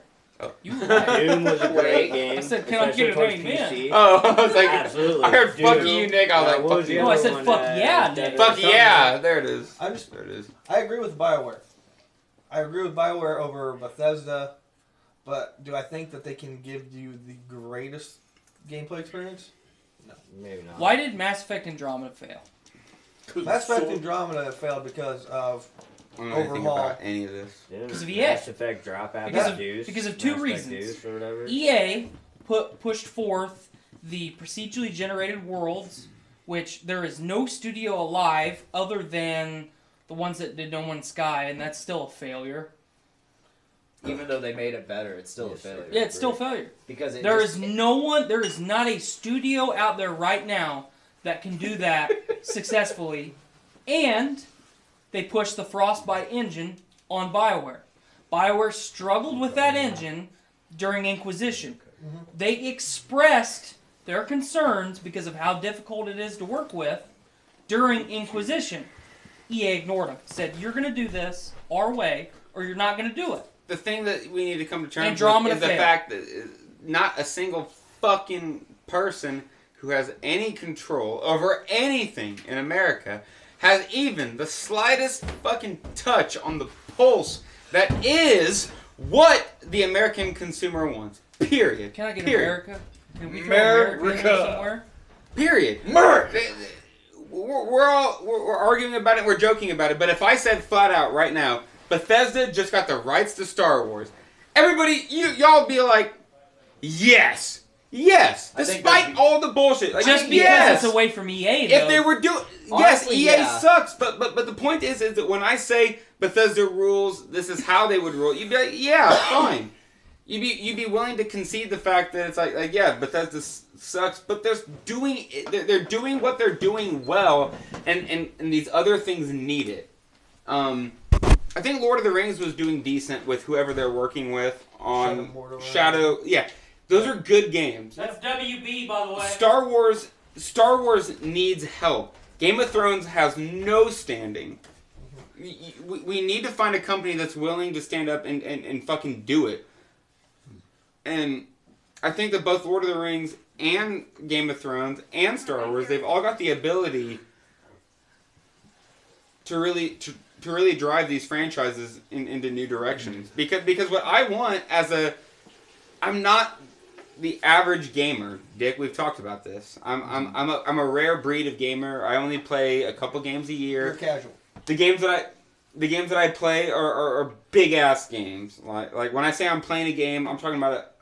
You lied. Doom was a great game. I said, can I get it any man? Oh, I was like, Absolutely. I heard fuck Doom. you, Nick. I was What like, was fuck the you. No, I other said, one, fuck yeah, Dead Nick. or Fuck yeah. There it is. I'm just. There it is. I agree with BioWare. I agree with BioWare over Bethesda, but do I think that they can give you the greatest gameplay experience? No. Maybe not. Why did Mass Effect Andromeda fail? Mass Effect Andromeda failed because of I don't know anything Overhaul. about any of this. Because of EA. Mass Effect drop out Because of two Mass Effect reasons. Deuce or whatever. EA pushed forth the procedurally generated worlds, which there is no studio alive other than the ones that did No Man's Sky, and that's still a failure. Even though they made it better, it's still a failure. Yeah, it's still a failure. Because There is not a studio out there right now that can do that successfully, and they pushed the Frostbite engine on BioWare. BioWare struggled with that engine during Inquisition. They expressed their concerns because of how difficult it is to work with during Inquisition. EA ignored them. Said, you're going to do this our way, or you're not going to do it. The thing that we need to come to terms Andromeda with is the failed. fact that not a single fucking person who has any control over anything in America has even the slightest fucking touch on the pulse that is what the American consumer wants. Period. Can I get Period. America? Can we throw America in there somewhere? Period. We're arguing about it. We're joking about it. But if I said flat out right now, Bethesda just got the rights to Star Wars, everybody, y'all be like, yes, despite all the bullshit. Like, Just because yes. it's away from EA, though. If they were doing, Honestly, yes, EA yeah. sucks. But the point is that when I say Bethesda rules, this is how they would rule. You'd be like, yeah, fine. You'd be willing to concede the fact that it's like yeah, Bethesda sucks, but they're doing what they're doing well, and these other things need it. I think Lord of the Rings was doing decent with whoever they're working with on Shadow. Yeah, those are good games. That's WB, by the way. Star Wars needs help. Game of Thrones has no standing. We need to find a company that's willing to stand up and fucking do it. And I think that both Lord of the Rings and Game of Thrones and Star Wars, they've all got the ability to really drive these franchises into new directions. Because what I want I'm not the average gamer, Dick. We've talked about this. I'm a rare breed of gamer. I only play a couple games a year. You're casual. The games that I play are big ass games. Like when I say I'm playing a game, I'm talking about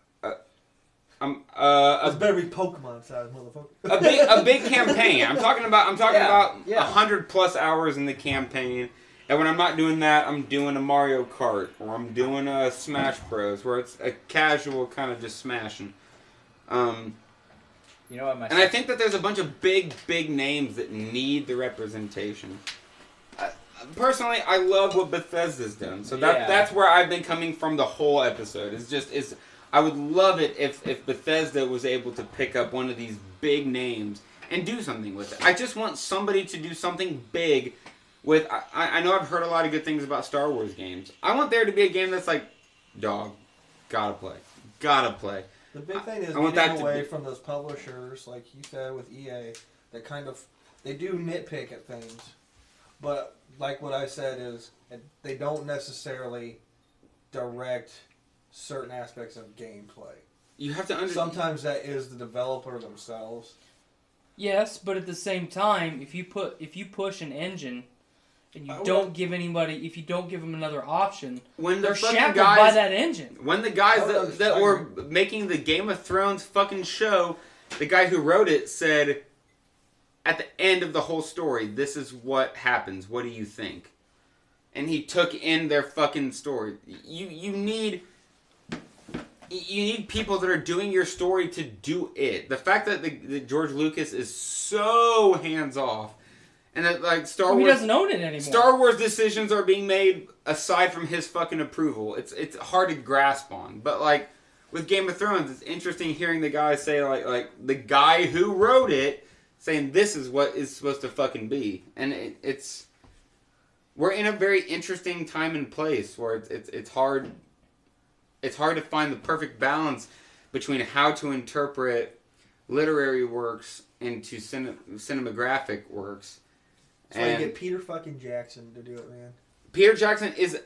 It's better be Pokemon size, motherfucker. a big campaign. I'm talking about 100+ hours in the campaign. And when I'm not doing that, I'm doing a Mario Kart or I'm doing a Smash Bros, where it's a casual kind of just smashing. You know what? And I think that there's a bunch of big names that need the representation. Personally, I love what Bethesda's done. So that's where I've been coming from the whole episode. I would love it if Bethesda was able to pick up one of these big names and do something with it. I just want somebody to do something big with... I know I've heard a lot of good things about Star Wars games. I want there to be a game that's like, dog, gotta play. The big thing is want getting that away from those publishers, like you said with EA, that kind of... They do nitpick at things, but like what I said is, they don't necessarily direct certain aspects of gameplay. You have to understand. Sometimes that is the developer themselves. Yes, but at the same time, if you push an engine and you don't give them another option, they're shackled by that engine. When the guys that were making the Game of Thrones fucking show, the guy who wrote it said, at the end of the whole story, this is what happens. What do you think? And he took in their fucking story. You need people that are doing your story to do it. The fact that George Lucas is so hands off, and that like Star Wars, he doesn't own it anymore. Star Wars decisions are being made aside from his fucking approval. It's hard to grasp on. But like with Game of Thrones, it's interesting hearing the guy say like the guy who wrote it saying this is what is supposed to fucking be, and it's we're in a very interesting time and place where it's hard. it's hard to find the perfect balance between how to interpret literary works into cinematographic works. So you get Peter fucking Jackson to do it, man. Peter Jackson is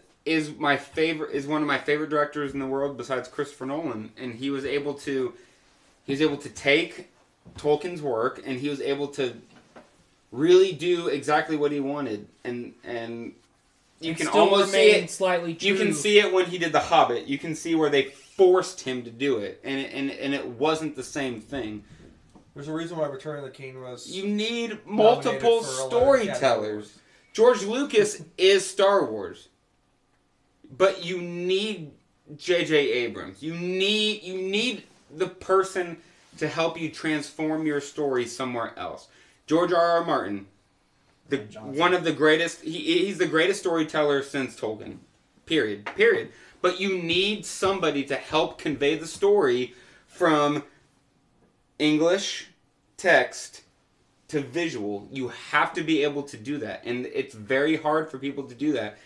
one of my favorite directors in the world besides Christopher Nolan, and he was able to take Tolkien's work and he was able to really do exactly what he wanted, and you can almost see it slightly true. You can see it when he did The Hobbit. You can see where they forced him to do it, and it wasn't the same thing. There's a reason why Return of the King was. You need multiple storytellers. George Lucas is Star Wars, but you need J.J. Abrams. You need the person to help you transform your story somewhere else. George R.R. Martin, one of the greatest. He's the greatest storyteller since Tolkien. Period. But you need somebody to help convey the story from English text to visual. You have to be able to do that, and it's very hard for people to do that.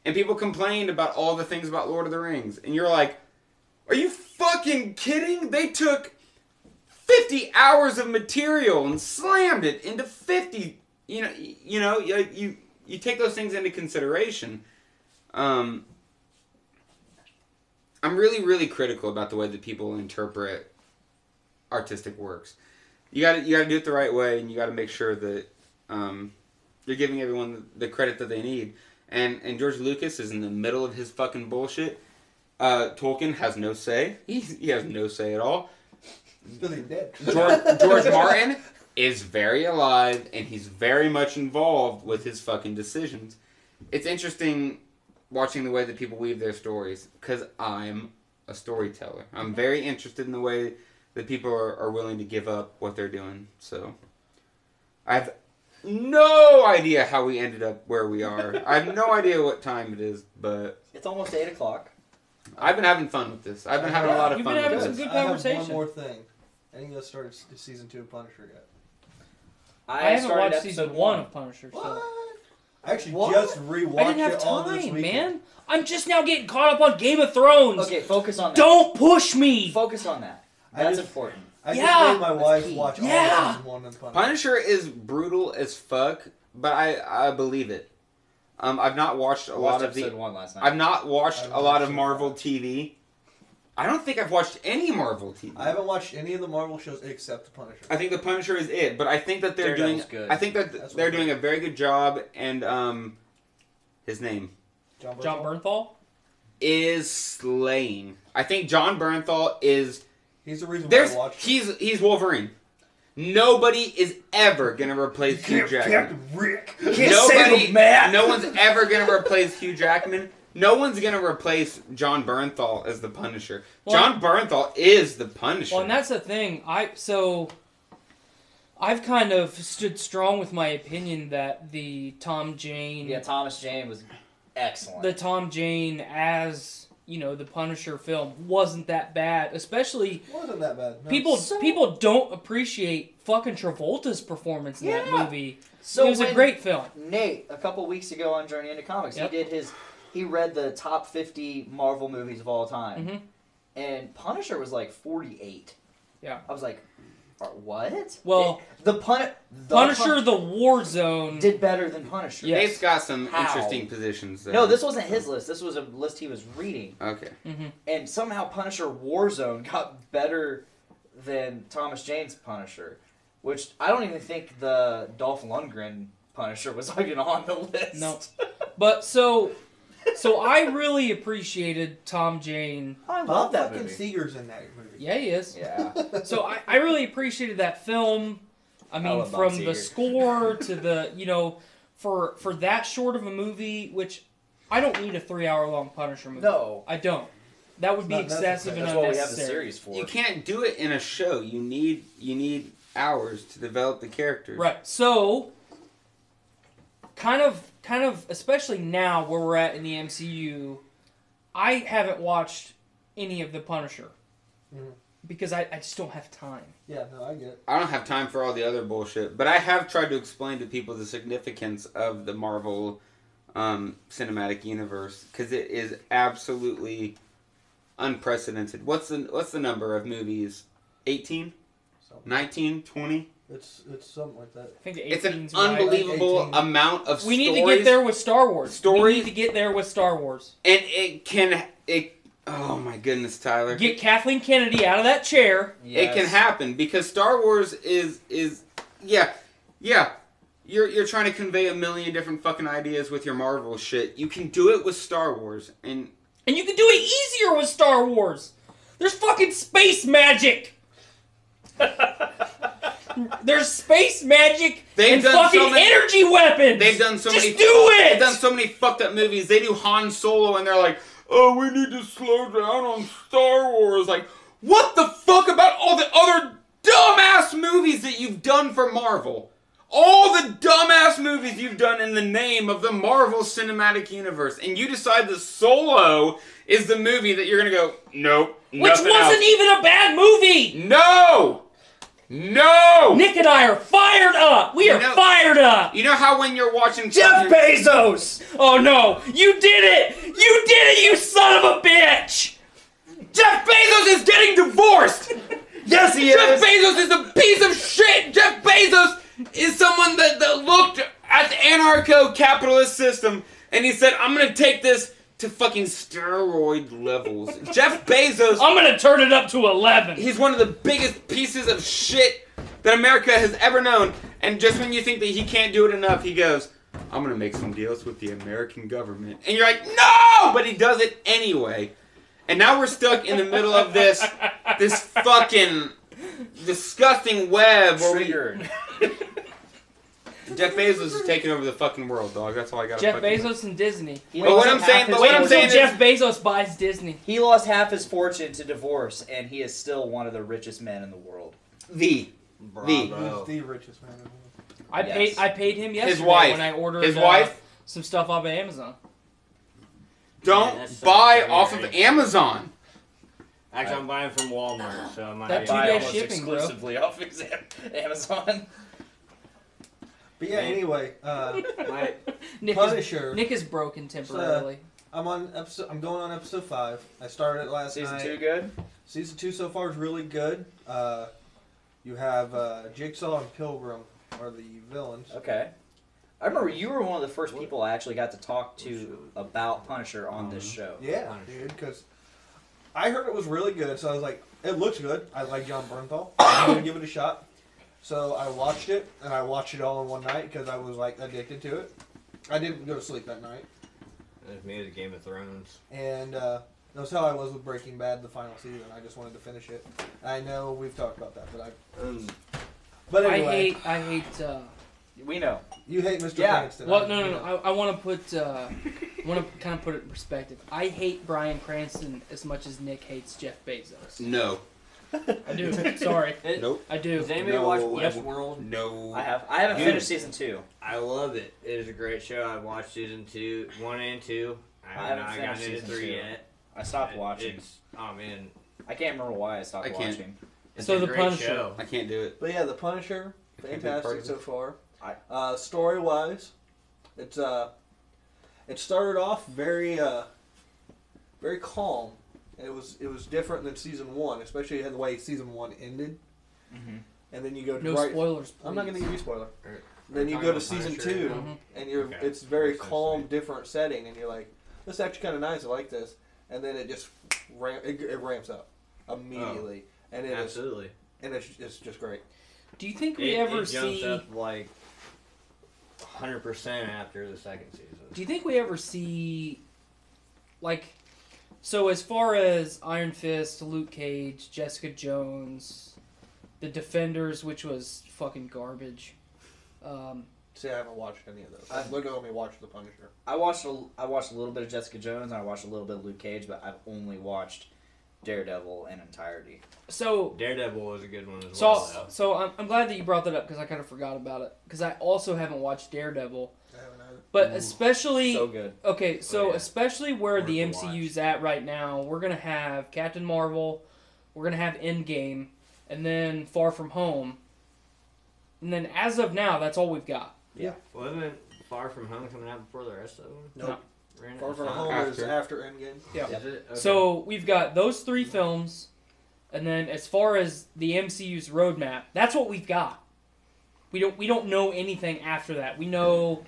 And people complained about all the things about Lord of the Rings, and you're like, are you fucking kidding? They took 50 hours of material and slammed it into 50. You take those things into consideration. I'm really, really critical about the way that people interpret artistic works. You gotta do it the right way, and you gotta make sure that you're giving everyone the credit that they need. And George Lucas is in the middle of his fucking bullshit. Tolkien has no say. He has no say at all. George Martin is very alive, and he's very much involved with his fucking decisions. It's interesting watching the way that people weave their stories, because I'm a storyteller. I'm very interested in the way that people are willing to give up what they're doing. So I have no idea how we ended up where we are. I have no idea what time it is, but it's almost 8 o'clock. I've been having fun with this. I've been having a lot of You've fun been with having this. some good conversation. I have one more thing. I think I started season 2 of Punisher yet. I haven't watched season 1 of Punisher. What? So. I actually just rewatched I didn't have it all this time, weekend. man. I'm just now getting caught up on Game of Thrones. Okay, focus on that. Don't push me. Focus on that. That's important. I just made my wife watch all of season 1 of Punisher. Punisher is brutal as fuck, but I believe it. I've not watched a lot of episode 1 last night. I've not watched a lot of Marvel TV. I don't think I've watched any Marvel TV. I haven't watched any of the Marvel shows except the Punisher. I think the Punisher is it, but I think that they're doing. Good. I think that they're doing a very good job, and his name, John Bernthal, is slaying. I think John Bernthal is. He's the reason why I watched. He's Wolverine. Nobody is ever gonna replace Hugh Jackman. Captain Rick. No one's ever gonna replace Hugh Jackman. No one's gonna replace John Bernthal as the Punisher. Well, John Bernthal is the Punisher. Well, and that's the thing. I've kind of stood strong with my opinion that the Tom Jane. Yeah, Thomas Jane was excellent. The Tom Jane as the Punisher film wasn't that bad. Especially wasn't that bad. No. People don't appreciate fucking Travolta's performance in that movie. So it was a great film. Nate, a couple weeks ago on Journey into Comics, he read the top 50 Marvel movies of all time. Mm-hmm. And Punisher was like 48. Yeah. I was like, what? Well, Punisher, the Warzone did better than Punisher. Yes. Nate's got some interesting positions there. No, this wasn't his list. This was a list he was reading. Okay. Mm-hmm. And somehow Punisher Warzone got better than Thomas Jane's Punisher, which I don't even think the Dolph Lundgren Punisher was even on the list. No. But so I really appreciated Tom Jane. I love that fucking movie. Seeger's in that movie. Yeah, he is. Yeah. So I really appreciated that film. I mean, from the score to the, for that short of a movie, which I don't need a 3-hour-long Punisher movie. No. I don't. That would be excessive and That's unnecessary. what we have the series for. You can't do it in a show. You need hours to develop the characters. Right. So, kind of, especially now where we're at in the MCU, I haven't watched any of the Punisher. Mm-hmm. Because I just don't have time. Yeah, no, I get it. I don't have time for all the other bullshit, but I have tried to explain to people the significance of the Marvel cinematic universe, because it is absolutely unprecedented. What's the number of movies? 18? 19? 20? It's something like that. I think It's an 18's right. unbelievable 18. amount of We stories. need to get there with Star Wars. Stories. We need to get there with Star Wars. And oh my goodness, Tyler. Get Kathleen Kennedy out of that chair. It can happen because Star Wars is yeah. You're trying to convey a million different fucking ideas with your Marvel shit. You can do it with Star Wars, and you can do it easier with Star Wars. There's fucking space magic. There's space magic and fucking energy weapons. They've done so many. Just do it. They've done so many fucked up movies. They do Han Solo, and they're like, "Oh, we need to slow down on Star Wars." Like, what the fuck about all the other dumbass movies that you've done for Marvel? All the dumbass movies you've done in the name of the Marvel Cinematic Universe, and you decide that Solo is the movie that you're gonna go, nope, Which wasn't even a bad movie. No. Nick and I are fired up. We are fired up. You know how when you're watching Jeff Bezos. Oh no, you did it! You did it, you son of a bitch! Jeff Bezos is getting divorced. Yes, he Jeff is. Bezos is a piece of shit. Jeff Bezos is someone that looked at the anarcho-capitalist system and he said, I'm going to take this to fucking steroid levels. Jeff Bezos... I'm going to turn it up to 11. He's one of the biggest pieces of shit that America has ever known. And just when you think that he can't do it enough, he goes, I'm going to make some deals with the American government. And you're like, no! But he does it anyway. And now we're stuck in the middle of this fucking disgusting web where Jeff Bezos is taking over the fucking world, dog. That's all I got. Jeff Bezos and Disney. But what I'm saying is Jeff Bezos buys Disney. He lost half his fortune to divorce, and he is still one of the richest men in the world. He's the richest man in the world. I paid him yesterday his wife. when I ordered his wife. Some stuff off of Amazon. Don't buy off of Amazon. Actually, I'm buying from Walmart, so I might That buy 2-day almost shipping, exclusively off But Amazon. yeah, anyway, Nick Punisher. Nick is broken temporarily. I'm going on episode 5. I started it last night. Season 2 good? Season 2 so far is really good. You have Jigsaw and Pilgrim are the villains. Okay. I remember you were one of the first people I actually got to talk to about Punisher on this show. Yeah, dude, because I heard it was really good, so I was like, it looks good. I like John Bernthal. I'm going to give it a shot. So I watched it, and I watched it all in one night because I was like addicted to it. I didn't go to sleep that night. That's me as Game of Thrones. And that's how I was with Breaking Bad, the final season. I just wanted to finish it. I know we've talked about that, but anyway. I hate. We know. You hate Mr. Yeah. Cranston. Well, no. I want to put. Want to kind of put it in perspective. I hate Bryan Cranston as much as Nick hates Jeff Bezos. No. I do. Sorry. Nope. I do. Does anybody watch Westworld? No. I haven't finished season 2. I love it. It is a great show. I watched season 1 and 2. I have not gotten into 3 yet. I stopped watching. Oh man, I can't remember why I stopped watching. It's So a the great Punisher. show. I can't do it. But yeah, The Punisher, can't be a part fantastic of so it. far. Story-wise, it started off very calm. It was different than season 1, especially the way season 1 ended. Mm-hmm. And then you go to No spoilers. I'm not going to give you a spoiler. Are Then you talking go to about season Punisher 2, now? and Okay. it's very That's so calm, sweet. different setting, and you're like, this is actually kind of nice. I like this. And then it just it ramps up immediately, and it is, Absolutely. and it's just great. Do you think we ever it jumps see? up like 100% after the second season. Do you think we ever see, like, so as far as Iron Fist, Luke Cage, Jessica Jones, The Defenders, which was fucking garbage. See, I haven't watched any of those. I've literally only watched The Punisher. I watched a little bit of Jessica Jones and I watched a little bit of Luke Cage, but I've only watched Daredevil in entirety. So Daredevil was a good one as well. Though. So I'm glad that you brought that up because I kind of forgot about it because I also haven't watched Daredevil. I haven't either. But especially So good. Okay, so Oh, yeah. especially where Worth the the MCU's at right now, we're gonna have Captain Marvel, we're gonna have Endgame, and then Far From Home, and then as of now, that's all we've got. Yeah. Wasn't Far From Home coming out before the rest of them? Nope. Far From Home is after Endgame. Yeah. Is it? Okay. So we've got those 3 films, and then as far as the MCU's roadmap, that's what we've got. We don't know anything after that. We know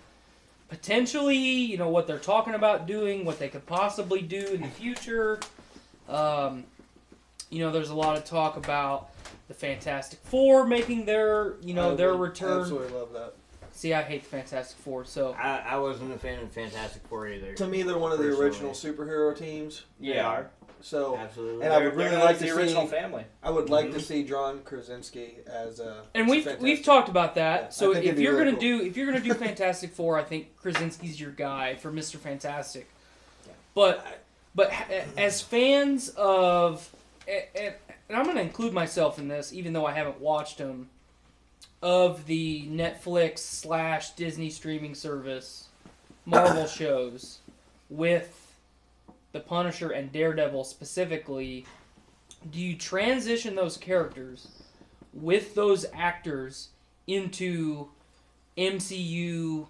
potentially, what they're talking about doing, what they could possibly do in the future. There's a lot of talk about the Fantastic Four making their return. Absolutely love that. See, I hate the Fantastic Four, so I wasn't a fan of Fantastic Four either. To me, they're one of the original superhero teams. They are. So, Absolutely. and I would really like to the see original family. I would like to see John Krasinski as a. and we've talked about that. Yeah, so I think if it'd be you're really gonna do Fantastic Four, I think Krasinski's your guy for Mr. Fantastic. Yeah. But as fans of, and I'm gonna include myself in this, even though I haven't watched them, of the Netflix / Disney streaming service Marvel shows with the Punisher and Daredevil specifically, do you transition those characters with those actors into MCU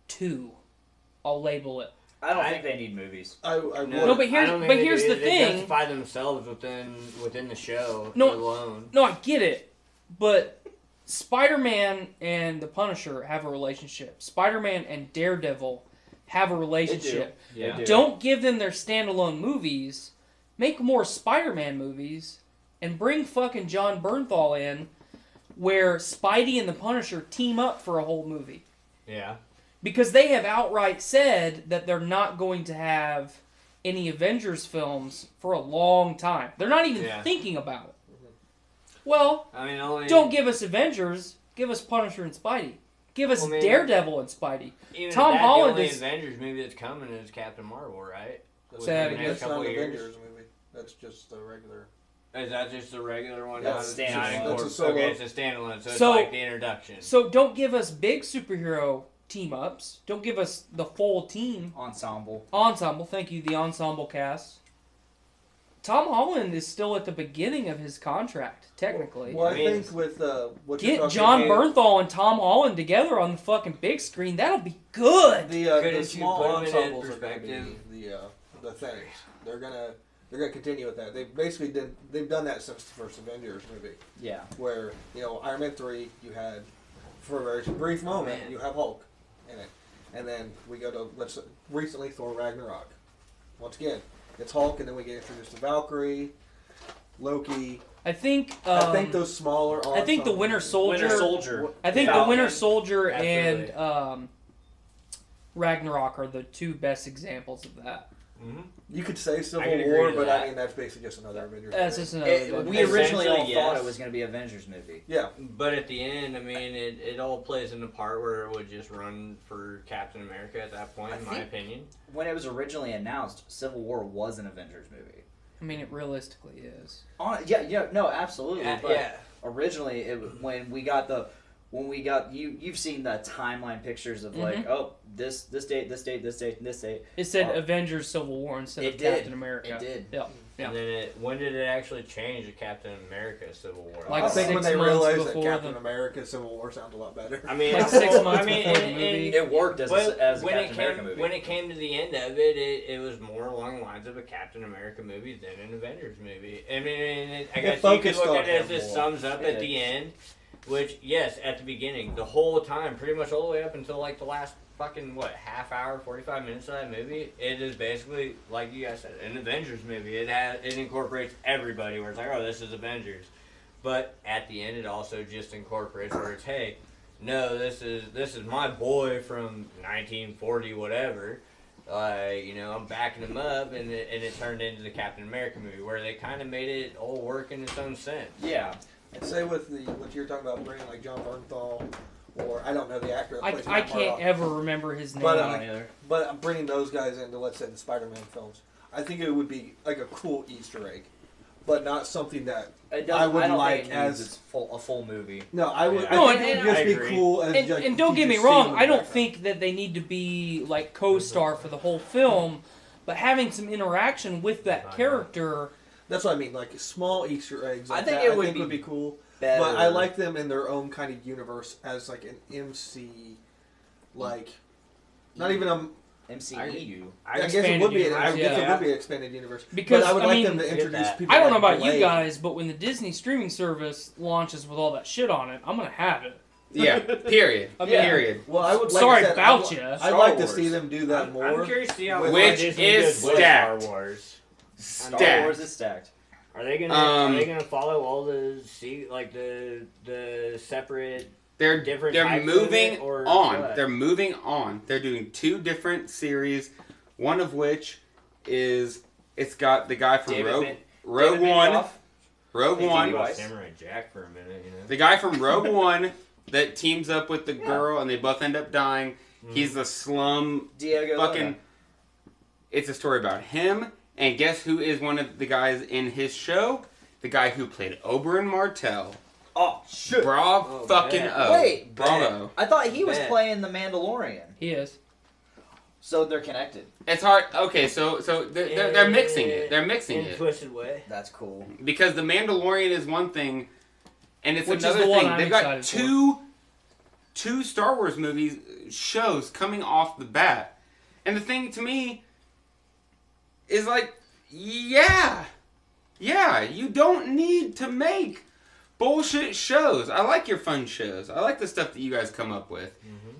2? I'll label it. I don't think they need movies. No, but here's the They thing. justify themselves within the show No, alone. No, I get it, but Spider-Man and the Punisher have a relationship. Spider-Man and Daredevil have a relationship. Yeah. Don't give them their standalone movies. Make more Spider-Man movies and bring fucking John Bernthal in where Spidey and the Punisher team up for a whole movie. Yeah. Because they have outright said that they're not going to have any Avengers films for a long time. They're not even thinking about it. Well, don't give us Avengers. Give us Punisher and Spidey. Give us Daredevil and Spidey. Tom Holland the only Avengers movie that's coming is Captain Marvel, right? That's not an Avengers movie. That's just the regular. Is that just the regular one? That's standalone. It's a solo. Okay, it's a standalone, so it's like the introduction. So don't give us big superhero team-ups. Don't give us the full team. Ensemble. Thank you, the ensemble cast. Tom Holland is still at the beginning of his contract, technically. Well, I think with what you're get talking John about, Bernthal and Tom Holland together on the fucking big screen. That'll be good. The small put 'em in ensembles are going to perspective? be the things. They're gonna continue with that. They've done that since the first Avengers movie. Yeah. Where Iron Man 3, you had for a very brief moment you have Hulk in it, and then we go to recently Thor Ragnarok. Once again, it's Hulk, and then we get introduced to Valkyrie, Loki. I think those smaller. I think the Winter Soldier. I think the Winter Soldier and Ragnarok are the 2 best examples of that. Mm-hmm. You could say Civil War, but I mean that's basically just another Avengers. That's just another. We originally all thought it was going to be an Avengers movie. Yeah, but at the end, I mean, it all plays in the part where it would just run for Captain America at that point, in my opinion. When it was originally announced, Civil War was an Avengers movie. I mean, it realistically is. No, absolutely. But originally, when we got you've seen the timeline pictures of this date, this date, this date, and this date. It said Avengers Civil War instead of Captain America. It did. Yeah. And then when did it actually change to Captain America Civil War? Like I think when they realized that before Captain America Civil War sounds a lot better. I mean, like 6 months before the movie. It worked as a Captain America movie. When it came to the end of it, it was more along the lines of a Captain America movie than an Avengers movie. I mean, I guess you could look at it as this sums up at the end. Which, yes, at the beginning, the whole time, pretty much all the way up until like the last fucking, half hour, 45 minutes of that movie, it is basically, like you guys said, an Avengers movie. It incorporates everybody, where it's like, oh, this is Avengers. But at the end, it also just incorporates where it's, hey, no, this is my boy from 1940, whatever. I'm backing him up, and it turned into the Captain America movie, where they kind of made it all work in its own sense. Yeah. I'd say with what you're talking about, bringing like John Bernthal, or I don't know the actor. That plays I can't ever remember his name. But I'm bringing those guys into, let's say, the Spider-Man films. I think it would be like a cool Easter egg, but not something that I would like as a full movie. No, I would. I think it would just be cool. And don't get me wrong, I don't think that they need to be like co-star for the whole film, but having some interaction with that character. That's what I mean, like small Easter eggs. Like I think that, it would be cool. Better. But I like them in their own kind of universe as like an MC, like not even MCEU. I guess it would be. I guess it yeah. would be an expanded universe. Because but I would like mean, them to introduce that. people. I don't know like about you Blade. guys, but when the Disney streaming service launches with all that shit on it, I'm gonna have it. Yeah. Period. I mean, Period. Well, I would. Sorry like I said, about I'd, you. I'd Star like to Wars. see them do that more. I'm curious to see how Which Disney is does with stacked. Star Wars. Star Wars is stacked. Are they gonna follow all the the separate? They're Different they're types of moving it, or on. what? They're moving on. They're doing 2 different series. One of which is it's got the guy from Rogue One. Rogue One. About Samurai Jack for a minute, you know. The guy from Rogue One that teams up with the girl and they both end up dying. He's the slum Diego fucking. Luna. It's a story about him. And guess who is one of the guys in his show? The guy who played Oberyn Martell. Oh, shit. Bravo fucking bet. O. Wait, Bravo. I thought he was Bet. playing the Mandalorian. He is. So they're connected. It's hard. Okay, so they're mixing it. They're mixing in a it. twisted way. That's cool. Because the Mandalorian is one thing, and it's Which is another the one thing. I'm They've got excited two Star Wars movies shows coming off the bat, and the thing to me is like, yeah, you don't need to make bullshit shows. I like your fun shows. I like the stuff that you guys come up with.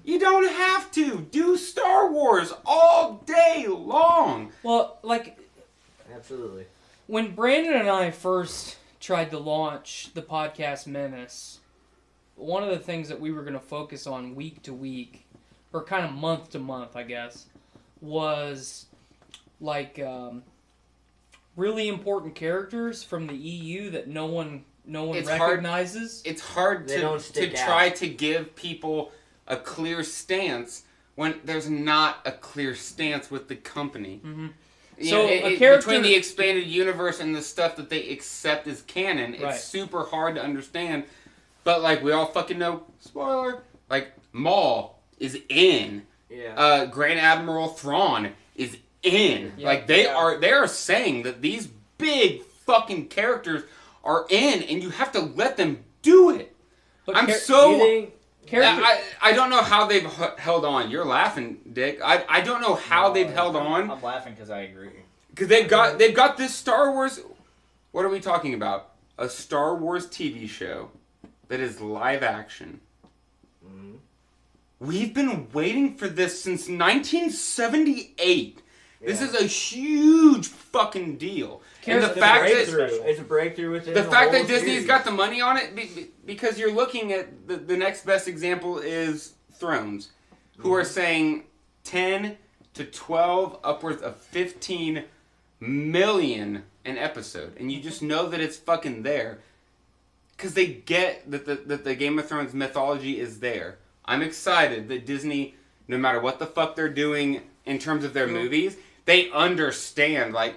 You don't have to do Star Wars all day long. Well, like Absolutely. when Brandon and I first tried to launch the podcast Menace, one of the things that we were going to focus on week to week, or kind of month to month, I guess, was like really important characters from the EU that no one It's recognizes. It's hard They don't to stick try out. to give people a clear stance when there's not a clear stance with the company. Mhm. You So know, a character between the expanded universe and the stuff that they accept as canon, it's Right. super hard to understand. But like we all fucking know, spoiler, like Maul is in. Yeah. Grand Admiral Thrawn is in. Yeah. Like they are saying that these big fucking characters are in, and you have to let them do it. But I'm You so. think character, I don't know how they've held on. You're laughing, Dick. I don't know how they've held on I'm laughing because I agree. because they've got this Star Wars. What are we talking about? A Star Wars TV show that is live action. We've been waiting for this since 1978. This is a huge fucking deal. And the It's a fact that it's a breakthrough within the fact whole that Disney's series. got the money on it, because you're looking at the next best example is Thrones, who are saying 10 to 12, upwards of 15 million an episode, and you just know that it's fucking there, because they get that the Game of Thrones mythology is there. I'm excited that Disney, no matter what the fuck they're doing in terms of their movies, they understand, like,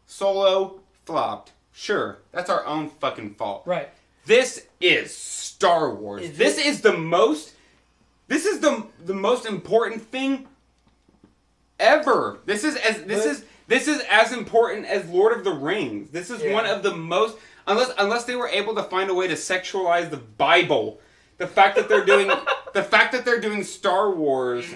Solo flopped. Sure, that's our own fucking fault. right? This is Star Wars. This is the most important thing ever. This is as important as Lord of the Rings. This is one of the most, unless they were able to find a way to sexualize the Bible. The fact that they're doing Star Wars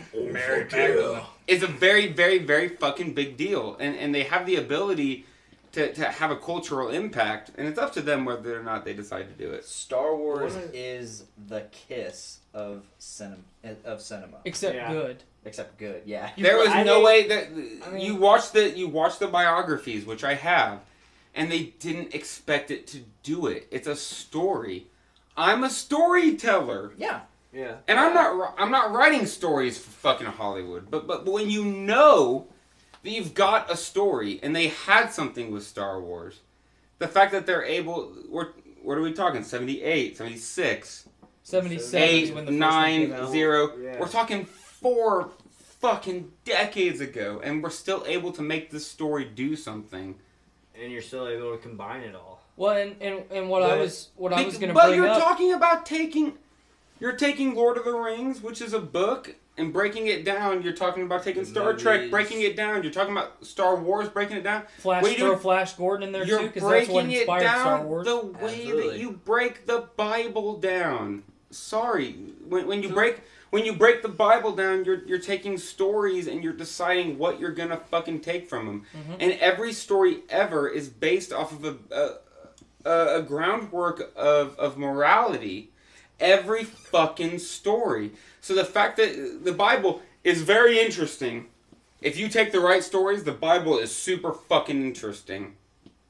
is a very, very, very fucking big deal, and they have the ability to have a cultural impact, and it's up to them whether or not they decide to do it. Star Wars is the kiss of cinema. Except Yeah. good. Except good, yeah. There was I no think- way that I mean- you watch the biographies, which I have, and they didn't expect it to do it. It's a story. I'm a storyteller. Yeah. Yeah. And I'm not writing stories for fucking Hollywood, but when you know that you've got a story and they had something with Star Wars, the fact that they're able, what are we talking? 78, 76, 77 is 8, when the first 9, one came out. 0. Yeah. We're talking 4 fucking decades ago, and we're still able to make this story do something. And you're still able to combine it all. Well, and what I was going to But bring you're up. talking about taking Lord of the Rings, which is a book, and breaking it down. You're talking about taking Star Trek, movies. breaking it down. You're talking about Star Wars, breaking it down. Flash, What are you throw doing? Flash Gordon in there too, You're because that's what breaking it inspired Star down Wars. the way that Absolutely. you break the Bible down. sorry. When you break the Bible down, you're taking stories and you're deciding what you're gonna fucking take from them. Mm-hmm. And every story ever is based off of a groundwork of morality. Every fucking story. So the fact that the Bible is very interesting. If you take the right stories, the Bible is super fucking interesting.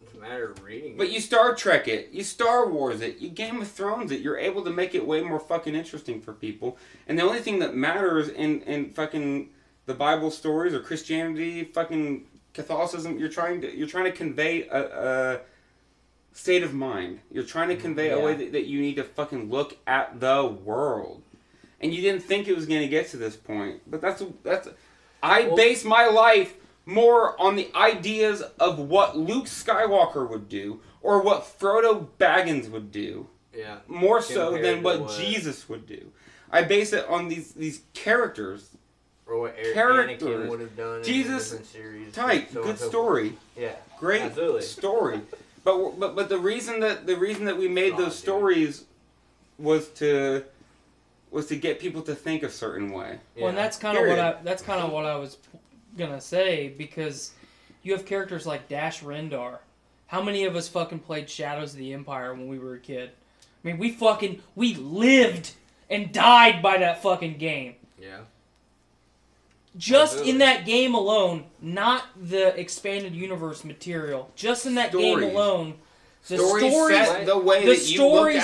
It's a matter of reading it. But you Star Trek it, you Star Wars it, you Game of Thrones it, you're able to make it way more fucking interesting for people. And the only thing that matters in fucking the Bible stories or Christianity, fucking Catholicism, you're trying to convey a state of mind. You're trying to convey a way that you need to fucking look at the world. And you didn't think it was going to get to this point. But I base my life more on the ideas of what Luke Skywalker would do or what Frodo Baggins would do. Yeah. More so than what Jesus would do. I base it on these characters. Or what Anakin would have done Jesus, in different series. tight, good story. Yeah. Great absolutely. Story. But the reason that we made those stories was to get people to think a certain way. Yeah. Well, and that's kind of what I was gonna say, because you have characters like Dash Rendar. How many of us fucking played Shadows of the Empire when we were a kid? I mean, we lived and died by that fucking game. Yeah. Just in that game alone, not the expanded universe material. Just in that game alone, the stories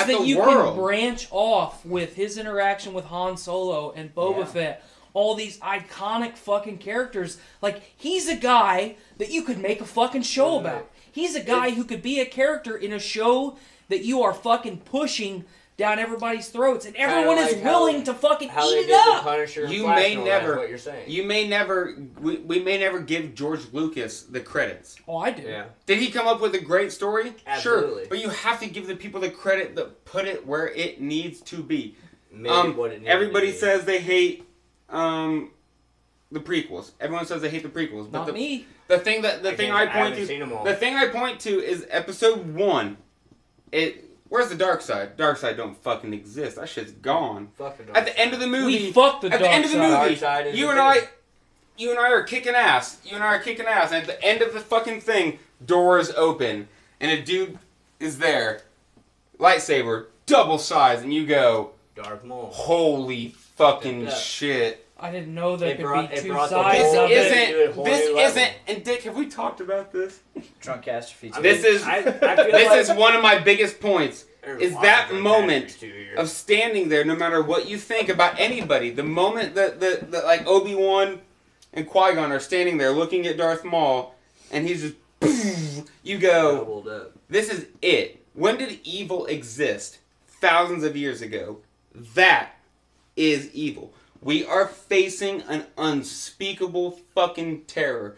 that you can branch off with his interaction with Han Solo and Boba Fett, all these iconic fucking characters. Like, he's a guy that you could make a fucking show about. He's a guy who could be a character in a show that you are fucking pushing down everybody's throats, and everyone is willing to fucking eat it up. You may never. What you're saying. You may never. We may never give George Lucas the credits. Oh, I do. Yeah. Did he come up with a great story? Absolutely. Sure, but you have to give the people the credit that put it where it needs to be. What it needs everybody to be. says they hate the prequels. Everyone says they hate the prequels. But Not me. The thing I point to is Episode 1. Where's the dark side? Dark side don't fucking exist. That shit's gone. Fuck the dark At the end of the movie, we fucked the at the end of the movie, side you and I are kicking ass. And at the end of the fucking thing, doors open, and a dude is there, lightsaber, double size, and you go, Darth Maul. Holy fucking shit. I didn't know there could be two brought sides of it. This isn't, and Dick, have we talked about this? Podcastrophe. This is one of my biggest points. Is that moment of standing there, no matter what you think about anybody, the moment that like Obi-Wan and Qui-Gon are standing there looking at Darth Maul, and he's just, you go, this is it. When did evil exist? Thousands of years ago. That is evil. We are facing an unspeakable fucking terror.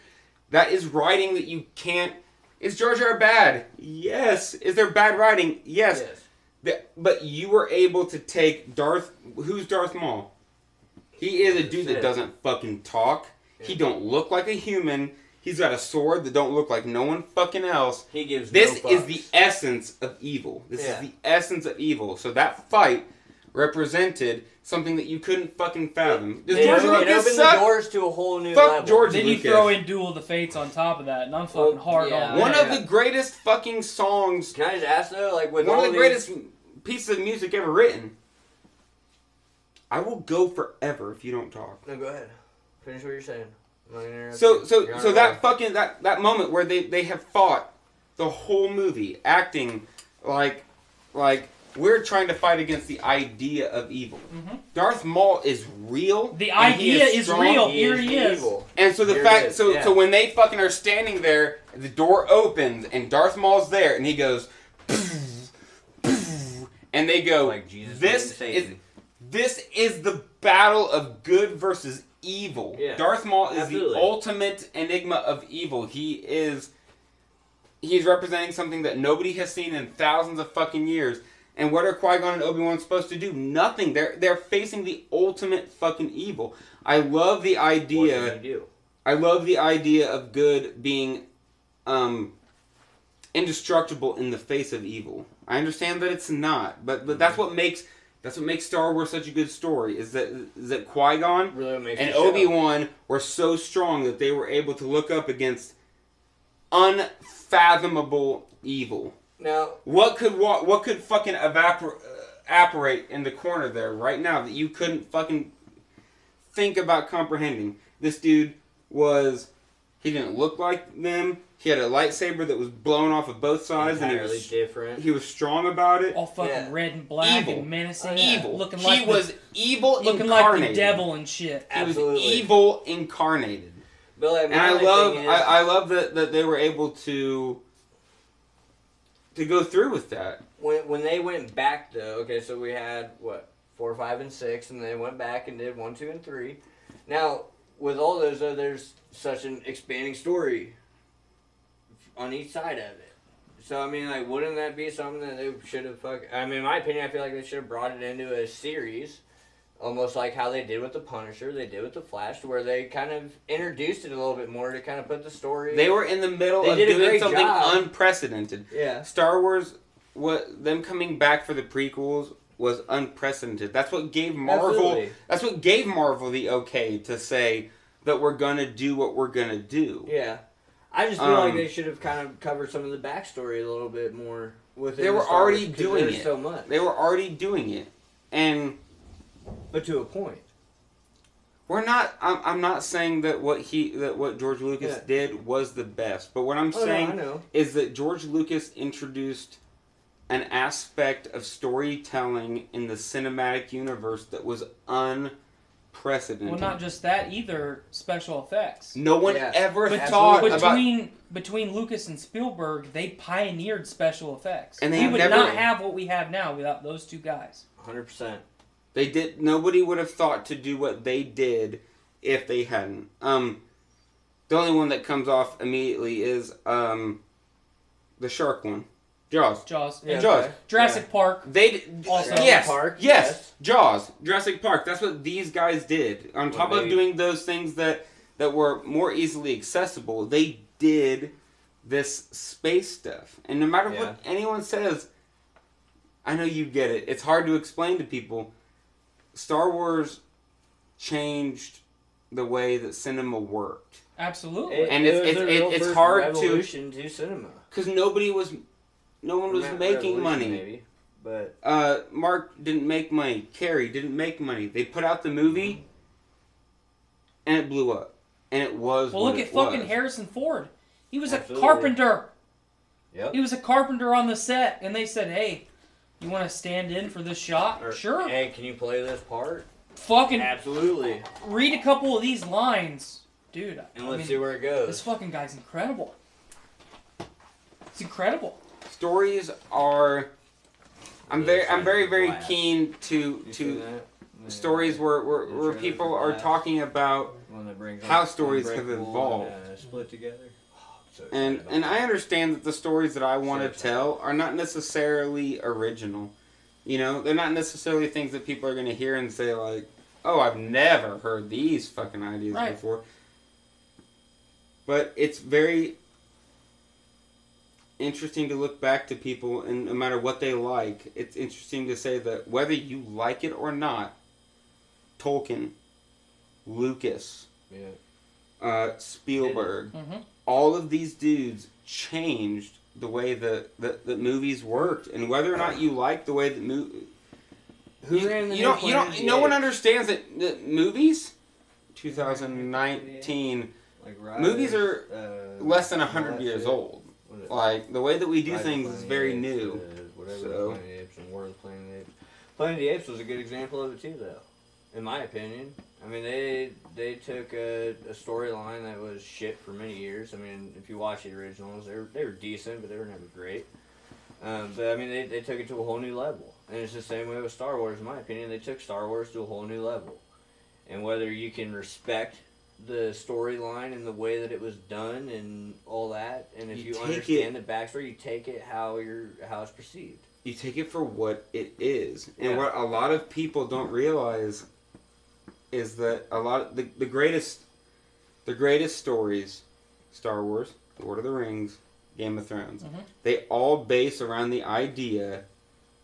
That is writing that you can't... Is Jar Jar bad? Yes. Is there bad writing? Yes. But you were able to take Darth... Who's Darth Maul? He is a dude that doesn't fucking talk. He don't look like a human. He's got a sword that don't look like no one fucking else. He gives This no is fucks. the essence of evil. This is the essence of evil. So that fight represented something that you couldn't fucking fathom. Does George Lucas opened suck? the doors to a whole new Fuck level. George Then Lucas. you throw in Duel of the Fates on top of that, and I'm fucking hard on that. One of the greatest fucking songs. Can I just ask though, like with One all of the greatest pieces of music ever written. I will go forever if you don't talk. No, go ahead. Finish what you're saying. I'm not gonna interrupt So you. that fucking that moment where they have fought the whole movie, acting like we're trying to fight against the idea of evil. Mm-hmm. Darth Maul is real. The idea is real. Here he is. And so so when they fucking are standing there, the door opens and Darth Maul's there, and he goes, and they go, like Jesus this is the battle of good versus evil. Yeah, Darth Maul is absolutely. the ultimate enigma of evil. He's representing something that nobody has seen in thousands of fucking years. And what are Qui-Gon and Obi-Wan supposed to do? Nothing. They're facing the ultimate fucking evil. I love the idea. What can you do? I love the idea of good being indestructible in the face of evil. I understand that it's not, but that's what makes That's what makes Star Wars such a good story. Is that Qui-Gon really and Obi-Wan were so strong that they were able to look up against unfathomable evil. Now, what could fucking evaporate in the corner there right now that you couldn't fucking think about comprehending? This dude he didn't look like them. He had a lightsaber that was blown off of both sides, and he was strong about it. All fucking red and black evil. And menacing. Evil. Looking he like was evil looking incarnated. like the devil and shit. Absolutely. He was evil incarnated. But like, and I love that they were able to go through with that. When they went back though, okay, so we had 4, 5, and 6, and they went back and did 1, 2, and 3. Now with all those, there's such an expanding story on each side of it. So, I mean, like, wouldn't that be something that they should have I mean, in my opinion, I feel like they should have brought it into a series, almost like how they did with the Punisher, they did with the Flash, where they kind of introduced it a little bit more to kind of put the story. They were in the middle of doing something unprecedented. Yeah. Star Wars, them coming back for the prequels was unprecedented. That's what gave Marvel. Absolutely. That's what gave Marvel the okay to say that we're gonna do what we're gonna do. Yeah. I just feel like they should have kind of covered some of the backstory a little bit more within They were Star Wars, already doing it. So much. They were already doing it, but to a point. We're not. I'm not saying that what George Lucas did was the best, but what I'm saying is that George Lucas introduced an aspect of storytelling in the cinematic universe that was unprecedented. Well, not just that either. Special effects. No one ever thought about between Lucas and Spielberg. They pioneered special effects, and we would not have what we have now without those two guys. 100%. They did. Nobody would have thought to do what they did if they hadn't. The only one that comes off immediately is the shark one. Jaws. Jaws. Yeah, Jaws. Okay. Jurassic Park. They also. Yes. Jaws. Jurassic Park. That's what these guys did. On top of doing those things that were more easily accessible, they did this space stuff. And no matter what anyone says, I know you get it. It's hard to explain to people. Star Wars changed the way that cinema worked. Absolutely. It's hard revolution to cinema. Because no one was making money. Maybe, but Mark didn't make money. Carrie didn't make money. They put out the movie, and it blew up. And it was. Well, look at fucking Harrison Ford. He was a carpenter. Yep. He was a carpenter on the set, and they said, "Hey, you want to stand in for this shot? Sure. Hey, can you play this part? Fucking absolutely. Read a couple of these lines, dude. And let's see where it goes. This fucking guy's incredible. It's incredible. Stories are. I'm very keen to stories where people are talking about how stories have evolved. Split together. And I understand that the stories that I want to tell are not necessarily original. You know, they're not necessarily things that people are going to hear and say like, "Oh, I've never heard these fucking ideas before." But it's very interesting to look back to people, and no matter what they like, it's interesting to say that whether you like it or not, Tolkien, Lucas, Spielberg, all of these dudes changed the way that movies worked, and whether or not you like the way that no one understands that movies, 2019, movies are less than 100 years old. Like, the way that we do things is very new. Planet of the Apes and War of the Planet of the Apes. Planet of the Apes was a good example of it too, though. In my opinion. I mean, they took a storyline that was shit for many years. I mean, if you watch the originals, they were decent, but they were never great. But, I mean, they took it to a whole new level. And it's the same way with Star Wars, in my opinion. They took Star Wars to a whole new level. And whether you can respect the storyline and the way that it was done and all that, and if you understand the backstory, you take it how it's perceived. You take it for what it is. And what a lot of people don't realize is that a lot of the greatest stories, Star Wars, Lord of the Rings, Game of Thrones, they all base around the idea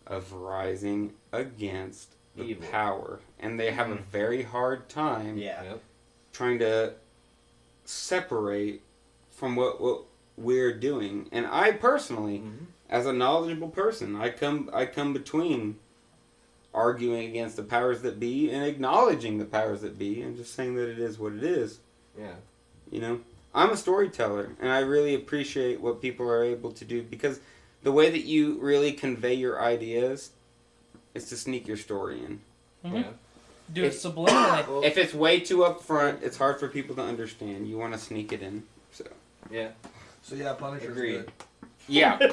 of rising against the Evil. power. And they have a very hard time Yeah. trying to separate from what we're doing. And I personally, as a knowledgeable person, I come between arguing against the powers that be and acknowledging the powers that be and just saying that it is what it is. Yeah. You know? I'm a storyteller, and I really appreciate what people are able to do, because the way that you really convey your ideas is to sneak your story in. Mm-hmm. Yeah. Do it subliminally. If it's way too upfront, it's hard for people to understand. You want to sneak it in. So Yeah. So yeah, Punisher's Agreed. good. yeah, dude,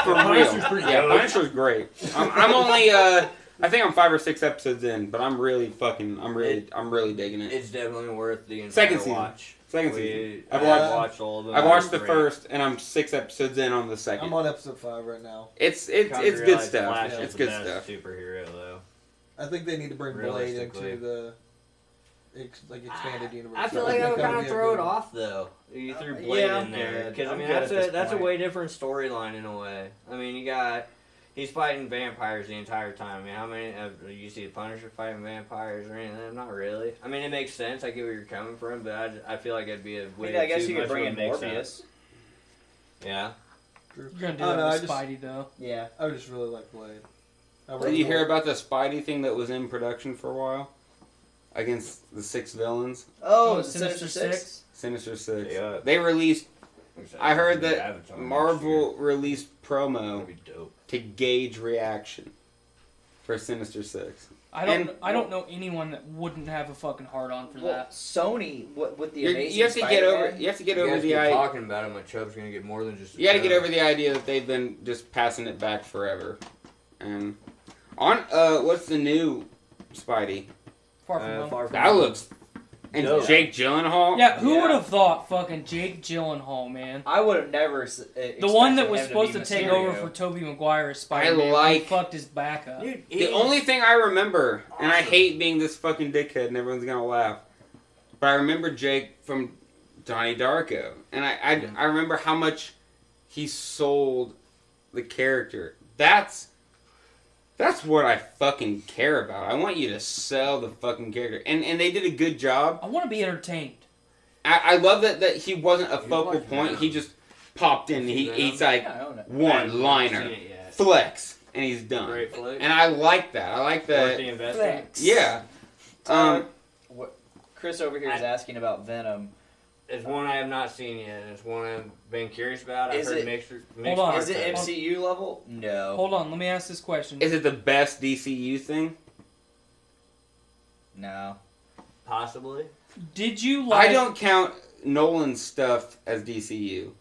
for Punisher's real. pretty Yeah, good. Punisher's great. I'm only I think I'm 5 or 6 episodes in, but I'm really digging it. It's definitely worth the entire Second season. watch. Second season. I've watched- watched all of them. I watched the Great. first, and I'm 6 episodes in on the second. I'm on episode 5 right now. It's Come to good realize stuff. Flash is It's the good best stuff. Superhero though. I think they need to bring Blade Realistically. into the expanded universe. I feel I like think that would that kind would of be a throw it good- off though. You threw Blade yeah, in there I'm because I good. mean I'm good at this that's a point. way different storyline in a way. I mean you got he's fighting vampires the entire time. I mean how many you see the Punisher fighting vampires or anything? Not really. I mean it makes sense. I get where you're coming from, but I feel like it'd be a way. I guess too you could much bring of in a mix-up. Morbius. Yeah. You're gonna do I that don't know, with I Spidey though. Yeah. I just really like Blade. Did you hear about the Spidey thing that was in production for a while? Against the 6 villains? Oh, Sinister Six? Sinister 6. Yeah. They released, I heard that Avatar Marvel released promo That'd be dope. to gauge reaction for Sinister 6. I don't know anyone that wouldn't have a fucking hard on for Well, that. Sony, with the Amazing You have to get Spider-Man, over. You have to get You over guys the keep idea. talking about it, my Chubb's gonna get more than just. You got to get over the idea that they've been just passing it back forever. And on what's the new Spidey? Far from home. Far from That Home. looks. And Dope. Jake Gyllenhaal. Yeah, who Yeah. would have thought fucking Jake Gyllenhaal, man? I would have never. The one that was supposed to take over for Tobey Maguire as Spider-Man, like- he fucked his back up. Dude, The only thing I remember, and I hate being this fucking dickhead, and everyone's gonna laugh, but I remember Jake from Donnie Darko, and I remember how much he sold the character. That's what I fucking care about. I want you to sell the fucking character, and they did a good job. I want to be entertained. I love that he wasn't a focal watched point. Venom. He just popped in. He's like Yeah, I own it. one liner, flex, and he's done. Great flick. And I like that. I like Worth the that. investment. Yeah. What Chris over here is asking about Venom. It's one I have not seen yet. And it's one I've been curious about. I've Is heard it- mixed Hold on. Is it reports. MCU level? No. Hold on, let me ask this question. Is it the best DCU thing? No. Possibly. Did you like? I don't count Nolan's stuff as DCU.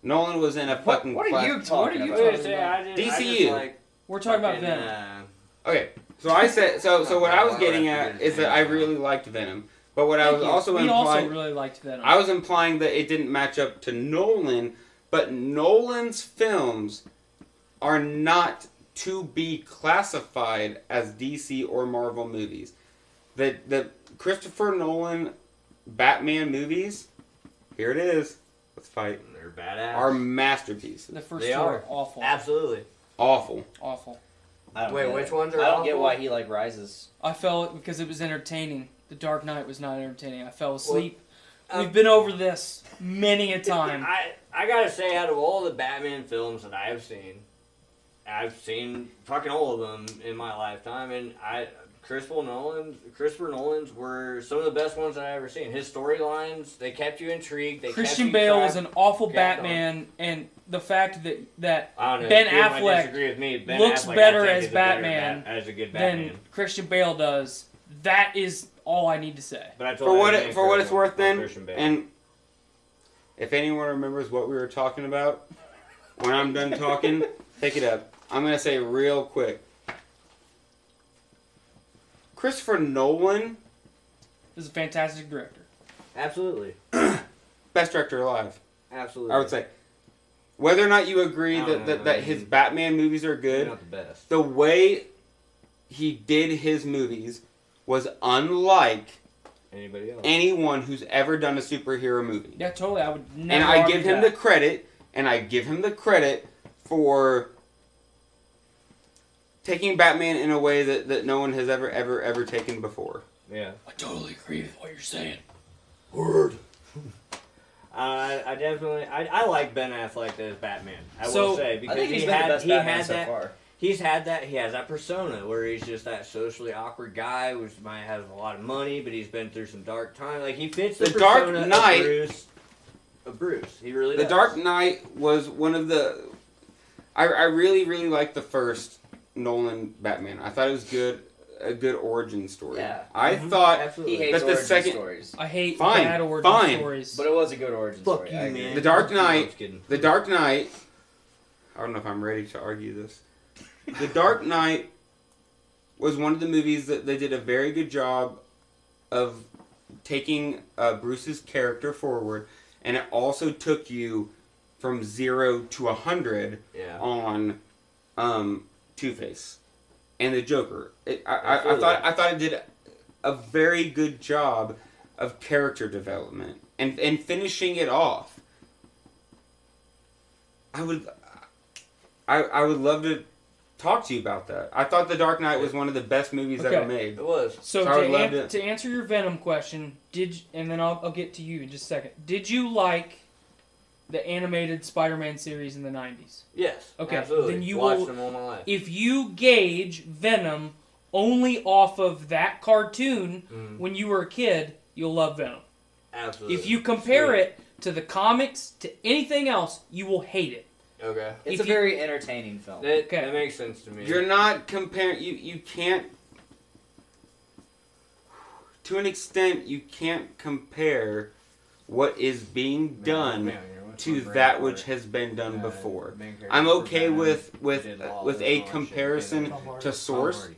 Nolan was in a fucking. What are class- you talking What are you about? talking about? DCU. We're talking about fucking, Venom. Okay, so I said so. What I was getting at is that I really liked Venom, but what I was also we implying. also really liked Venom. I was implying that it didn't match up to Nolan, but Nolan's films are not to be classified as DC or Marvel movies. The Christopher Nolan Batman movies, here it is, let's fight, They're badass. are masterpieces. the first They two are. are awful. Absolutely. Awful. Awful. I don't Wait, get which it. ones are I don't get awful? why he rises. I fell because it was entertaining. The Dark Knight was not entertaining. I fell asleep. Well, We've been over this many a time. I gotta say, out of all the Batman films that I've seen fucking all of them in my lifetime, and Christopher Nolan's were some of the best ones that I've ever seen. His storylines, they kept you intrigued. Christian Bale is an an awful kept Batman, and the fact that I don't know, Ben people might Affleck disagree with me. Ben looks Affleck, better I think, as is a better Batman as a good than Batman. Christian Bale does, that is all I need to say. But I told For you what I was it's critical worth, of then, Christian Bale. and if anyone remembers what we were talking about, when I'm done talking, pick it up. I'm gonna say real quick. Christopher Nolan, Is a fantastic director. Absolutely. best director alive. Absolutely. I would say. Whether or not you agree I don't know, that his Batman movies are He's good, not the best. the way he did his movies was unlike Anybody else? anyone who's ever done a superhero movie. Yeah, totally. I would never. And I argue give him that. the credit, for taking Batman in a way that no one has ever taken before. Yeah. I totally agree with what you're saying. Word. I definitely I like Ben Affleck as Batman. I So, will say I because think he's he been the had best he Batman had so that far. he has that persona where he's just that socially awkward guy who might have a lot of money, but he's been through some dark times. Like he fits the Dark persona Knight. of Bruce. He really The does. Dark Knight was one of the. I really liked the first Nolan Batman. I thought it was a good origin story. Yeah. I thought Absolutely. He hates But the origin second- stories. I hate Fine, bad origin fine. stories. But it was a good origin Fuck story. you, I agree. man. The Dark No, I'm Knight. just kidding. The Dark Knight. I don't know if I'm ready to argue this. The Dark Knight was one of the movies that they did a very good job of taking Bruce's character forward, and it also took you from 0 to 100 Yeah. on Two-Face and the Joker. I Absolutely. thought it did a very good job of character development and finishing it off. I would love to talk to you about that. I thought The Dark Knight was one of the best movies Okay. ever made. It was. So I would love to answer your Venom question, and then I'll get to you in just a second. Did you like the animated Spider-Man series in the 90s? Yes. Okay, Absolutely. then you watched will- them all my life. If you gauge Venom only off of that cartoon when you were a kid, you'll love Venom. Absolutely. If you compare Sweet. it to the comics, to anything else, you will hate it. Okay. It's if a you- very entertaining film. That makes sense to me. You're not comparing. You can't. To an extent, you can't compare what is being done to that which has been done before. I'm okay with a comparison to source.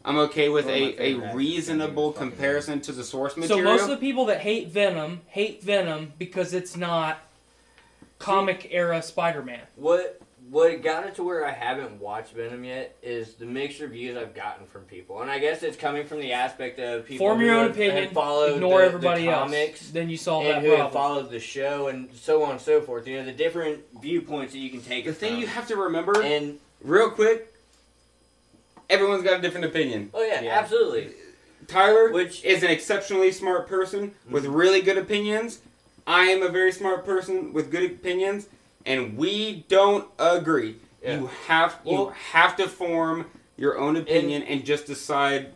I'm okay with a reasonable comparison to the source So material. most of the people that hate Venom because it's not comic era Spider-Man. What got it to where I haven't watched Venom yet is the mixed reviews I've gotten from people, and I guess it's coming from the aspect of people Form who your own have opinion, followed ignore the everybody comics, else. Then you solve and that who have problem. followed the show, and so on and so forth. You know, the different viewpoints that you can take. The it thing from. you have to remember, and real quick, everyone's got a different opinion. oh yeah, absolutely. Tyler Which- is an exceptionally smart person with really good opinions. I am a very smart person with good opinions, and we don't agree. Yeah. You have to form your own opinion and just decide.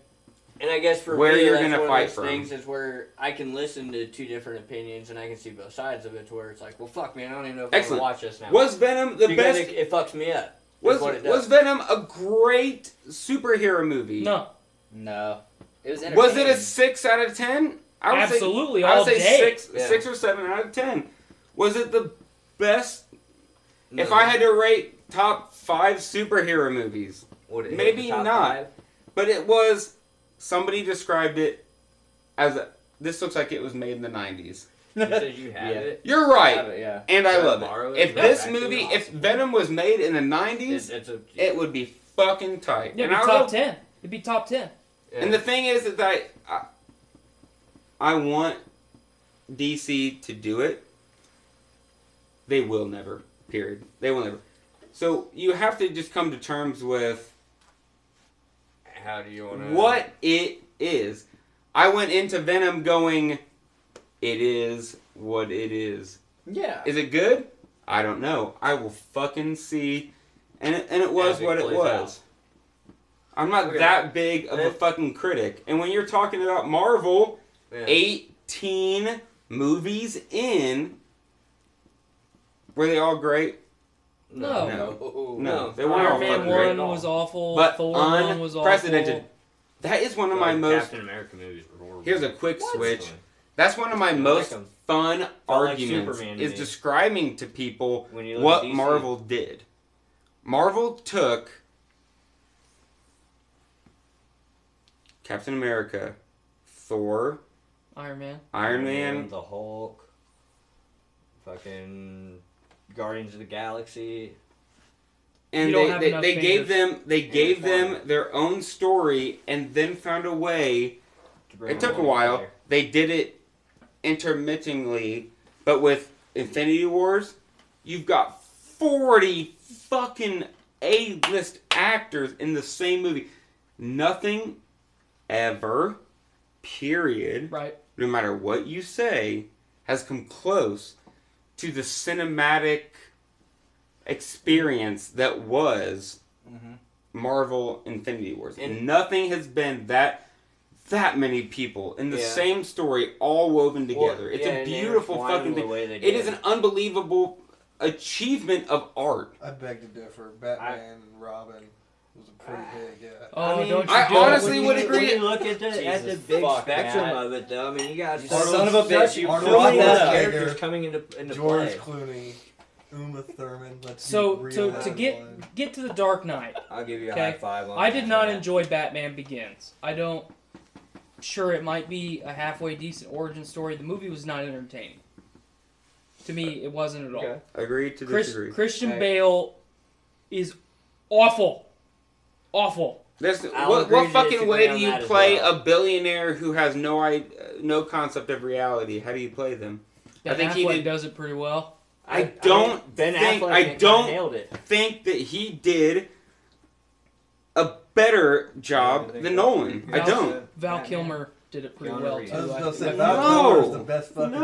And I guess for Where me, you're that's gonna one fight of those from. things is where I can listen to two different opinions and I can see both sides of it. To where it's like, well, fuck, man, I don't even know if Excellent. I want to watch this now. Was Venom the because best? it fucks me up. Was is what it does. was Venom a great superhero movie? No, No. It was Was it entertaining. a 6 out of 10? I would absolutely, say, I all would say day. Yeah. 6 or 7 out of 10. Was it the best? No. If I had to rate top 5 superhero movies, Would it hit maybe the top not. 5? But it was. Somebody described it as this looks like it was made in the 90s. You said you had Yeah. it. You're Have right, it, yeah. and I Should I love borrow it. it? If That's this actually movie, if awesome. Venom was made in the 90s, It's a it would be fucking tight. Yeah, it'd And be I top love- 10. It'd be top 10. yeah. And the thing is that I want DC to do it. They will never. Period. They will never. So you have to just come to terms with How do you want to? what it is. I went into Venom going, it is what it is. Yeah. Is it good? I don't know. I will fucking see. And it was As it what it plays was. I'm not Okay. that big of a fucking critic. And when you're talking about Marvel, Yeah. 18 movies in, were they all great? No. No. They weren't all Iron Man fucking great. 1 was awful. But Thor 1 was unprecedented. awful. That is one of my most... Captain America movies were horrible. Here's a quick What? switch. That's one of my most like 'em. fun like arguments Superman to is me. describing to people When you look what at DC. Marvel did. Marvel took Captain America, Thor, Iron Man. Iron Man, the Hulk, fucking Guardians of the Galaxy. and You don't have they enough gave fingers. them gave them their own story and then found a way. To bring It took a them all while. together. They did it intermittently, but with Infinity Wars, you've got 40 fucking A-list actors in the same movie. Nothing ever, period, Right. no matter what you say, has come close to the cinematic experience that was Marvel Infinity Wars. And nothing has been that many people in the same story all woven together. It's a beautiful fucking thing. It is an unbelievable achievement of art. I beg to differ. Batman and Robin was a pretty big. Oh, I mean, don't you I do it. honestly would When agree. you look at the Jesus big fuck, spectrum Matt. of it, though, I mean, you got You son of a bitch, you so brought many that up. characters coming into George play. Clooney, Uma Thurman. Let's So be to real get to the Dark Knight, I'll give you a Okay. high five on I that. did not enjoy Batman Begins. I don't. Sure, it might be a halfway decent origin story. The movie was not entertaining. To me, it wasn't at all. Okay. Agree to disagree. Christian Right. Bale is awful. Awful. I'll What agree to fucking disagree way on do you that as play well. a billionaire who has no concept of reality? How do you play them? Ben I think he Affleck did. does it pretty well. I don't Ben think- Affleck I kinda don't- nailed it. Think that he did a better job I think than so. Nolan. I don't. Val Batman. Kilmer did it pretty Keanu well Reeves. too. I was I gonna think. say Val No. Kilmer is the best fucking No.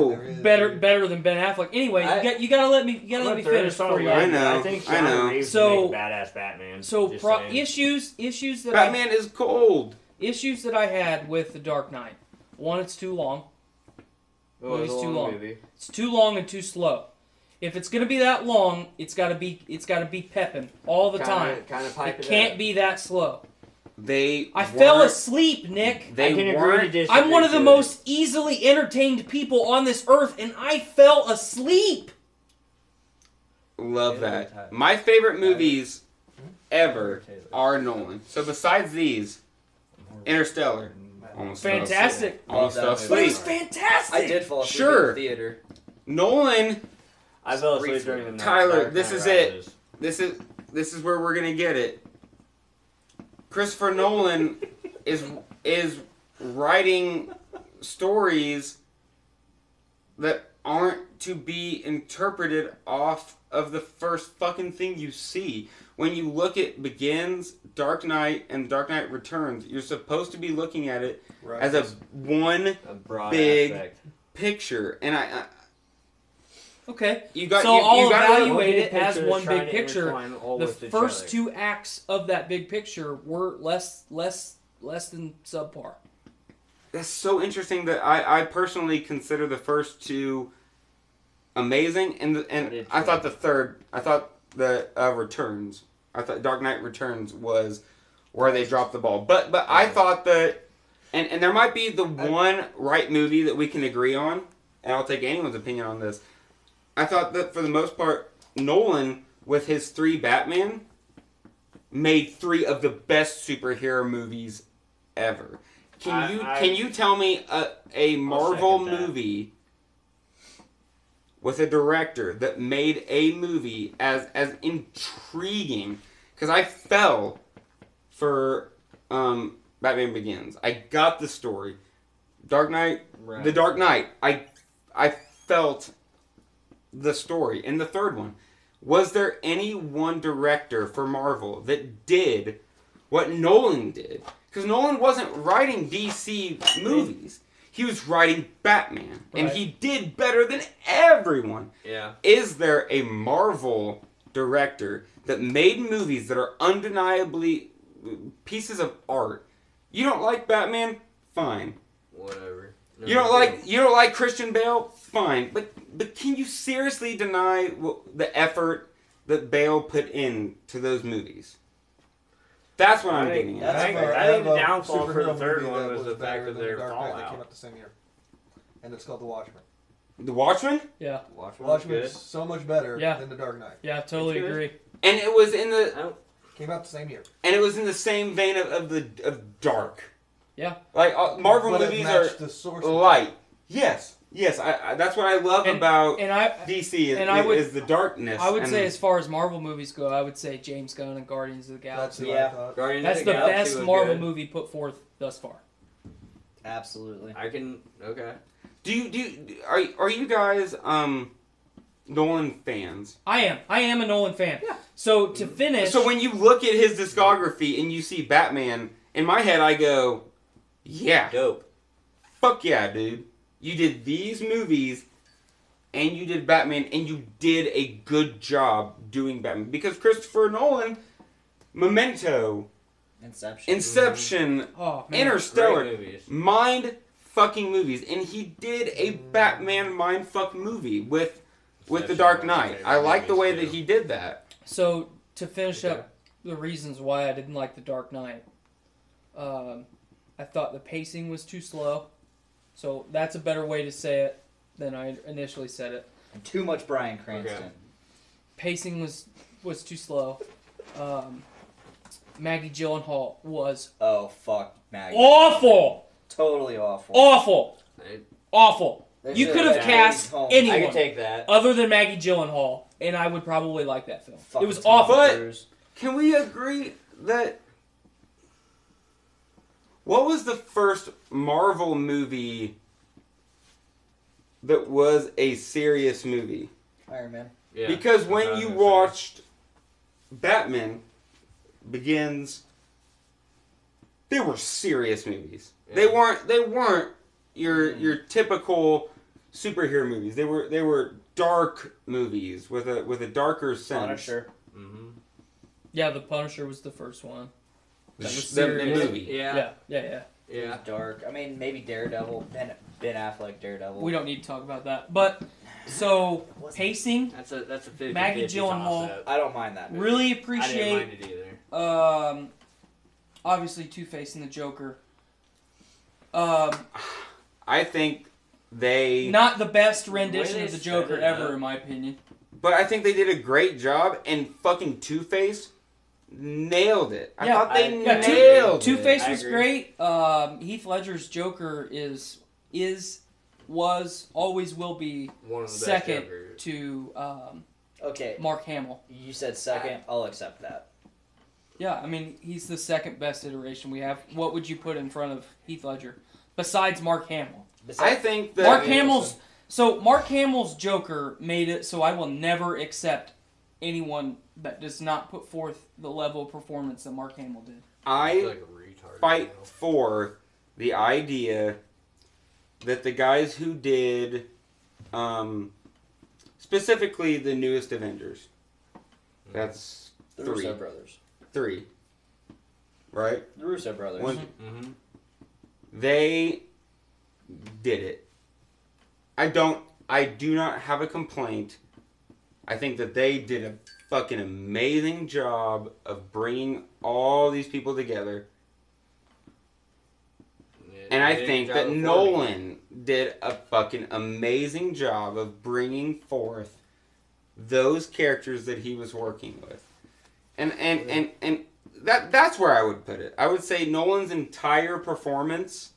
Batman there is. better dude. better than Ben Affleck. Anyway, you gotta let me finish before you. I know. I think I Keanu know. Reeves So- would make a badass Batman. So Just saying. issues that Batman is cold. issues that I had with the Dark Knight. One, it's too long. Oh, Movie's it's a too long long. movie. It's too long and too slow. If it's gonna be that long, it's gotta be pepping all the time. Kind of pipe It it can't up. be that slow. I I fell asleep, Nick. They I can agree to weren't. disagree. I'm one of the to it. most easily entertained people on this earth, and I fell asleep. Love that. My favorite movies ever are Nolan. So besides these, Interstellar. Almost fell asleep. Fantastic. Almost Love fell that But it asleep. was fantastic. I did fall asleep Sure. in the theater. Nolan. I fell asleep during the night. Tyler, Dark this Knight is it. Rises. This is where we're gonna get it. Christopher Nolan is writing stories that aren't to be interpreted off of the first fucking thing you see. When you look at Begins, Dark Knight, and Dark Knight Returns, you're supposed to be looking at it Right. as a one A broad big aspect. picture. And I Okay. you got So you, I'll you gotta evaluate it Big as picture is one trying big to picture. intertwine all The with each first other. 2 acts of that big picture were less than subpar. That's so interesting that I personally consider the first two amazing, and I thought the Returns, I thought Dark Knight Returns was where they dropped the ball. But I thought that, and there might be the one right movie that we can agree on, and I'll take anyone's opinion on this. I thought that for the most part, Nolan, with his 3 Batman, made 3 of the best superhero movies ever. Can you tell me a Marvel second that. movie with a director that made a movie as intriguing? Because I fell for Batman Begins. I got the story. Dark Knight, Right. The Dark Knight. I felt the story. In the third one, was there any one director for Marvel that did what Nolan did? Because Nolan wasn't writing DC movies. He was writing Batman. And Right. he did better than everyone. Yeah. Is there a Marvel director that made movies that are undeniably pieces of art? You don't like Batman? Fine. Whatever. No You don't big like you don't like Christian Bale? Fine. But can you seriously deny the effort that Bale put into those movies? That's what I'm getting at. I think the downfall for the third one was the fact of their Dark Knight that came fallout. out the same year, and it's called The Watchmen. The Watchmen? Yeah. Watchmen. Watchmen's so much better Yeah. than The Dark Knight. Yeah, totally It's good. agree. And it was in the Came out the same year. same vein of dark. Yeah. Like Marvel But it movies matched are the source light. Yes. I that's what I love about And I DC and I would- is the darkness. I would and say as far as Marvel movies go, I would say James Gunn and Guardians of the That's Galaxy. who Yeah. I thought. Guardians That's of the Galaxy best was Marvel good. movie put forth thus far. Absolutely. I can. Okay. are you guys Nolan fans? I am a Nolan fan. Yeah. So to finish, So when you look at his discography and you see Batman, in my head I go, yeah, Dope. fuck yeah, dude. You did these movies, and you did Batman, and you did a good job doing Batman. Because Christopher Nolan, Memento, Inception, oh, man. Interstellar, Great movies. mind fucking movies, and he did a Batman mind fuck movie with The Dark Knight. I like the way that he did that. So to finish up the reasons why I didn't like The Dark Knight, I thought the pacing was too slow. So that's a better way to say it than I initially said it. And too much Bryan Cranston. Okay. Pacing was too slow. Maggie Gyllenhaal was Oh, fuck Maggie. awful. Totally awful. Awful. It- Awful. They You should could have have cast home. I anyone can take that. other than Maggie Gyllenhaal, and I would probably like that film. Fucking It was Tom awful. But- Cruise. Can we agree that... What was the first Marvel movie that was a serious movie? Iron Man. Yeah. Because when I was you gonna say. watched Batman Begins, they were serious movies. Yeah. They weren't your typical superhero movies. They were dark movies with a darker sense. Punisher. Mm-hmm. Yeah, The Punisher was the first one. The, That was the serious. movie. Yeah. Yeah. Yeah. Dark. I mean, maybe Daredevil. Ben Affleck Daredevil. We don't need to talk about that. But so pacing, That's a 50-50 Maggie Gyllenhaal. toss-up. I don't mind that movie. really I didn't appreciate. mind it either. Obviously Two-Face and the Joker. I think they... Not the best The rendition way of they the Joker set it ever, up. in my opinion. But I think they did a great job, and fucking Two-Face nailed it. I Yeah, thought they Yeah, nailed it. Two-Face I was agree. great. Heath Ledger's Joker was, always will be One of the best second Jokers. to Okay. Mark Hamill. You said second. I'll accept that. Yeah, I mean, he's the second best iteration we have. What would you put in front of Heath Ledger? Besides Mark Hamill. I think that... Mark Hamill's Joker made it so I will never accept anyone that does not put forth the level of performance that Mark Hamill did. He's I like a retard. fight now. for the idea that the guys who did specifically the newest Avengers, that's The three. Russo brothers. Three. Right? The Russo brothers. One, Mhm. they did it. I do not have a complaint. I think that they did a fucking amazing job of bringing all these people together. Yeah, And I they did a think job that of Nolan did a fucking amazing job of bringing forth those characters that he was working with. And that's where I would put it. I would say Nolan's entire performance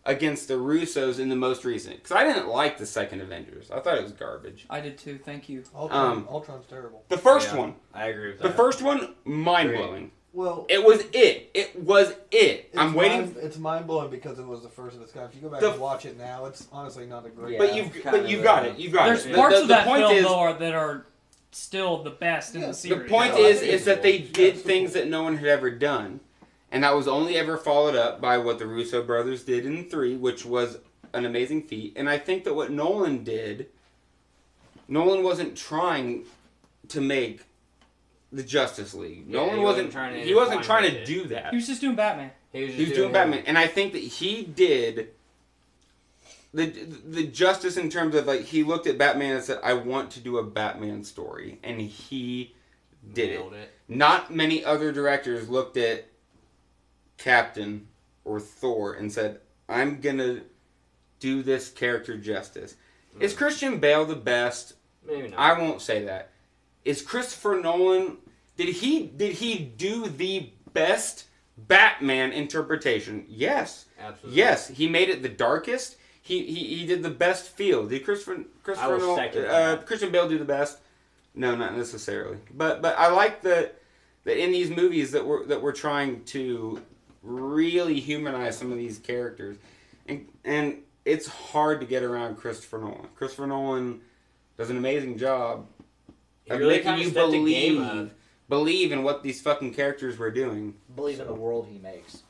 against the Russos in the most recent. Because I didn't like the second Avengers. I thought it was garbage. I did too, thank you. Ultron's terrible. The first Yeah. one. I agree with The that. first one, mind-blowing. Well, It was it. It was it. I'm waiting... It's mind blowing because it was the first of its kind. If you go back The- and watch it now, it's honestly not a great. Yeah. But you've kind of got it. You've got There's it. parts of that point film is, though that are still the best in the Yeah, the series. The point Yeah, is that they yeah, did it's things cool. that no one had ever done. And that was only ever followed up by what the Russo brothers did in 3, which was an amazing feat. And I think that what Nolan did, Nolan wasn't trying to make the Justice League. Yeah, Nolan he wasn't wasn't trying to he wasn't trying to intertwine do He that. was just doing Batman. He was, He was doing Batman. And I think that he did the justice in terms of, like, he looked at Batman and said, I want to do a Batman story. And he did it. Nailed it. Not many other directors looked at Captain or Thor and said, I'm gonna do this character justice. Is Christian Bale the best? Maybe not. I won't say that. Is Christopher Nolan, did he do the best Batman interpretation? Yes. Absolutely. Yes, he made it the darkest. He did the best feel. Did Christopher will second that. Christian Bale do the best? No, not necessarily. But I like that in these movies that we're trying to really humanize some of these characters, and it's hard to get around Christopher Nolan. Christopher Nolan does an amazing job He of really making kinda you stepped the game believe up. believe in what these fucking characters were doing. Believe in the world he makes.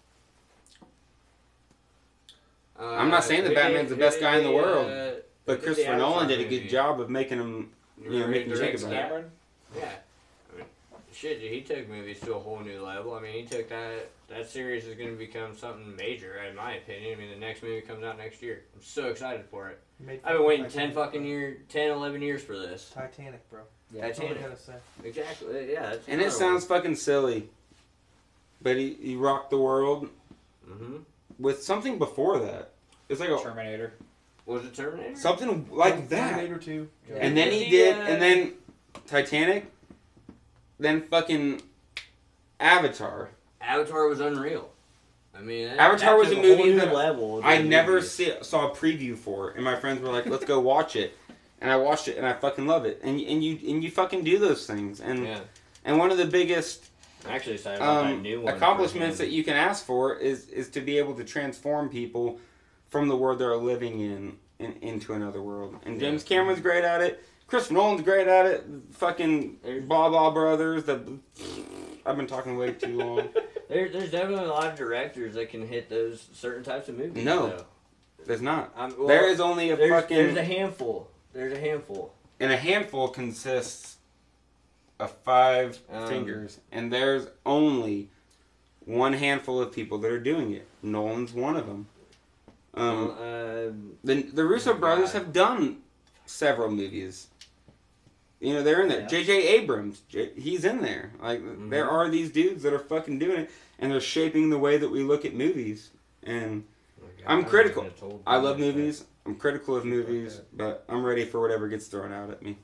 I'm not saying that Batman's the best guy in the world, but who did Christopher the Nolan Avatar did a good movie? job of making him, making you think about it. Cameron? Yeah. I mean, shit, he took movies to a whole new level. I mean, he took that series is going to become something major, in my opinion. I mean, the next movie comes out next year. I'm so excited for it. I've been waiting 10, 11 years for this. Titanic, bro. Yeah, That's all I Titanic. gotta say. Exactly, yeah. That's And it sounds fucking silly, but he rocked the world Mm-hmm. with something before that. It's like a Terminator. Was it Terminator? something like that. Terminator 2. Yeah. And then Was he he, did, and then Titanic, then fucking Avatar. Avatar was unreal. I mean, Avatar was a took movie whole new that level of I the never movie. saw a preview for, and my friends were like, "Let's go watch it," and I watched it, and I fucking love it. And you fucking do those things, and Yeah. and one of the biggest I'm actually excited about that new one. accomplishments that you can ask for is to be able to transform people from the world they're living in into another world. And James Cameron's great at it. Christopher Nolan's great at it. Fucking blah blah brothers. I've been talking way too long. There's definitely a lot of directors that can hit those certain types of movies. No. though. There's not. Well, There is only a fucking. There's a handful. There's a handful. And a handful consists of 5 Um, fingers, and there's only one handful of people that are doing it. Nolan's one of them. The Russo brothers have done several movies. You know, they're in there. Yeah. J.J. Abrams, he's in there. Like, there are these dudes that are fucking doing it, and they're shaping the way that we look at movies. And I'm critical. I love movies. I'm critical of movies, but I'm ready for whatever gets thrown out at me.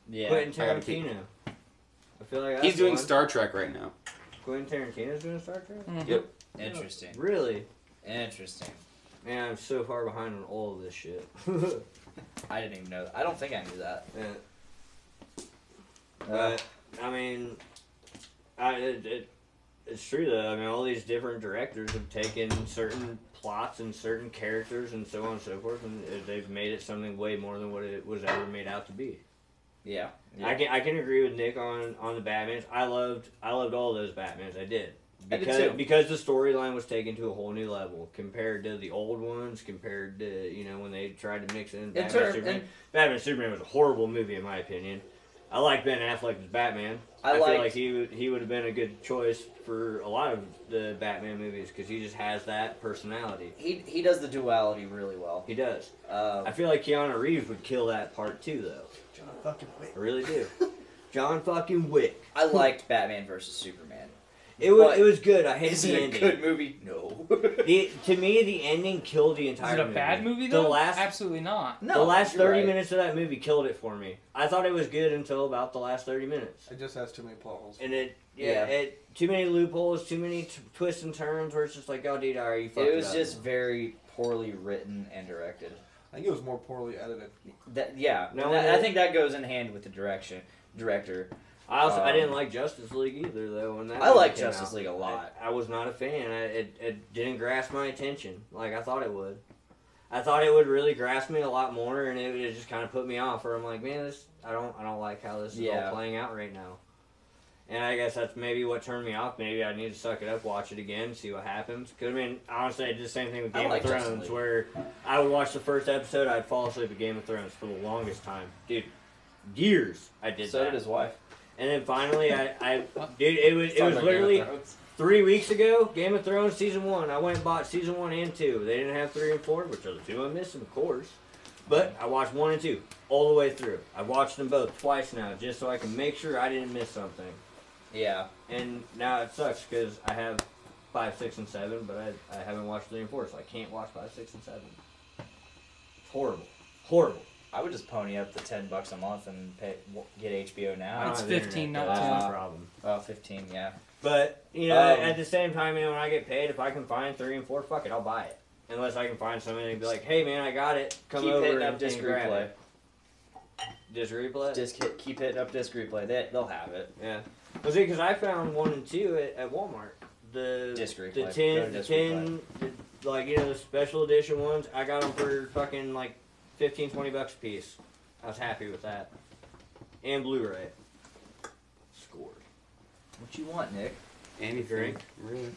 Yeah. Quentin I gotta keep- Tarantino. I feel like He's that's doing one. Star Trek right now. Quentin Tarantino's doing Star Trek. Yep. Interesting. Really? Interesting. Man, I'm so far behind on all of this shit. I didn't even know that. I don't think I knew that. Yeah. But I mean, it's true though. I mean, all these different directors have taken certain plots and certain characters and so on and so forth, and they've made it something way more than what it was ever made out to be. Yeah. I can agree with Nick on the Batmans. I loved all those Batmans. I did. I did too. Because the storyline was taken to a whole new level compared to the old ones, compared to, when they tried to mix in Batman Superman. Batman Superman was a horrible movie in my opinion. I like Ben Affleck as Batman. I feel like he would have been a good choice for a lot of the Batman movies because he just has that personality. He does the duality really well. He does. I feel like Keanu Reeves would kill that part too, though. John fucking Wick. I really do. John fucking Wick. I liked Batman versus Superman. It was good. I hated Is the it a ending. good movie? No. To me, the ending killed the entire Is it a movie. bad movie The though? last, Absolutely not. the last you're 30 right. minutes of that movie killed it for me. I thought it was good until about the last 30 minutes. It just has too many plot holes. And Yeah. too many loopholes, too many twists and turns where it's just like, oh, dude, are you fucked It was up. just very poorly written and directed. I think it was more poorly edited. I think that goes in hand with the director. I didn't like Justice League either, though. When that I movie like came Justice out. League a lot. I was not a fan. It didn't grasp my attention like I thought it would. I thought it would really grasp me a lot more, and it would just kind of put me off. Where I'm like, man, I don't like how this is all playing out right now. And I guess that's maybe what turned me off. Maybe I need to suck it up, watch it again, see what happens. Because, I mean, honestly, I did the same thing with Game of Thrones, where I would watch the first episode, I'd fall asleep at Game of Thrones for the longest time. Dude, years I did that. So did his wife. And then finally, dude, it was literally 3 weeks ago, Game of Thrones Season 1. I went and bought Season 1 and 2. They didn't have 3 and 4, which are the 2 I'm missing, of course. But I watched 1 and 2 all the way through. I've watched them both twice now, just so I can make sure I didn't miss something. Yeah. And now it sucks, because I have 5, 6, and 7, but I haven't watched 3 and 4, so I can't watch 5, 6, and 7. It's horrible. Horrible. I would just pony up the $10 a month and get HBO now. It's 15, not That's 10. my problem. Oh, 15, yeah. But, at the same time, when I get paid, if I can find 3 and 4, fuck it, I'll buy it. Unless I can find somebody and be like, hey man, I got it. Come Keep over hitting and up disc grab replay. it. Disc replay? Keep hitting up disc replay. They'll have it. Yeah. Well, see, because I found 1 and 2 at Walmart. The Disc replay. The Go to 10, disc 10 the special edition ones, I got them for fucking like $15, $20 a piece. I was happy with that. And Blu-ray. Scored. What you want, Nick? Anything, really.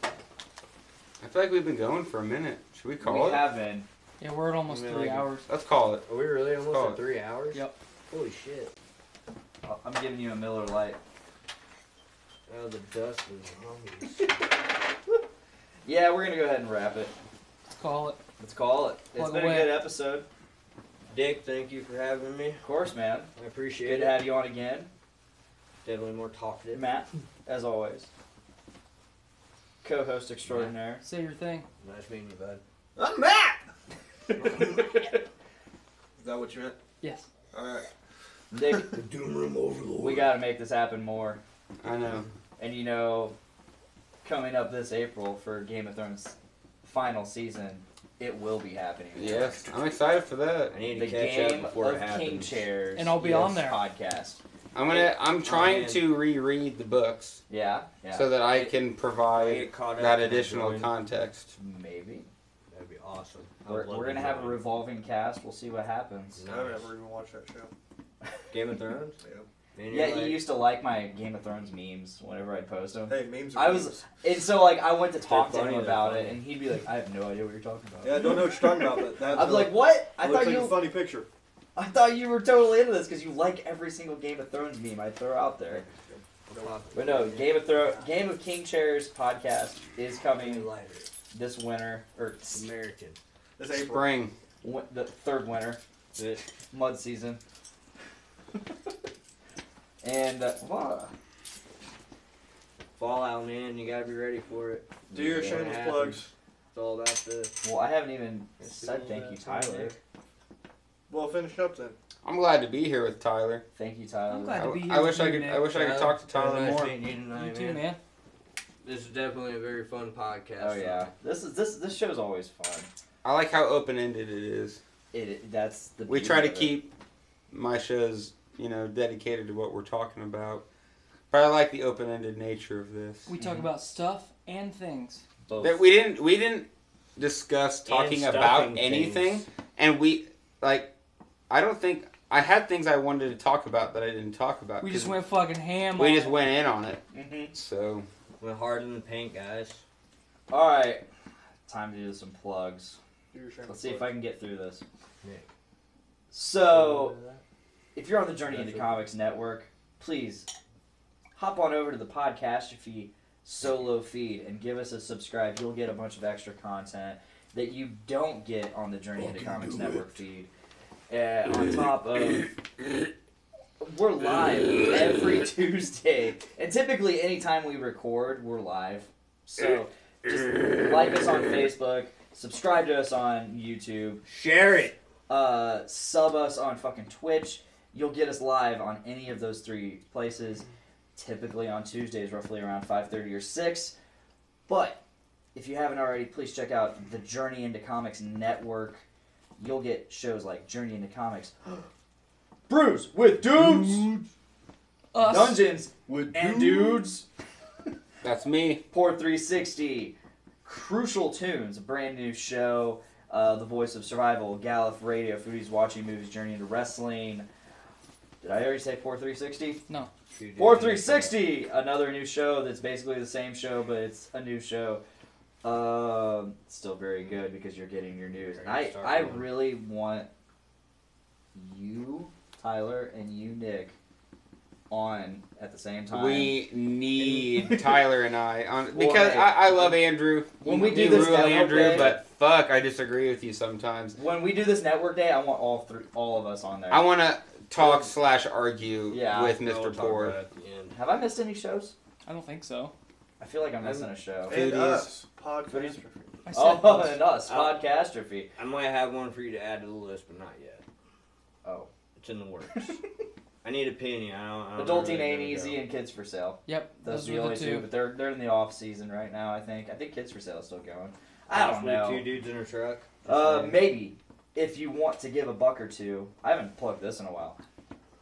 I feel like we've been going for a minute. Should we call it? We have been. Yeah, we're at almost 3 hours. Let's call it. Are we really almost Oh. at 3 hours? Yep. Holy shit. I'm giving you a Miller Lite. Oh, the dust is zombies. Yeah, we're gonna go ahead and wrap it. Let's call it. Let's call it. It's Plug been away. a good episode. Dick, thank you for having me. Of course, man. I appreciate Good it. to have you on again. Definitely more talkative. Matt, as always. Co-host extraordinaire. Say your thing. Nice meeting you, bud. I'm Matt! Is that what you meant? Yes. Alright. Nick, The Doom Room Overlord. we gotta make this happen more. I know. And you know, coming up this April for Game of Thrones final season, it will be happening. Yes, I'm excited for that. I need The to catch Game up before it of King happens. Chairs. And I'll be on there. Podcast. I'm trying man. to reread the books Yeah. so that I can Get provide caught up that and additional join. context. Maybe. That'd be awesome. I We're would love going to to have a join. revolving cast. We'll see what happens. Nice. I've never even watched that show. Game of Thrones? Yeah. Man, Yeah, you're you like- used to like my Game of Thrones memes whenever I'd post them. Hey, memes are I was, memes. and so like I went to talk to They're him funny, about they're it, funny. and he'd be like, "I have no idea what you're talking about." Yeah, I don't know what you're talking about, but that's I'd be like, "What? I looks thought like you, a funny picture. I thought you were totally into this because you like every single Game of Thrones meme I throw out there." But no, Game of King Chairs podcast is coming lighter. this winter or American. It's April. Spring. the third winter, the mud season. And wow. Fallout, man, you gotta be ready for it. Do your It's gonna shameless happen. plugs. It's all about the. Well, I haven't even It's said all thank you, about the- Tyler. Well, finish up then. I'm glad to be here with Tyler. Thank you, Tyler. I'm glad I, to be here. I wish with I you, could. Nick. I wish I could talk to Tyler Nice more. meeting you tonight, You too, man. This is definitely a very fun podcast. Oh yeah, this show's always fun. I like how open ended it is. That's the. We beauty try to of it. keep my shows, dedicated to what we're talking about. But I like the open ended nature of this. We talk about stuff and things. both. That we didn't discuss talking And about stuffing anything, things. and I don't think I had things I wanted to talk about that I didn't talk about. We 'cause just went fucking ham. we on just it. went in on it. Mhm. So Went hard in the paint, guys. All right, time to do some plugs. Do your shameless Let's see if I can get through this. Nick. So, if you're on the Journey into That's Comics network, please hop on over to the Podcastrophe solo feed and give us a subscribe. You'll get a bunch of extra content that you don't get on the Journey into Comics network feed. On top of, we're live every Tuesday, and typically anytime we record, we're live. So just like us on Facebook, subscribe to us on YouTube, Share it. sub us on fucking Twitch. You'll get us live on any of those three places, typically on Tuesdays, roughly around 5:30 or 6. But if you haven't already, please check out the Journey into Comics network. You'll get shows like Journey into Comics, Brews with Dudes, Us. Dungeons and Dudes, that's me. Pour 360, Crucial Tunes, a brand new show, the voice of survival, Gallup Radio, foodies, watching movies, journey into wrestling. Did I already say Pour 360? No. Pour 360, another new show that's basically the same show, but it's a new show. Still very good because you're getting your news. And I really want you, Tyler, and you, Nick, on at the same time. We need Tyler and I on Well, because hey, I love Andrew. when we do You this rule network Andrew, day- but fuck, I disagree with you sometimes. When we do this network day, I want all of us on there. I want to talk / argue Yeah. with We'll Mr. talk Poor. about it at the end. Have I missed any shows? I don't think so. I feel like I'm missing a show. And Foodies. us. Podcastrophe. I said Oh, us. and us, Oh. Podcastrophe. I might have one for you to add to the list, but not yet. Oh. It's in the works. I need opinion. I don't Adulting really Ain't know Easy go. and Kids for Sale. Yep, Those those are the were only the two, two. but they're in the off season right now. I think Kids for Sale is still going. I don't Possibly know. 2 dudes in a truck. Maybe if you want to give a buck or two. I haven't plugged this in a while.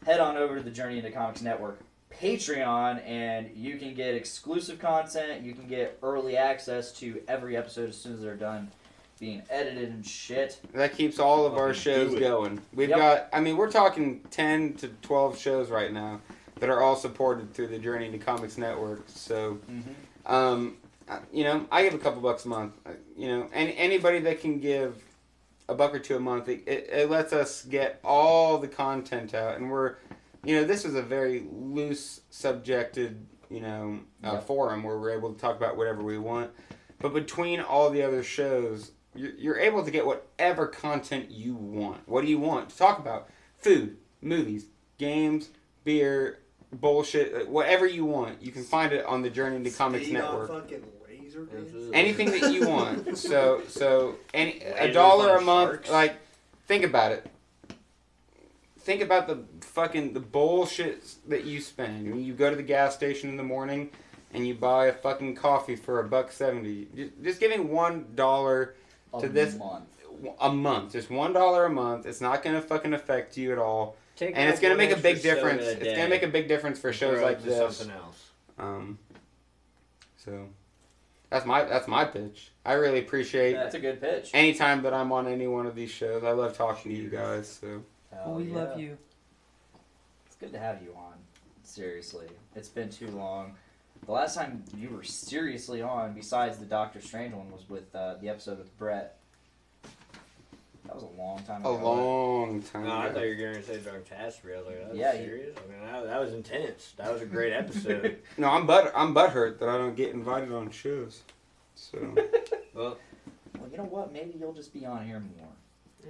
Head on over to the Journey into Comics Network Patreon, and you can get exclusive content. You can get early access to every episode as soon as they're done being edited and shit. That keeps all of our Fucking shows do it. going. We've Yep. got, we're talking 10 to 12 shows right now. that are all supported through the Journey to Comics Network. So, you know, I give a couple bucks a month. You know, anybody that can give $1 or $2 a month, it lets us get all the content out, and we're, you know, this is a very loose subjected, you know, forum where we're able to talk about whatever we want. But between all the other shows, you're able to get whatever content you want. What do you want to talk about? Food, movies, games, beer, bullshit, whatever you want. You can find it on the Journey to Comics Network. Anything that you want. So $1 a month. Like, think about it. Think about the bullshit that you spend when you go to the gas station in the morning and you buy a fucking coffee for $1.70. Just giving $1 to this a month, just $1 a month. It's not gonna fucking affect you at all, and it's gonna make a big difference. It's gonna make a big difference for shows like this. Something else. So that's my pitch. I really appreciate. That's a good pitch. Anytime that I'm on any one of these shows, I love talking to you guys. So we love you. It's good to have you on. Seriously, it's been too long. The last time you were seriously on, besides the Doctor Strange one, was with the episode with Brett. That was a long time ago. A long time ago. I thought you were going to say Podcastrophe. I was like, that was serious? I mean, that was intense. That was a great episode. No, I'm butthurt that I don't get invited on shows. So. Well, you know what? Maybe you'll just be on here more.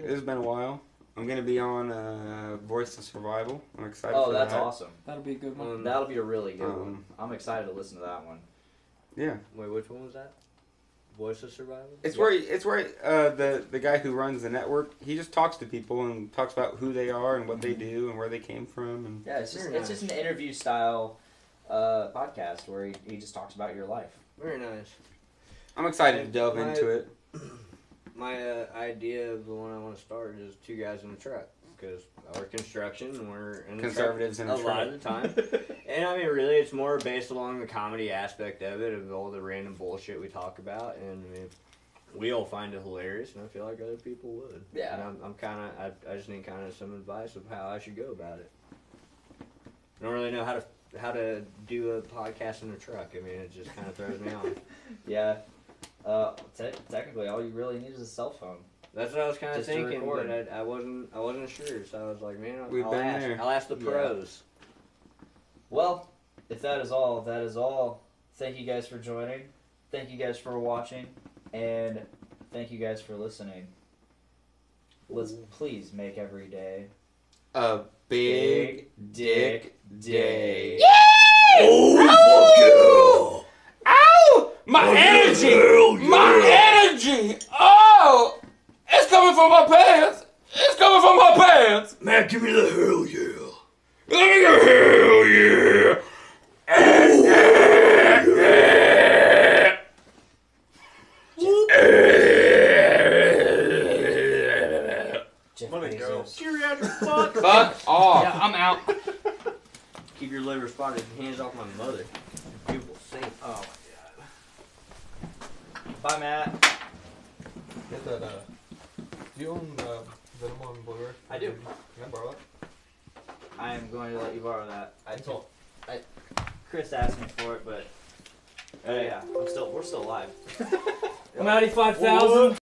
It's been a while. I'm going to be on Voice of Survival. I'm excited for that. Oh, that's awesome. That'll be a good one. That'll be a really good one. I'm excited to listen to that one. Yeah. Wait, which one was that? Voice of Survival? It's where the guy who runs the network, he just talks to people and talks about who they are and what they do and where they came from. And yeah, it's just an interview style podcast where he just talks about your life. Very nice. I'm excited to delve into it. My idea of the one I want to start is 2 guys in a truck, because I work construction and we're in conservatives in a truck a lot of the time. And I mean, really, it's more based along the comedy aspect of it, of all the random bullshit we talk about, and I mean, we all find it hilarious, and I feel like other people would. Yeah. And I'm kind of, I just need kind of some advice of how I should go about it. I don't really know how to do a podcast in a truck. I mean, it just kind of throws me off. Yeah. Technically, all you really need is a cell phone. That's what I was kind of thinking, but I wasn't sure. So I was like, man, I'll ask the pros. Well, if that is all, thank you guys for joining. Thank you guys for watching, and thank you guys for listening. Let's please make every day a big dick day. Yeah! Oh, fuck you! Ow! My energy! My energy! Oh! It's coming from my pants! It's coming from my pants! Man, give me the hell yeah! Give me the hell yeah! Fuck off! Yeah, I'm out. Keep your liver spotted. Hands off my mother. People think. Oh my god. Bye, Matt. Get that, do you own Venom on Blu-ray? I do. Can I borrow that? I am going to let you borrow that. Chris asked me for it, but yeah, we're still alive. I'm 95,000.